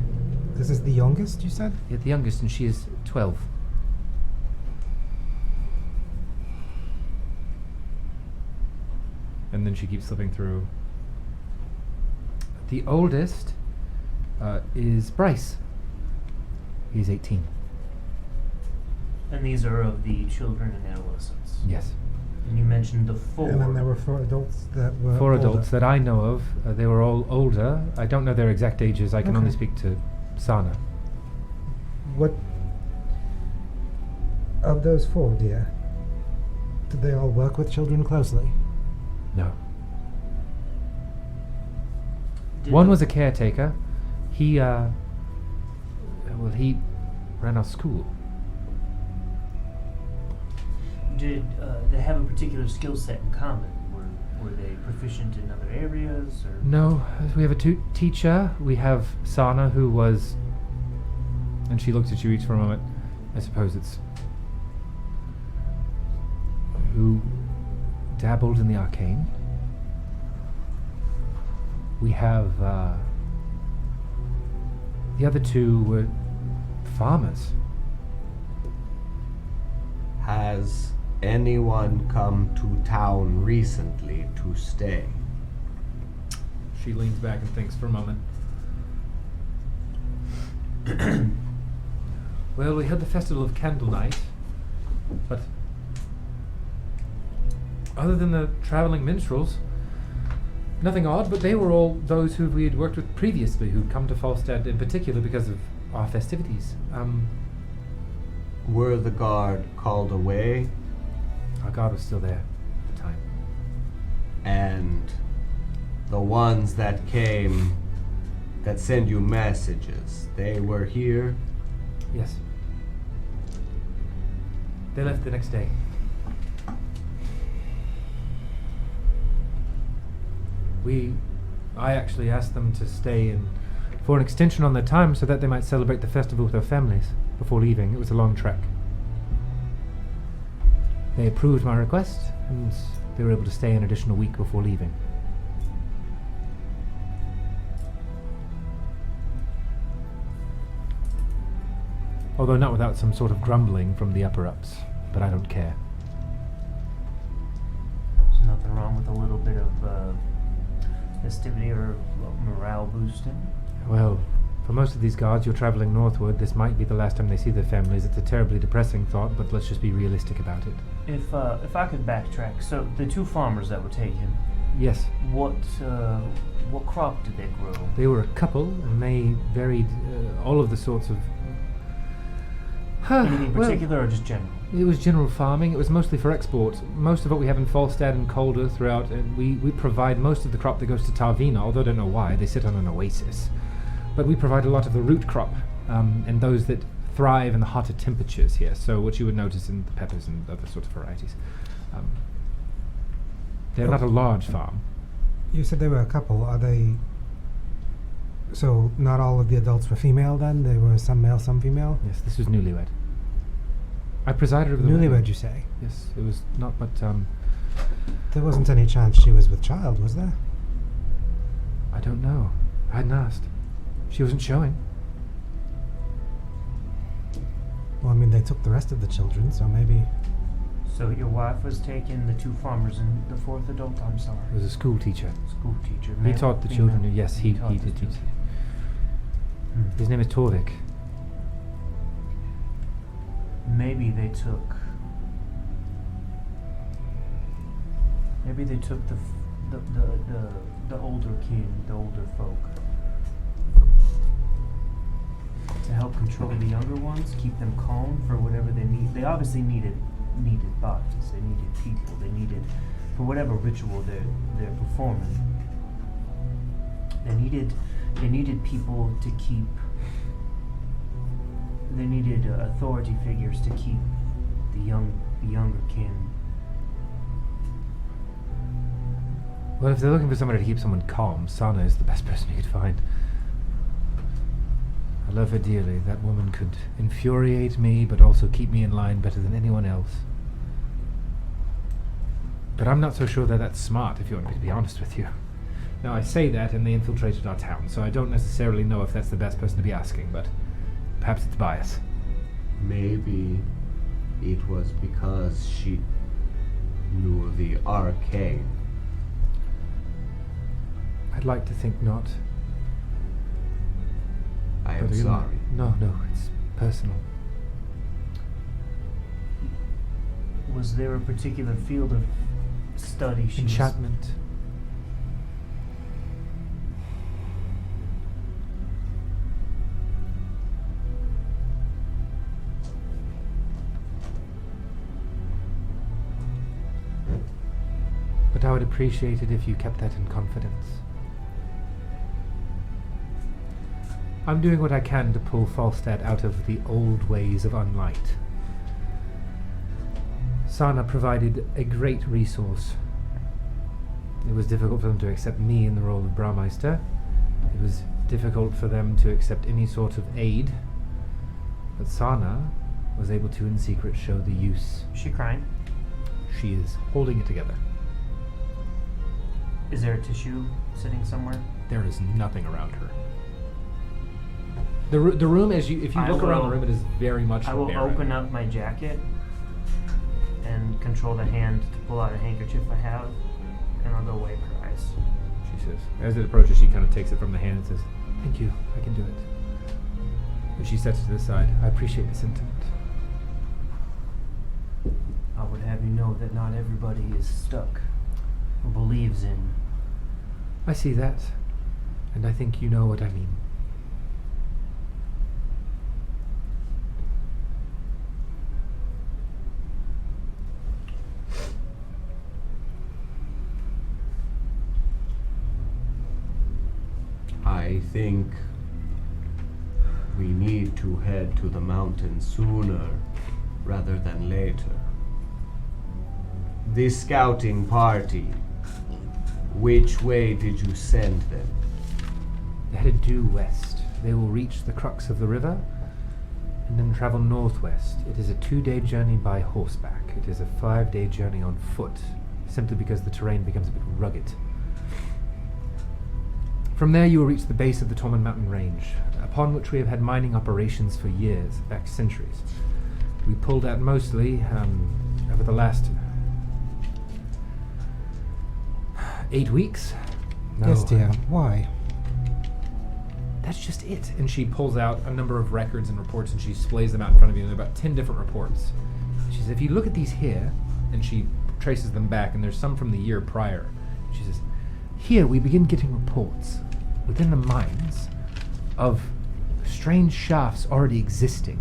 This is the youngest, you said? Yeah, the youngest, and she is 12. And then she keeps slipping through. The oldest is Bryce. He's 18. And these are of the children and adolescents. Yes. And you mentioned the 4. And then there were 4 adults that were 4 older. adults that I know of. They were all older. I don't know their exact ages. I can only Okay. speak to Sana. What... Of those 4, dear, did they all work with children closely? No. Did One the- was a caretaker. He ran our school. Did they have a particular skill set in common? Were they proficient in other areas, or? No, we have a teacher. We have Sana, who was... And she looks at you each for a moment. I suppose it's... Who dabbled in the arcane. We have... the other 2 were farmers. Has anyone come to town recently to stay? She leans back and thinks for a moment. Well, we had the festival of Candlenight, but other than the traveling minstrels, nothing odd, but they were all those who we had worked with previously, who'd come to Falstad in particular because of our festivities. Were the guard called away? Our guard was still there at the time. And the ones that came, that send you messages, they were here? Yes. They left the next day. I actually asked them to stay for an extension on their time so that they might celebrate the festival with their families before leaving. It was a long trek. They approved my request, and they were able to stay an additional week before leaving. Although not without some sort of grumbling from the upper-ups. But I don't care. There's nothing wrong with a little bit of festivity or morale boosting. Well, for most of these guards, you're traveling northward. This might be the last time they see their families. It's a terribly depressing thought, but let's just be realistic about it. If I could backtrack, so the 2 farmers that were taken, Yes, what crop did they grow? they were a couple, and they varied all of the sorts of... Anything well, particular or just general? it was general farming. It was mostly for export. Most of what we have in Falstad and Calder throughout, and we provide most of the crop that goes to Tarvina, although I don't know why. They sit on an oasis. But we provide a lot of the root crop, and those that thrive in the hotter temperatures here. So what you would notice in the peppers and other sorts of varieties. They're not a large farm. You said they were a couple. Are they... So, not all of the adults were female then? They were some male, some female? Yes, this was newlywed. I presided over the Newlywed, wedding. you say? Yes, it was not but, There wasn't any chance she was with child, was there? I don't know. I hadn't asked. She wasn't showing. Well, I mean, they took the rest of the children, so maybe... So your wife was taking the 2 farmers and the 4th adult, I'm sorry. It was a school teacher. School teacher. He male, taught the female? children. Yes, he taught did the teach. children. His name is Torvik. Maybe they took the older kin, the older folk, to help control the younger ones, keep them calm for whatever they need. They obviously needed bodies. They needed people. They needed, for whatever ritual they're performing. They needed people to keep. They needed authority figures to keep the younger kin. Well, if they're looking for somebody to keep someone calm, Sana is the best person you could find. I love her dearly. That woman could infuriate me, but also keep me in line better than anyone else. But I'm not so sure they're that smart, if you want me to be honest with you. Now, I say that, and they infiltrated our town, so I don't necessarily know if that's the best person to be asking, but perhaps it's bias. Maybe it was because she knew the arcane. I'd like to think not. I am But again, sorry. No, it's personal. Was there a particular field of study she was... Enchantment. But I would appreciate it if you kept that in confidence. I'm doing what I can to pull Falstad out of the old ways of unlight. Sana provided a great resource. It was difficult for them to accept me in the role of Brahmeister. It was difficult for them to accept any sort of aid. But Sana was able to, in secret, show the use. Is she crying? She is holding it together. Is there a tissue sitting somewhere? There is nothing around her. The room, if you look around the room, it is very much I will barren. open up my jacket and control the hand to pull out a handkerchief I have, and I'll go wipe her eyes. She says. As it approaches, she kind of takes it from the hand and says, "Thank you, I can do it." And she sets it to the side. I appreciate the sentiment. I would have you know that not everybody is stuck or believes in. I see that, and I think you know what I mean. I think we need to head to the mountain sooner rather than later. The scouting party, which way did you send them? They're headed due west. They will reach the crux of the river and then travel northwest. It is a 2-day journey by horseback. It is a 5-day journey on foot, simply because the terrain becomes a bit rugged. From there you will reach the base of the Tormund Mountain Range, upon which we have had mining operations for years, back centuries. We pulled out mostly over the last 8 weeks. No, Yes, dear. Why? That's just it. And she pulls out a number of records and reports and she displays them out in front of you. And there are about 10 different reports. She says, if you look at these here, and she traces them back, and there's some from the year prior. She says, here we begin getting reports within the mines of strange shafts already existing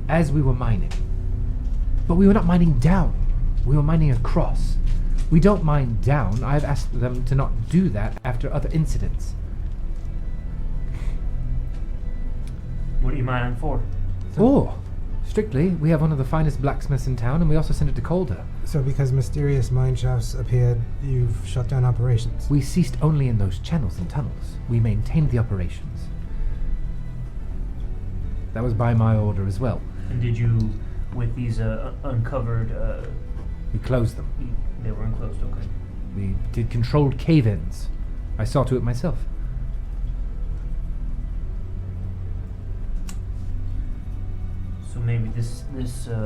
as we were mining. But we were not mining down. We were mining across. We don't mine down. I've asked them to not do that after other incidents. What are you mining for? Ore. Strictly, we have one of the finest blacksmiths in town, and we also send it to Calder. So because mysterious mine shafts appeared, you've shut down operations? We ceased only in those channels and tunnels. We maintained the operations. That was by my order as well. And did you, with these uncovered... We closed them. They were enclosed, okay. We did controlled cave-ins. I saw to it myself. So maybe this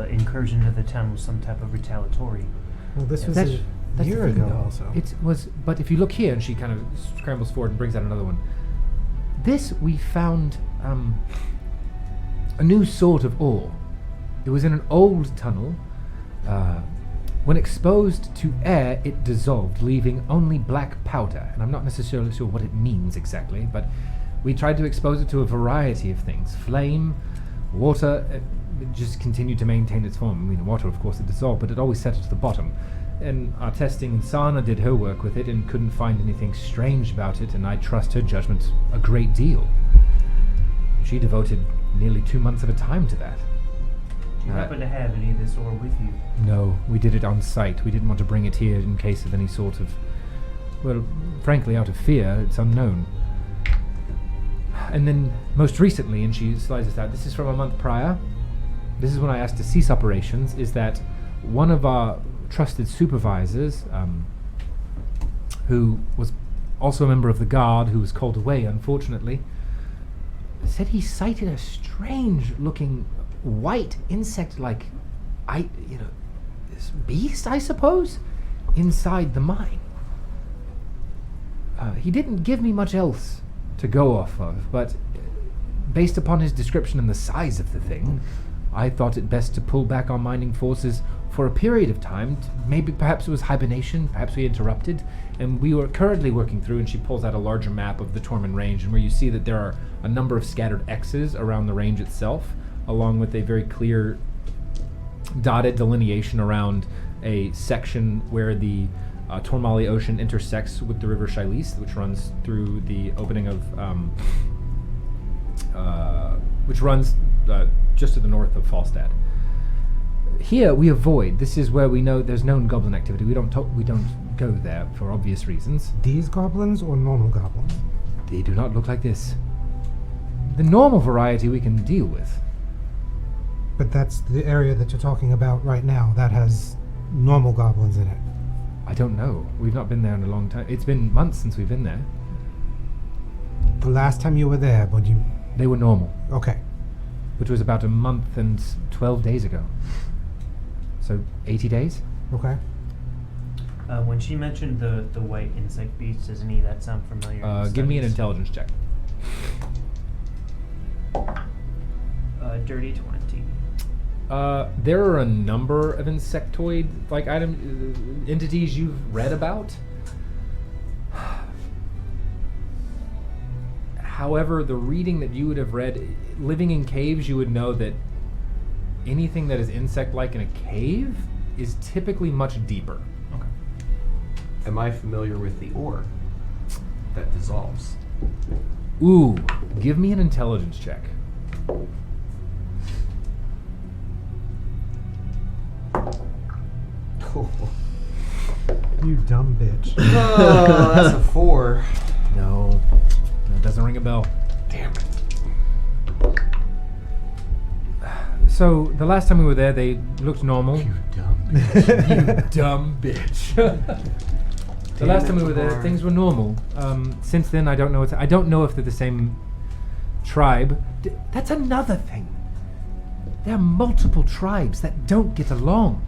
incursion into the town was some type of retaliatory. Well, this was That's a the year thing, ago though. also. It was, but if you look here, and she kind of scrambles forward and brings out another one. This we found a new sort of ore. It was in an old tunnel. When exposed to air, it dissolved, leaving only black powder. And I'm not necessarily sure what it means exactly, but we tried to expose it to a variety of things. Flame, water, it just continued to maintain its form. I mean, water, of course, it dissolved, but it always settled to the bottom. And our testing, Sana did her work with it and couldn't find anything strange about it, and I trust her judgment a great deal. She devoted nearly 2 months of her time to that. Do you happen to have any of this ore with you? No, we did it on site. We didn't want to bring it here in case of any sort of... Well, frankly, out of fear, it's unknown. And then, most recently, and she slides this out, this is from a month prior. This is when I asked to cease operations, is that one of our trusted supervisors, who was also a member of the guard, who was called away, unfortunately, said he sighted a strange-looking white insect-like, this beast, I suppose, inside the mine. He didn't give me much else to go off of, but based upon his description and the size of the thing, I thought it best to pull back our mining forces for a period of time. Maybe perhaps it was hibernation, perhaps we interrupted, and we were currently working through, and she pulls out a larger map of the Tormund Range, and where you see that there are a number of scattered X's around the range itself, along with a very clear dotted delineation around a section where the Tormali Ocean intersects with the River Shailis, which runs through the opening of, which runs just to the north of Falstad. Here we avoid. This is where we know there's known goblin activity. We don't go there for obvious reasons. These goblins or normal goblins? They do not look like this. The normal variety we can deal with. But that's the area that you're talking about right now. That has normal goblins in it. I don't know. We've not been there in a long time. It's been months since we've been there. The last time you were there, but you... They were normal, Okay. which was about a month and 12 days ago. So 80 days? Okay. When she mentioned the white insect beast, does any of that sound familiar? in Give me an studies? intelligence check. Dirty 20. There are a number of insectoid entities you've read about. However, the reading that you would have read, living in caves, you would know that anything that is insect-like in a cave is typically much deeper. Okay. Am I familiar with the ore that dissolves? Ooh, give me an intelligence check. You dumb bitch. Oh, that's a 4. No, that doesn't ring a bell. Damn it. So the last time we were there, they looked normal. You dumb bitch. You dumb bitch. The last time we were there, things were normal. Since then, I don't know. I don't know if they're the same tribe. That's another thing. There are multiple tribes that don't get along.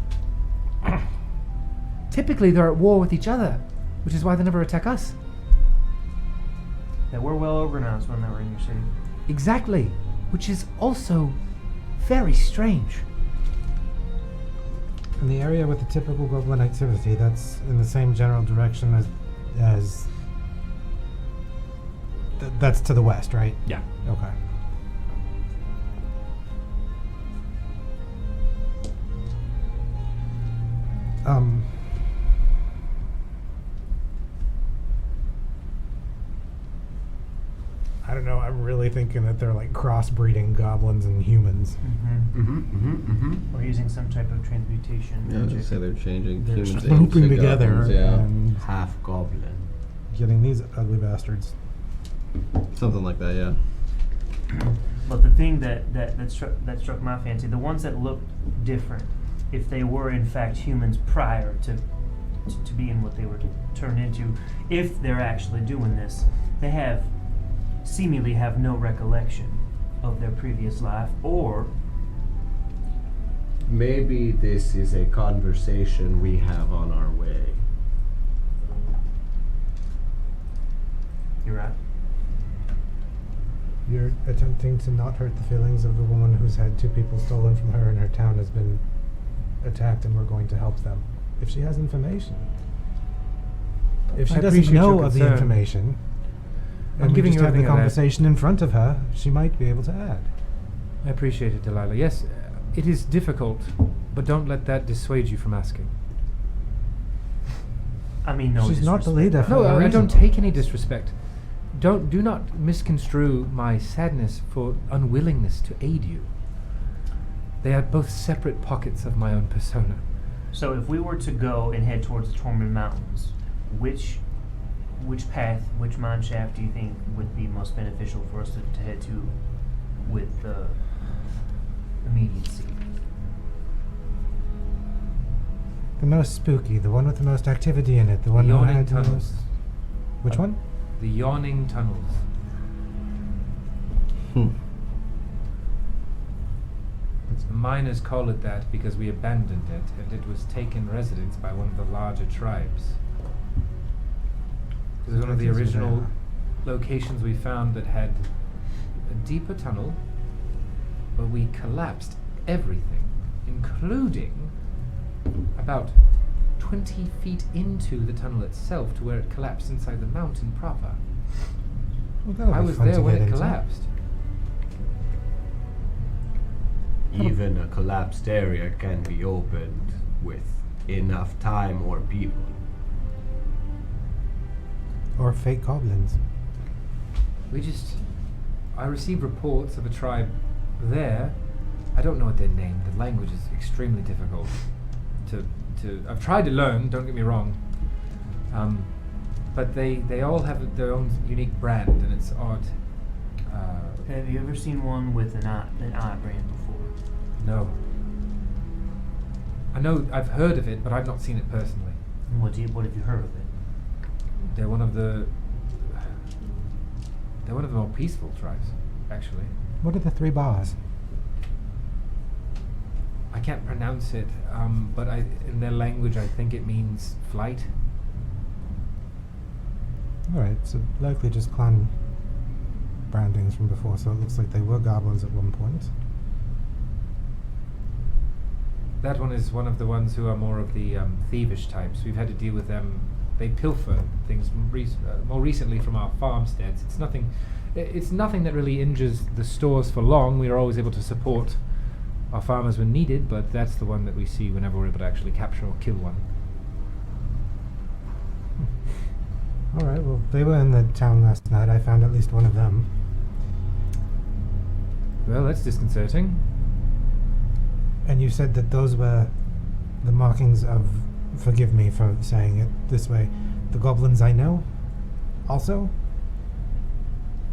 Typically, they're at war with each other, which is why they never attack us. That we're well organized when they were in your city. Exactly, which is also very strange. In the area with the typical goblin activity, that's in the same general direction as that's to the west, right? Yeah. Okay. I don't know. I'm really thinking that they're like crossbreeding goblins and humans. Or using some type of transmutation. Yeah, I was magic. gonna say they're changing They're humans swooping into together goblins, yeah. and Half goblin. getting these ugly bastards. Something like that, yeah. But the thing that struck my fancy, the ones that looked different, if they were in fact humans prior to being what they were turned into, if they're actually doing this, they seemingly have no recollection of their previous life, or Maybe this is a conversation we have on our way. you're right. You're attempting to not hurt the feelings of the woman who's had 2 people stolen from her and her town has been attacked, and we're going to help them. If she has information. If she I doesn't appreciate know your of the concern. information, I'm and we giving just you have the everything I've conversation in front of her, she might be able to add. I appreciate it, Delilah. Yes, it is difficult, but don't let that dissuade you from asking. I mean, no. She's not the disrespect. leader. No, For a I don't reason. take any disrespect. Do not misconstrue my sadness for unwillingness to aid you. They are both separate pockets of my own persona. So if we were to go and head towards the Tormund Mountains, which path, which mine shaft do you think would be most beneficial for us to head to with immediacy? The most spooky, the one with the most activity in it, the one The who yawning had the tunnels. most... Which one? The yawning tunnels. The miners call it that because we abandoned it, and it was taken residence by one of the larger tribes. It was one of the That is original rare. locations we found that had a deeper tunnel, but we collapsed everything, including about 20 feet into the tunnel itself to where it collapsed inside the mountain proper. Well, that'll I be was fun there to when get it into. collapsed. Even a collapsed area can be opened with enough time or people. Or fake goblins. I received reports of a tribe there. I don't know what their name. The language is extremely difficult I've tried to learn, don't get me wrong. But they all have their own unique brand, and it's odd. Have you ever seen one with an eye brand before? No. I know I've heard of it, but I've not seen it personally. And what have you heard of it? They're one of the more peaceful tribes, actually. What are the 3 bars? I can't pronounce it, but in their language I think it means flight. Alright, so likely just clan brandings from before, so it looks like they were goblins at one point. That one is one of the ones who are more of the thievish types. We've had to deal with them. They pilfer things more recently from our farmsteads. It's nothing that really injures the stores for long. We are always able to support our farmers when needed, but that's the one that we see whenever we're able to actually capture or kill one. Alright, well, they were in the town last night. I found at least one of them. Well, that's disconcerting. And you said that those were the markings of, forgive me for saying it this way, the goblins I know? Also?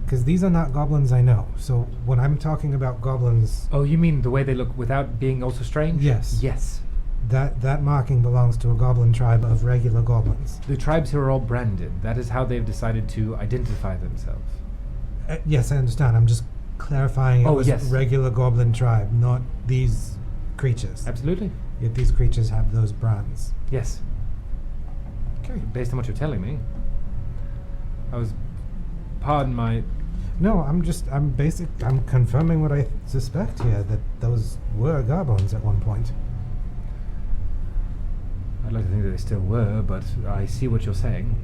Because these are not goblins I know. So when I'm talking about goblins... Oh, you mean the way they look without being also strange? Yes. Yes. That marking belongs to a goblin tribe of regular goblins. The tribes here are all branded. That is how they've decided to identify themselves. Yes, I understand. I'm just clarifying it Oh, was yes. regular goblin tribe, not these creatures. Absolutely. Yet these creatures have those brands. Yes. Okay. Based on what you're telling me. Pardon my... No, I'm confirming what I suspect here, that those were goblins at one point. I'd like to think that they still were, but I see what you're saying.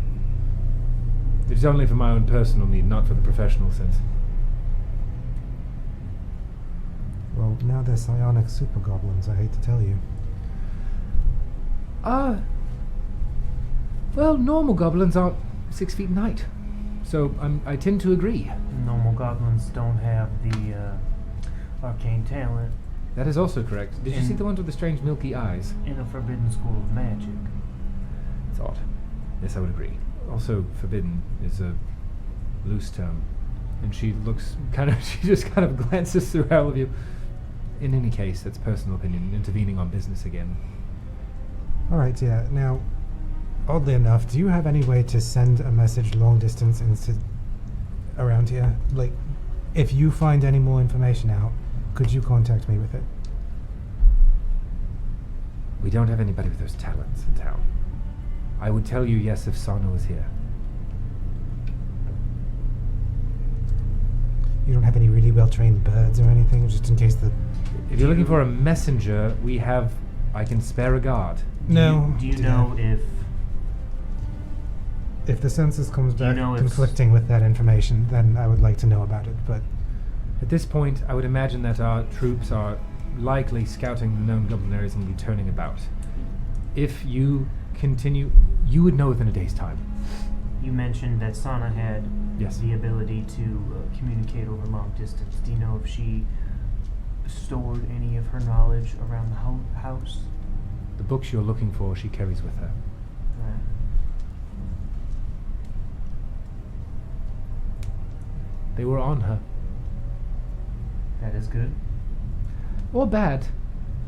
It's only for my own personal need, not for the professional sense. Well, now they're psionic super goblins, I hate to tell you. Well, normal goblins aren't 6 feet in height. So I tend to agree. Normal goblins don't have the arcane talent That is also correct. Did you see the ones with the strange milky eyes? in the Forbidden School of Magic. It's odd. Yes, I would agree. Also, forbidden is a loose term. And she just kind of glances through all of you. In any case, that's personal opinion, intervening on business again. Alright, yeah. Now, oddly enough, do you have any way to send a message long distance around here? Like, if you find any more information out, could you contact me with it? We don't have anybody with those talents in town. I would tell you yes if Sana was here. You don't have any really well-trained birds or anything, just in case the... If you're looking for a messenger, I can spare a guard. No. Do you know if the census comes Do you back know if conflicting with that information, then I would like to know about it, but... At this point, I would imagine that our troops are likely scouting the known goblin areas and will be turning about. If you continue, you would know within a day's time. You mentioned that Sana had Yes. the ability to communicate over long distance. Do you know if she stored any of her knowledge around the house? The books you're looking for, she carries with her. They were on her. That is good. Or bad.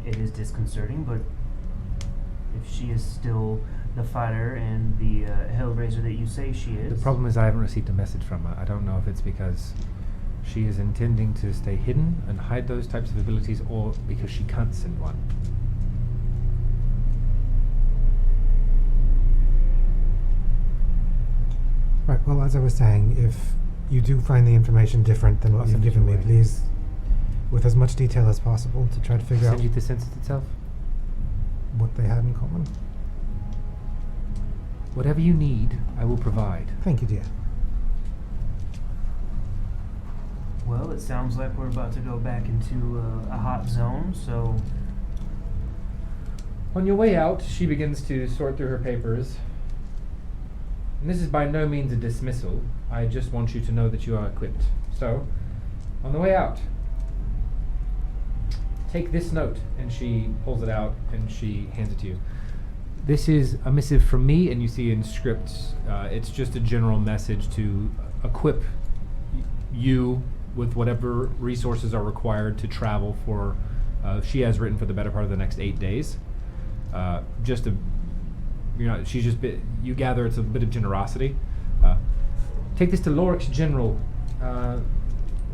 It is disconcerting, but if she is still the fighter and the Hellraiser that you say she is... The problem is I haven't received a message from her. I don't know if it's because she is intending to stay hidden and hide those types of abilities, or because she can't send one. Right, well, as I was saying, if you do find the information different than what I'll you've send it given your me, way. please, with as much detail as possible to try to figure out Send you the census itself? what they had in common. Whatever you need, I will provide. Thank you, dear. Well, it sounds like we're about to go back into a hot zone, so... On your way out, she begins to sort through her papers. And this is by no means a dismissal. I just want you to know that you are equipped. So, on the way out, take this note. And she pulls it out and she hands it to you. This is a missive from me, and you see in script, it's just a general message to equip you with whatever resources are required to travel for, she has written for the better part of the next 8 days. You gather it's a bit of generosity. Take this to Lorik's general.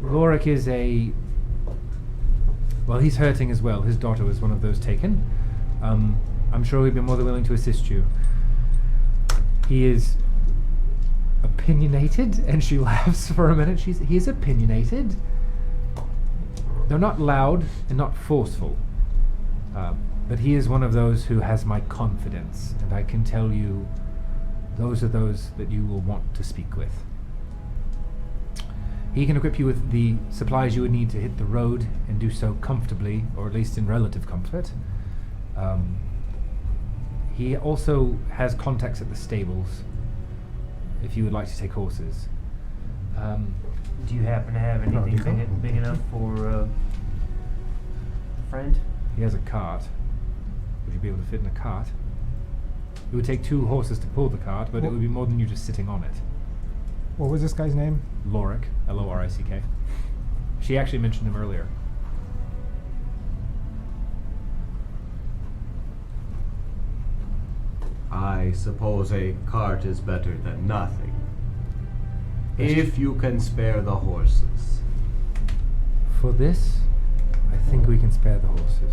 Lorik is he's hurting as well. His daughter was one of those taken. I'm sure he'd be more than willing to assist you. He is opinionated, and she laughs for a minute. He is opinionated. They're not loud and not forceful. But he is one of those who has my confidence, and I can tell you those are those that you will want to speak with. He can equip you with the supplies you would need to hit the road and do so comfortably, or at least in relative comfort. He also has contacts at the stables, if you would like to take horses. Do you happen to have anything big enough for a friend? He has a cart. Would you be able to fit in a cart? It would take 2 horses to pull the cart, but it would be more than you just sitting on it. What was this guy's name? Lorik, Lorick. She actually mentioned him earlier. I suppose a cart is better than nothing. If you can spare the horses. For this, I think we can spare the horses.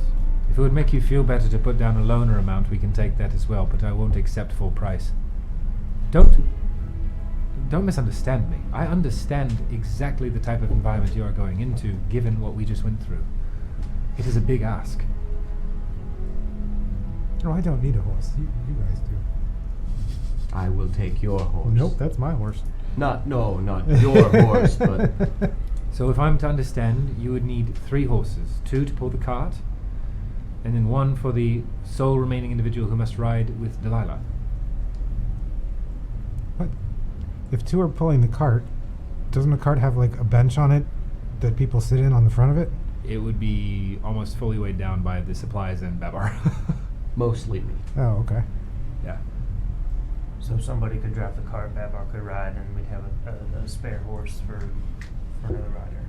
If it would make you feel better to put down a loaner amount, we can take that as well, but I won't accept full price. Don't misunderstand me. I understand exactly the type of environment you are going into, given what we just went through. It is a big ask. Oh, I don't need a horse. You guys do. I will take your horse. Nope, that's my horse. Not your horse, but So if I'm to understand, you would need 3 horses, 2 to pull the cart, and then 1 for the sole remaining individual who must ride with Delilah. What? If 2 are pulling the cart, doesn't the cart have like a bench on it that people sit in on the front of it? It would be almost fully weighed down by the supplies and Babar. mostly me. Oh, okay. Yeah. So somebody could drive the cart, Babar could ride, and we'd have a spare horse for another rider.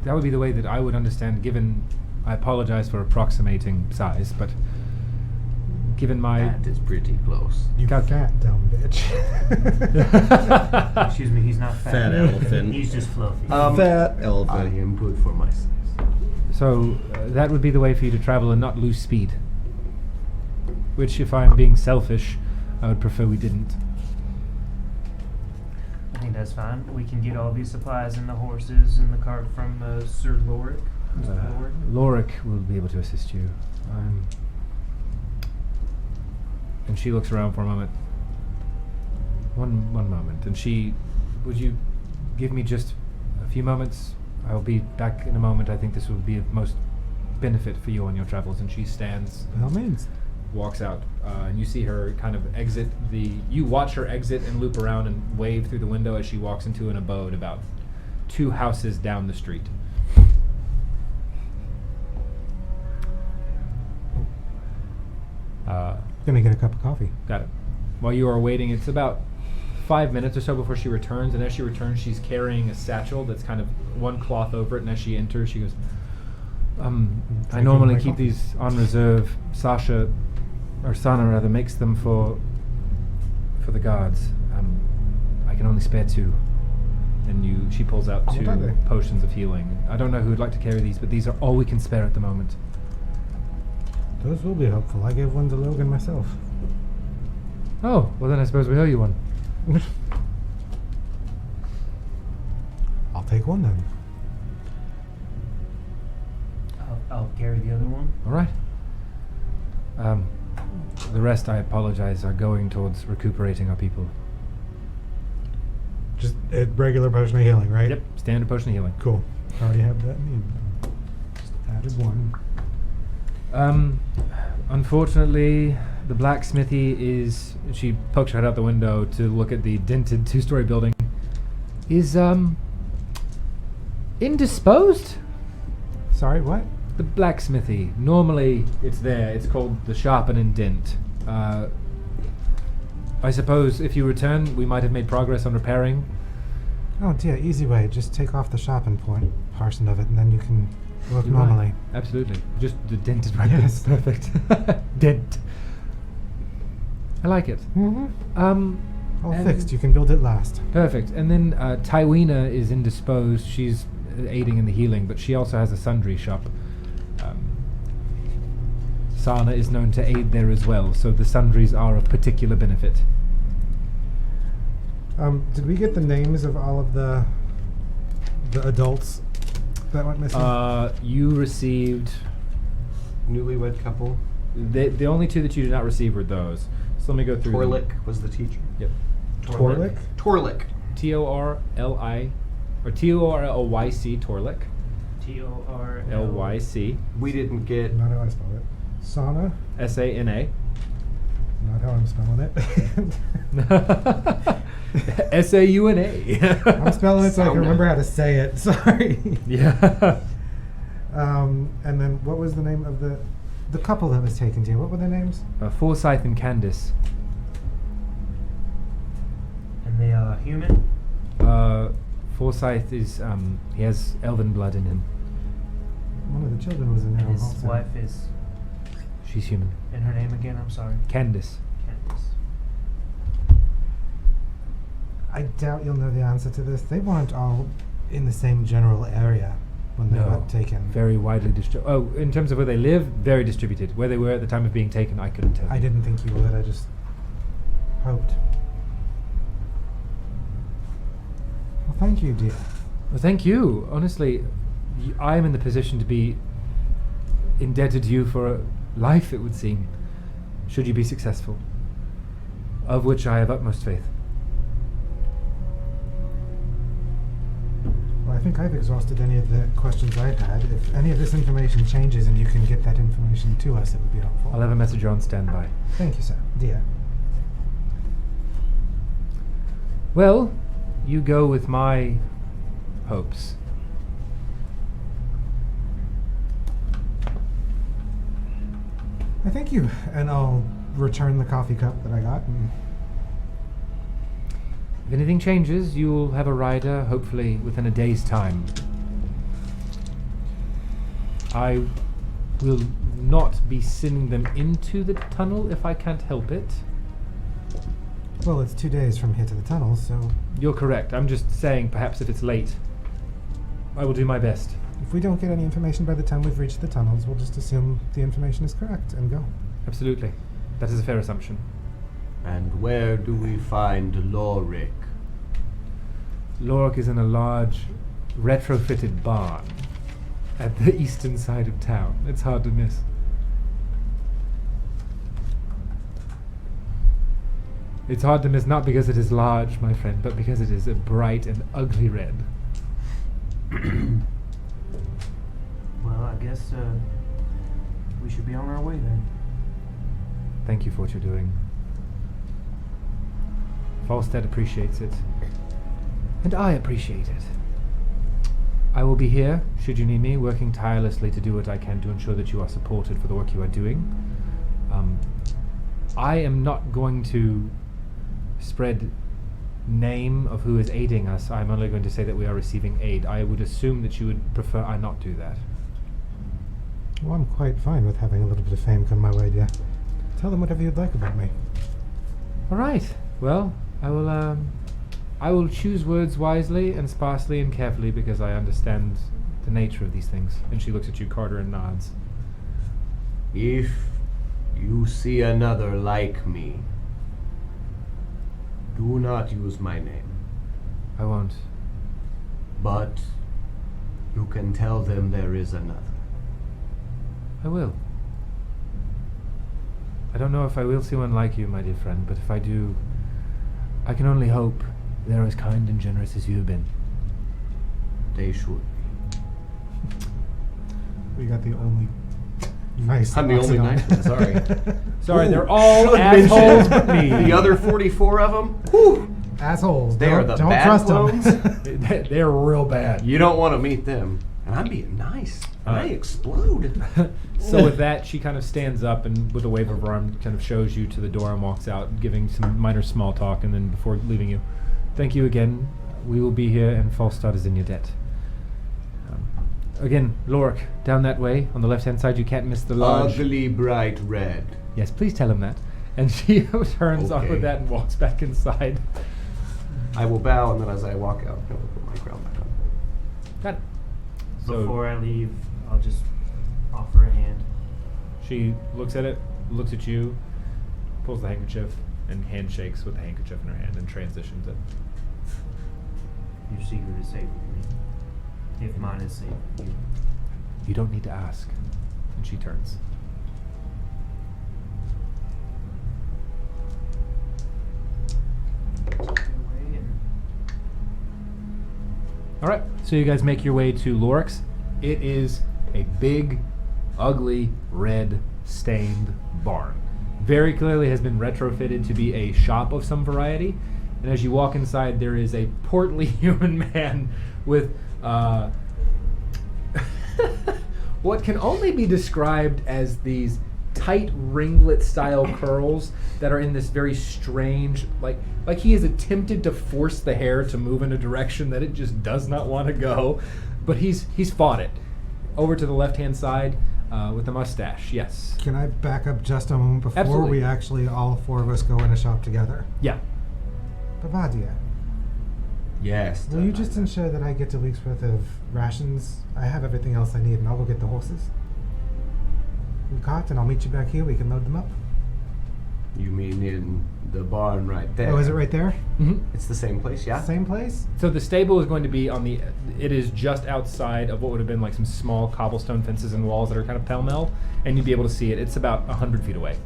That would be the way that I would understand, given, I apologize for approximating size, but given my... That is pretty close. You Cal- fat dumb bitch. Excuse me, he's not fat. Fat elephant. He's just fluffy. Fat I elephant. am good for my size. So that would be the way for you to travel and not lose speed. Which, if I'm being selfish, I would prefer we didn't. I think that's fine. We can get all these supplies and the horses and the cart from Sir Lorik. Mr. Lorik. Lorik will be able to assist you. And she looks around for a moment. One moment. And would you give me just a few moments? I'll be back in a moment. I think this would be of most benefit for you on your travels. And she stands, By all means. walks out, and you see her kind of exit you watch her exit and loop around and wave through the window as she walks into an abode about 2 houses down the street. Gonna get a cup of coffee. Got it. While you are waiting, it's about 5 minutes or so before she returns, and as she returns, she's carrying a satchel that's kind of one cloth over it, and as she enters, she goes, I Drinking normally my keep coffee. these on reserve. Sana rather, makes them for the guards. I can only spare 2. And she pulls out What 2 are they? potions of healing. I don't know who would like to carry these, but these are all we can spare at the moment. Those will be helpful. I gave one to Logan myself. Oh, well then I suppose we owe you one. I'll take one then. I'll carry the other one. All right. The rest, I apologize, are going towards recuperating our people. Just a regular potion of healing, right? Yep, standard potion of healing. Cool. Already have that needed. Just added one. Unfortunately, the blacksmithy is... She pokes her head out the window to look at the dented 2-story building. Is, indisposed? Sorry, what? The blacksmithy. Normally, it's there. It's called the Sharpen and Dent. I suppose if you return, we might have made progress on repairing. Oh dear, easy way. Just take off the shopping portion of it, and then you can work You're right. normally. Absolutely. Just the dent is right Yes. there. Perfect. Dent. I like it. Mm-hmm. All and- fixed. You can build it last. Perfect. And then Tywina is indisposed. She's aiding in the healing, but she also has a sundry shop. Sana is known to aid there as well, so the sundries are of particular benefit. Did we get the names of all of the adults that went missing? You received... Newlywed couple. The only 2 that you did not receive were those. So let me go through them. Torlik was the teacher. Yep. Torlik? Torlik. T-O-R-L-I... Or T-O-R-L-Y-C, Torlik. Torl. L-Y-C. We didn't get. Not how I spell it. Sana. S-A-N-A. Not how I'm spelling it. S-A-U-N-A. I'm spelling it so I can Sauna. remember how to say it. Sorry. Yeah. And then what was the name of the couple that was taken to you? What were their names? Forsyth and Candace. And they are human. Forsyth is, he has elven blood in him. One of the children was in there And his also. wife is. She's human. And her name again? I'm sorry. Candace. Candace. I doubt you'll know the answer to this. They weren't all in the same general area when they got taken. Very widely distributed. Oh, in terms of where they live, very distributed. Where they were at the time of being taken, I couldn't tell. I didn't think you would. I just hoped. Well, thank you, dear. Well, thank you. Honestly, I am in the position to be indebted to you for a life, it would seem, should you be successful, of which I have utmost faith. Well, I think I've exhausted any of the questions I've had. If any of this information changes and you can get that information to us, it would be helpful. I'll have a messenger on standby. Thank you, sir. Dear. Well, you go with my hopes. I thank you, and I'll return the coffee cup that I got. And If anything changes, you'll have a rider, hopefully within a day's time. I will not be sending them into the tunnel if I can't help it. well, it's 2 days from here to the tunnel, so You're correct. I'm just saying, perhaps if it's late, I will do my best. if we don't get any information by the time we've reached the tunnels, we'll just assume the information is correct and go. Absolutely. That is a fair assumption. And where do we find Lorik? Lorik is in a large, retrofitted barn at the eastern side of town. It's hard to miss. It's hard to miss not because it is large, my friend, but because it is a bright and ugly red. Well, I guess we should be on our way then. Thank you for what you're doing. Falstad appreciates it. And I appreciate it. I will be here, should you need me, working tirelessly to do what I can to ensure that you are supported for the work you are doing. I am not going to spread name of who is aiding us. I'm only going to say that we are receiving aid. I would assume that you would prefer I not do that. Well, I'm quite fine with having a little bit of fame come my way, dear. Tell them whatever you'd like about me. All right. Well, I will choose words wisely and sparsely and carefully because I understand the nature of these things. And she looks at you, Carter, and nods. If you see another like me, do not use my name. I won't. But you can tell them there is another. I will. I don't know if I will see one like you, my dear friend, but if I do, I can only hope they're as kind and generous as you have been. They should. We got the only nice. I'm the only Oxidon. nice one, sorry. Sorry, Ooh, they're all should assholes mention but me. The other 44 of them? Whew, Assholes. they are Don't- the don't bad trust clones. them. They're real bad. You don't want to meet them. And I'm being nice. And I explode. So with that, she kind of stands up and with a wave of her arm kind of shows you to the door and walks out, giving some minor small talk, and then before leaving you, thank you again. We will be here, and Falstad is in your debt. Again, Lorik, down that way, on the left-hand side, you can't miss the large... Ugly bright red. Yes, please tell him that. And she turns off Okay. with that and walks back inside. I will bow, and then as I walk out, I will put my crown back on. Got it. So Before I leave, I'll just offer a hand. she looks at it, looks at you, pulls the handkerchief, and handshakes with the handkerchief in her hand and transitions it. Your secret is safe with me. If mine is safe with you. You don't need to ask. And she turns. Alright, so you guys make your way to Lorik's. It is a big, ugly, red, stained barn. Very clearly has been retrofitted to be a shop of some variety. And as you walk inside, there is a portly human man with what can only be described as these tight ringlet style curls that are in this very strange, like he has attempted to force the hair to move in a direction that it just does not want to go, but he's fought it. Over to the left hand side, with a mustache. Yes. Can I back up just a moment before Absolutely. we actually all four of us go in a shop together? Yeah. Bavadia, Yes. will you just ensure that I get a week's worth of rations? I have everything else I need, and I'll go get the horses. In the cart, and I'll meet you back here. We can load them up. You mean in the barn right there? Oh, is it right there? Mm-hmm. It's the same place, yeah? Same place? So the stable is going to be on the. It is just outside of what would have been like some small cobblestone fences and walls that are kind of pell-mell, and you'd be able to see it. It's about 100 feet away.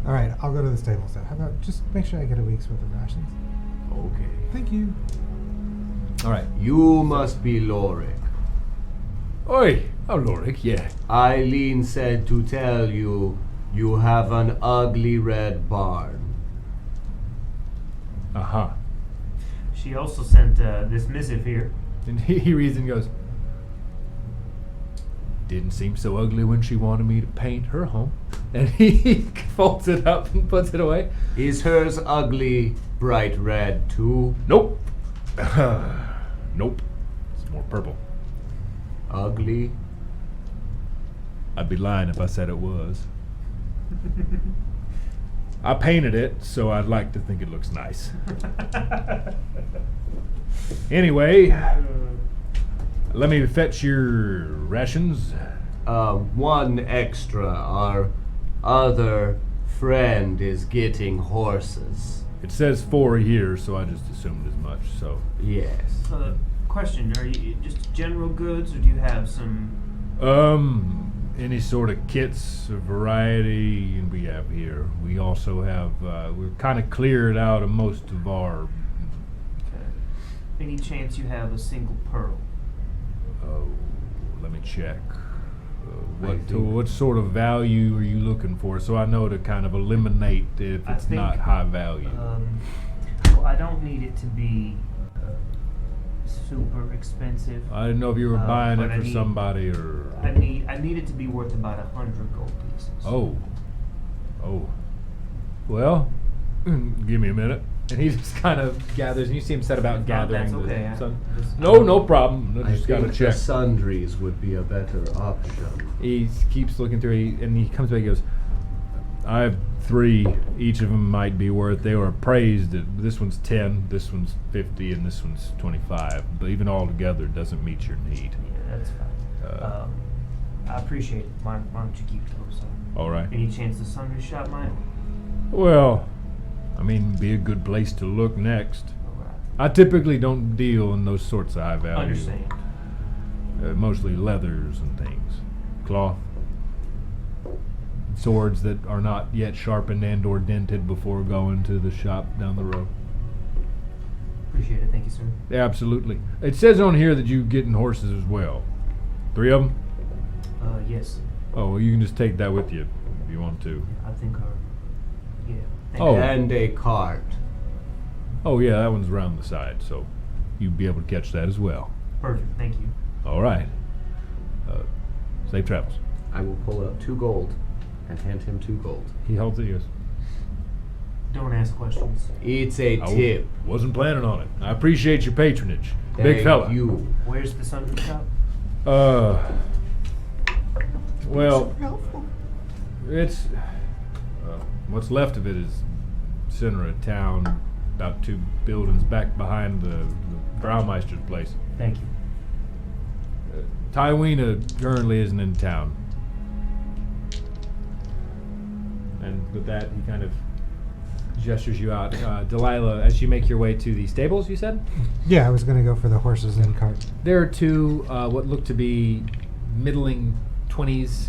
All right, I'll go to the stables. How about just make sure I get a week's worth of rations? Okay. Thank you. All right. You must be Lorik. Oi, oh Lorik, yeah. Eileen said to tell you you have an ugly red barn. Uh-huh. She also sent this missive here. And he reads and goes, didn't seem so ugly when she wanted me to paint her home. And he folds it up and puts it away. Is hers ugly bright red too? Nope. Nope. It's more purple. Ugly? I'd be lying if I said it was. I painted it, so I'd like to think it looks nice. Anyway, let me fetch your rations. One extra. Our other friend is getting horses. It says 4 here, so I just assumed as much, so. Yes. Question, are you just general goods, or do you have some... Any sort of kits, a variety we have here. We also have, we're kind of cleared out of most of our... Okay. Any chance you have a single pearl? Oh, let me check. I think- What sort of value are you looking for? So I know to kind of eliminate if I it's think, not high value. Well, I don't need it to be super expensive. I didn't know if you were buying but it I for need- somebody or. I need it to be worth about 100 gold pieces. Oh. Well, give me a minute. And he just kind of gathers, and you see him set about gathering That's okay. the sun. Just- No problem. I I just gotta think check. the sundries would be a better option. He keeps looking through, and he comes back and goes, I have 3. Each of them might be worth, they were appraised at, this one's 10, this one's 50, and this one's 25. But even all together, it doesn't meet your need. Yeah, that's fine. I appreciate it. Why don't you keep those? All right. Any chance the sundry shop might? Well, I mean, be a good place to look next. All right. I typically don't deal in those sorts of high value. Understand. Mostly leathers and things. Cloth. Swords that are not yet sharpened and or dented before going to the shop down the road. Appreciate it. Thank you, sir. Yeah, absolutely. It says on here that you getting horses as well. 3 of them? Yes. Oh, well, you can just take that with you if you want to. I think yeah. Thank Oh. you. And a cart. Oh, yeah, that one's around the side, so you'll be able to catch that as well. Perfect. Thank you. All right. Safe travels. I will pull out 2 gold and hand him 2 gold. He holds it. He goes, Don't ask questions. It's a I tip. wasn't planning on it. I appreciate your patronage. Big Thank fella. you. Where's the sundry shop? Well, it's what's left of it is center of town, about 2 buildings back behind the Braumeister's place. Thank you. Tywina currently isn't in town. And with that, he kind of gestures you out. Delilah, as you make your way to the stables, you said? Yeah, I was going to go for the horses and cart. There are 2 what look to be middling 20s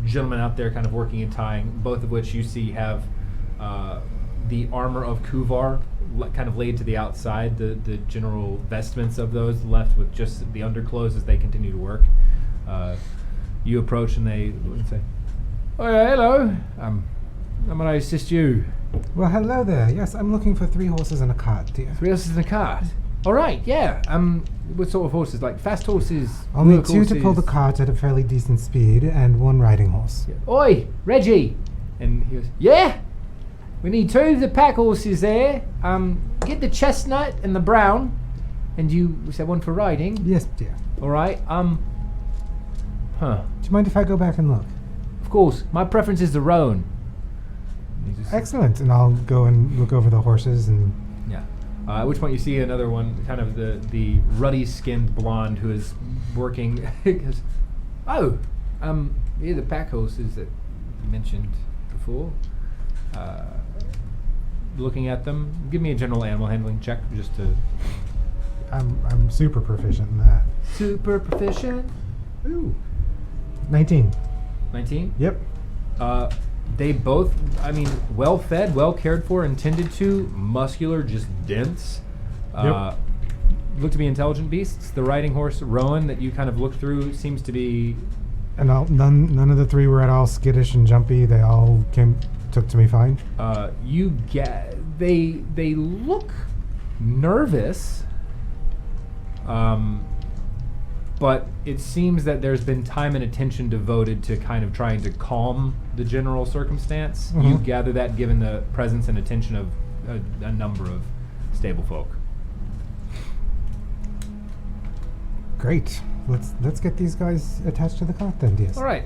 gentlemen out there kind of working and tying, both of which you see have the armor of Kuvar kind of laid to the outside, the general vestments of those left with just the underclothes as they continue to work. You approach and they say, "Oh yeah, hello. How may I assist you?" Well, hello there. Yes, I'm looking for 3 horses and a cart, dear. 3 horses in a cart. All right, yeah. What sort of horses? Like fast horses? I'll need work 2 to pull the horses? cart at a fairly decent speed and 1 riding horse. Oi, Reggie! And he goes, yeah? We need 2 of the pack horses there. Get the chestnut and the brown. And you said 1 for riding. Yes, dear. All right. Huh. Do you mind if I go back and look? Of course. My preference is the roan. Excellent. And I'll go and look over the horses and... Yeah. At which point you see another one, kind of the ruddy-skinned blonde who is working. Goes, oh, yeah, the pack horses that you mentioned before. Looking at them, give me a general animal handling check just to. I'm super proficient in that. Super proficient. Ooh. 19. 19. Yep. They both, I mean, well fed, well cared for, intended to, muscular, just dense. Yep. Look to be intelligent beasts. The riding horse, Rowan, that you kind of looked through, seems to be. And none of the three were at all skittish and jumpy. They all took to me fine. You get they look nervous. But it seems that there's been time and attention devoted to kind of trying to calm the general circumstance. Mm-hmm. You gather that given the presence and attention of a number of stable folk. Great. Let's get these guys attached to the cart then, Diaz. All right.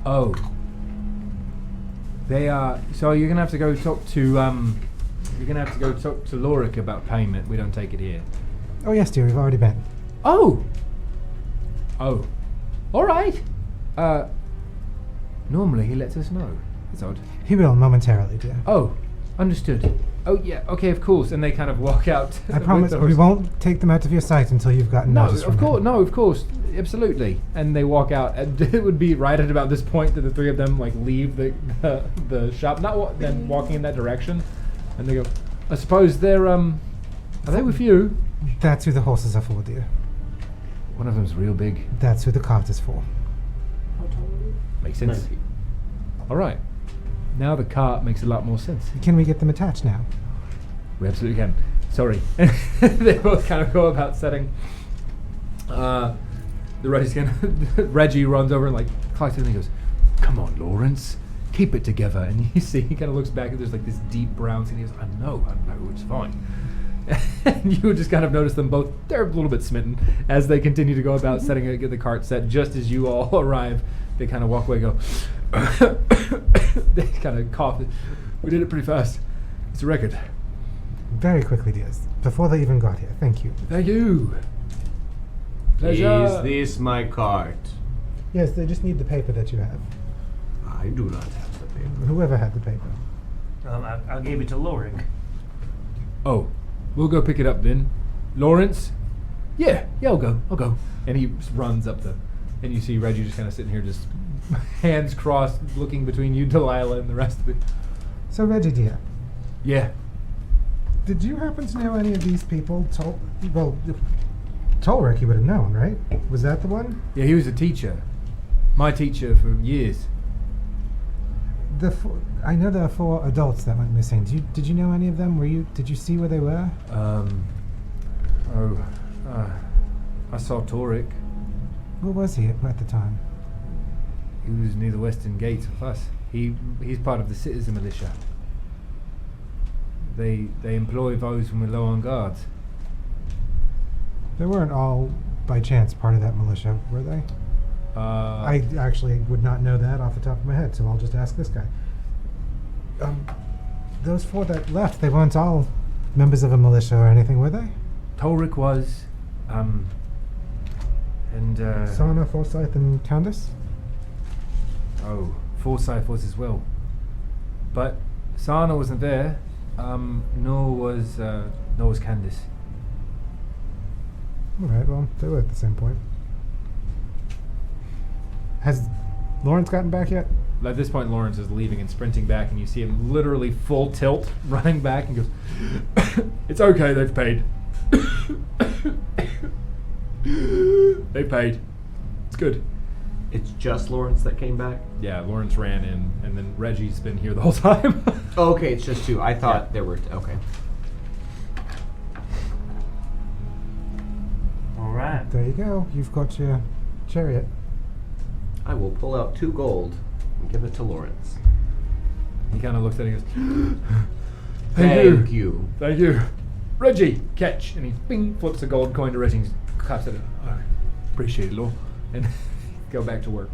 Oh. They are. So you're gonna have to go talk to. You're gonna have to go talk to Lorik about payment. We don't take it here. Oh yes, dear. We've already been. Oh. All right. Normally he lets us know. It's odd. He will momentarily, dear. Oh, understood. Oh yeah. Okay, of course. And they kind of walk out. I promise we won't take them out of your sight until you've gotten No, notice from of course. him. No, of course. Absolutely. And they walk out. And it would be right at about this point that the three of them like leave the shop. Not then walking in that direction. And they go. I suppose they're Are they with you? That's who the horses are for, dear. One of them's real big. That's who the cart is for. Makes sense. 90. All right. Now the cart makes a lot more sense. Can we get them attached now? We absolutely can. Sorry. They both kind of go about setting. The Reggie skin. Reggie runs over and like clocks it and he goes, "Come on, Lawrence, keep it together." And you see he kind of looks back and there's like this deep brown skin. He goes, I know, it's fine. And you just kind of notice them both. They're a little bit smitten as they continue to go about setting get the cart set. Just as you all arrive, they kind of walk away, and go. They kind of cough. We did it pretty fast. It's a record. Very quickly, Diaz. Before they even got here. Thank you. Thank you. Pleasure. Is this my cart? Yes, they just need the paper that you have. I do not have the paper. Whoever had the paper. I'll give it to Lorik. Oh, we'll go pick it up then. Lawrence? Yeah, I'll go. And he runs up and you see Reggie just kind of sitting here, just hands crossed, looking between you, Delilah, and the rest of it. So, Reggie, dear. Yeah. Did you happen to know any of these people? Tolric you would have known, right? Was that the one? Yeah, he was a teacher. My teacher for years. I know there are 4 adults that went missing. Did you know any of them? Did you see where they were? I saw Toric. Where was he at the time? He was near the western gates with us. He's part of the citizen militia. They employ those when we're low on guards. They weren't all, by chance, part of that militia, were they? I actually would not know that off the top of my head, so I'll just ask this guy. Those 4 that left, they weren't all members of a militia or anything, were they? Tolric was, and Sana, Forsyth, and Candace? Oh, Forsyth was as well. But Sana wasn't there, nor was Candace. Alright, well, they were at the same point. Has Lawrence gotten back yet? At this point, Lawrence is leaving and sprinting back, and you see him literally full tilt running back and goes, "It's okay, they've paid." They paid. It's good. It's just Lawrence that came back? Yeah, Lawrence ran in, and then Reggie's been here the whole time. Oh, okay, it's just 2. I thought Yeah. there were... Okay. All right. There you go. You've got your chariot. I will pull out 2 gold and give it to Lawrence. He kind of looks at it and goes, Thank you. Thank you. Reggie, catch! And he bing, flips a gold coin to Reggie and claps it. All right, appreciate it, Lord. And go back to work.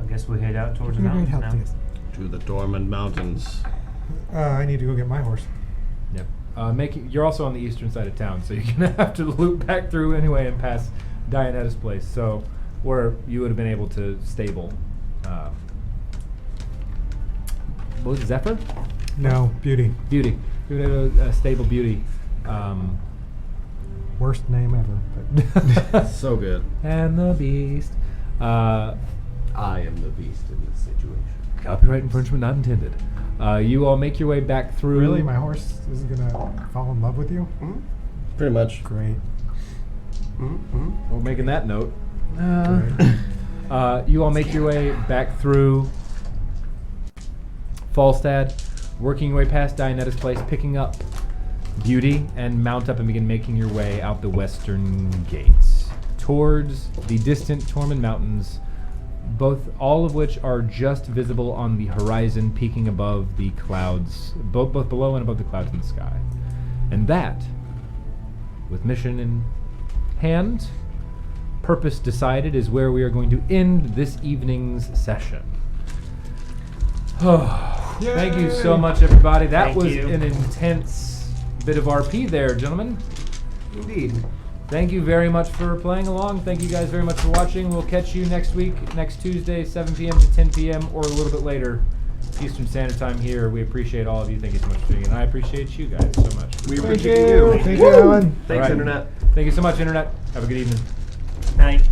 I guess we head out towards the You're great mountains help now. to us. To the Dormant Mountains. I need to go get my horse. Yep. You're also on the eastern side of town, so you're gonna have to loop back through anyway and pass Dianetta's place. So, where you would have been able to stable. What was it, Zephyr? No, Beauty. Beauty. You would have a stable Beauty. Worst name ever. But So good. And the Beast. I am the beast in this situation. Copyright infringement not intended. You all make your way back through. really, my horse isn't gonna fall in love with you? Pretty much. Great. Well, making that note. Great. You all make your way back through Falstad, working your way past Dianetta's place, picking up Beauty, and mount up and begin making your way out the western gates towards the distant Tormund Mountains, all of which are just visible on the horizon, peaking above the clouds, both below and above the clouds in the sky. And that, with mission in hand, purpose decided, is where we are going to end this evening's session. Thank you so much, everybody. That Thank was you. an intense bit of RP there, gentlemen. Indeed. Thank you very much for playing along. Thank you guys very much for watching. We'll catch you next week, next Tuesday, 7 p.m. to 10 p.m. or a little bit later, Eastern Standard Time here. We appreciate all of you. Thank you so much for doing it. And I appreciate you guys so much. We Thank appreciate you. you. Thank you, Alan. Thanks, All right. Internet. Thank you so much, Internet. Have a good evening. Night.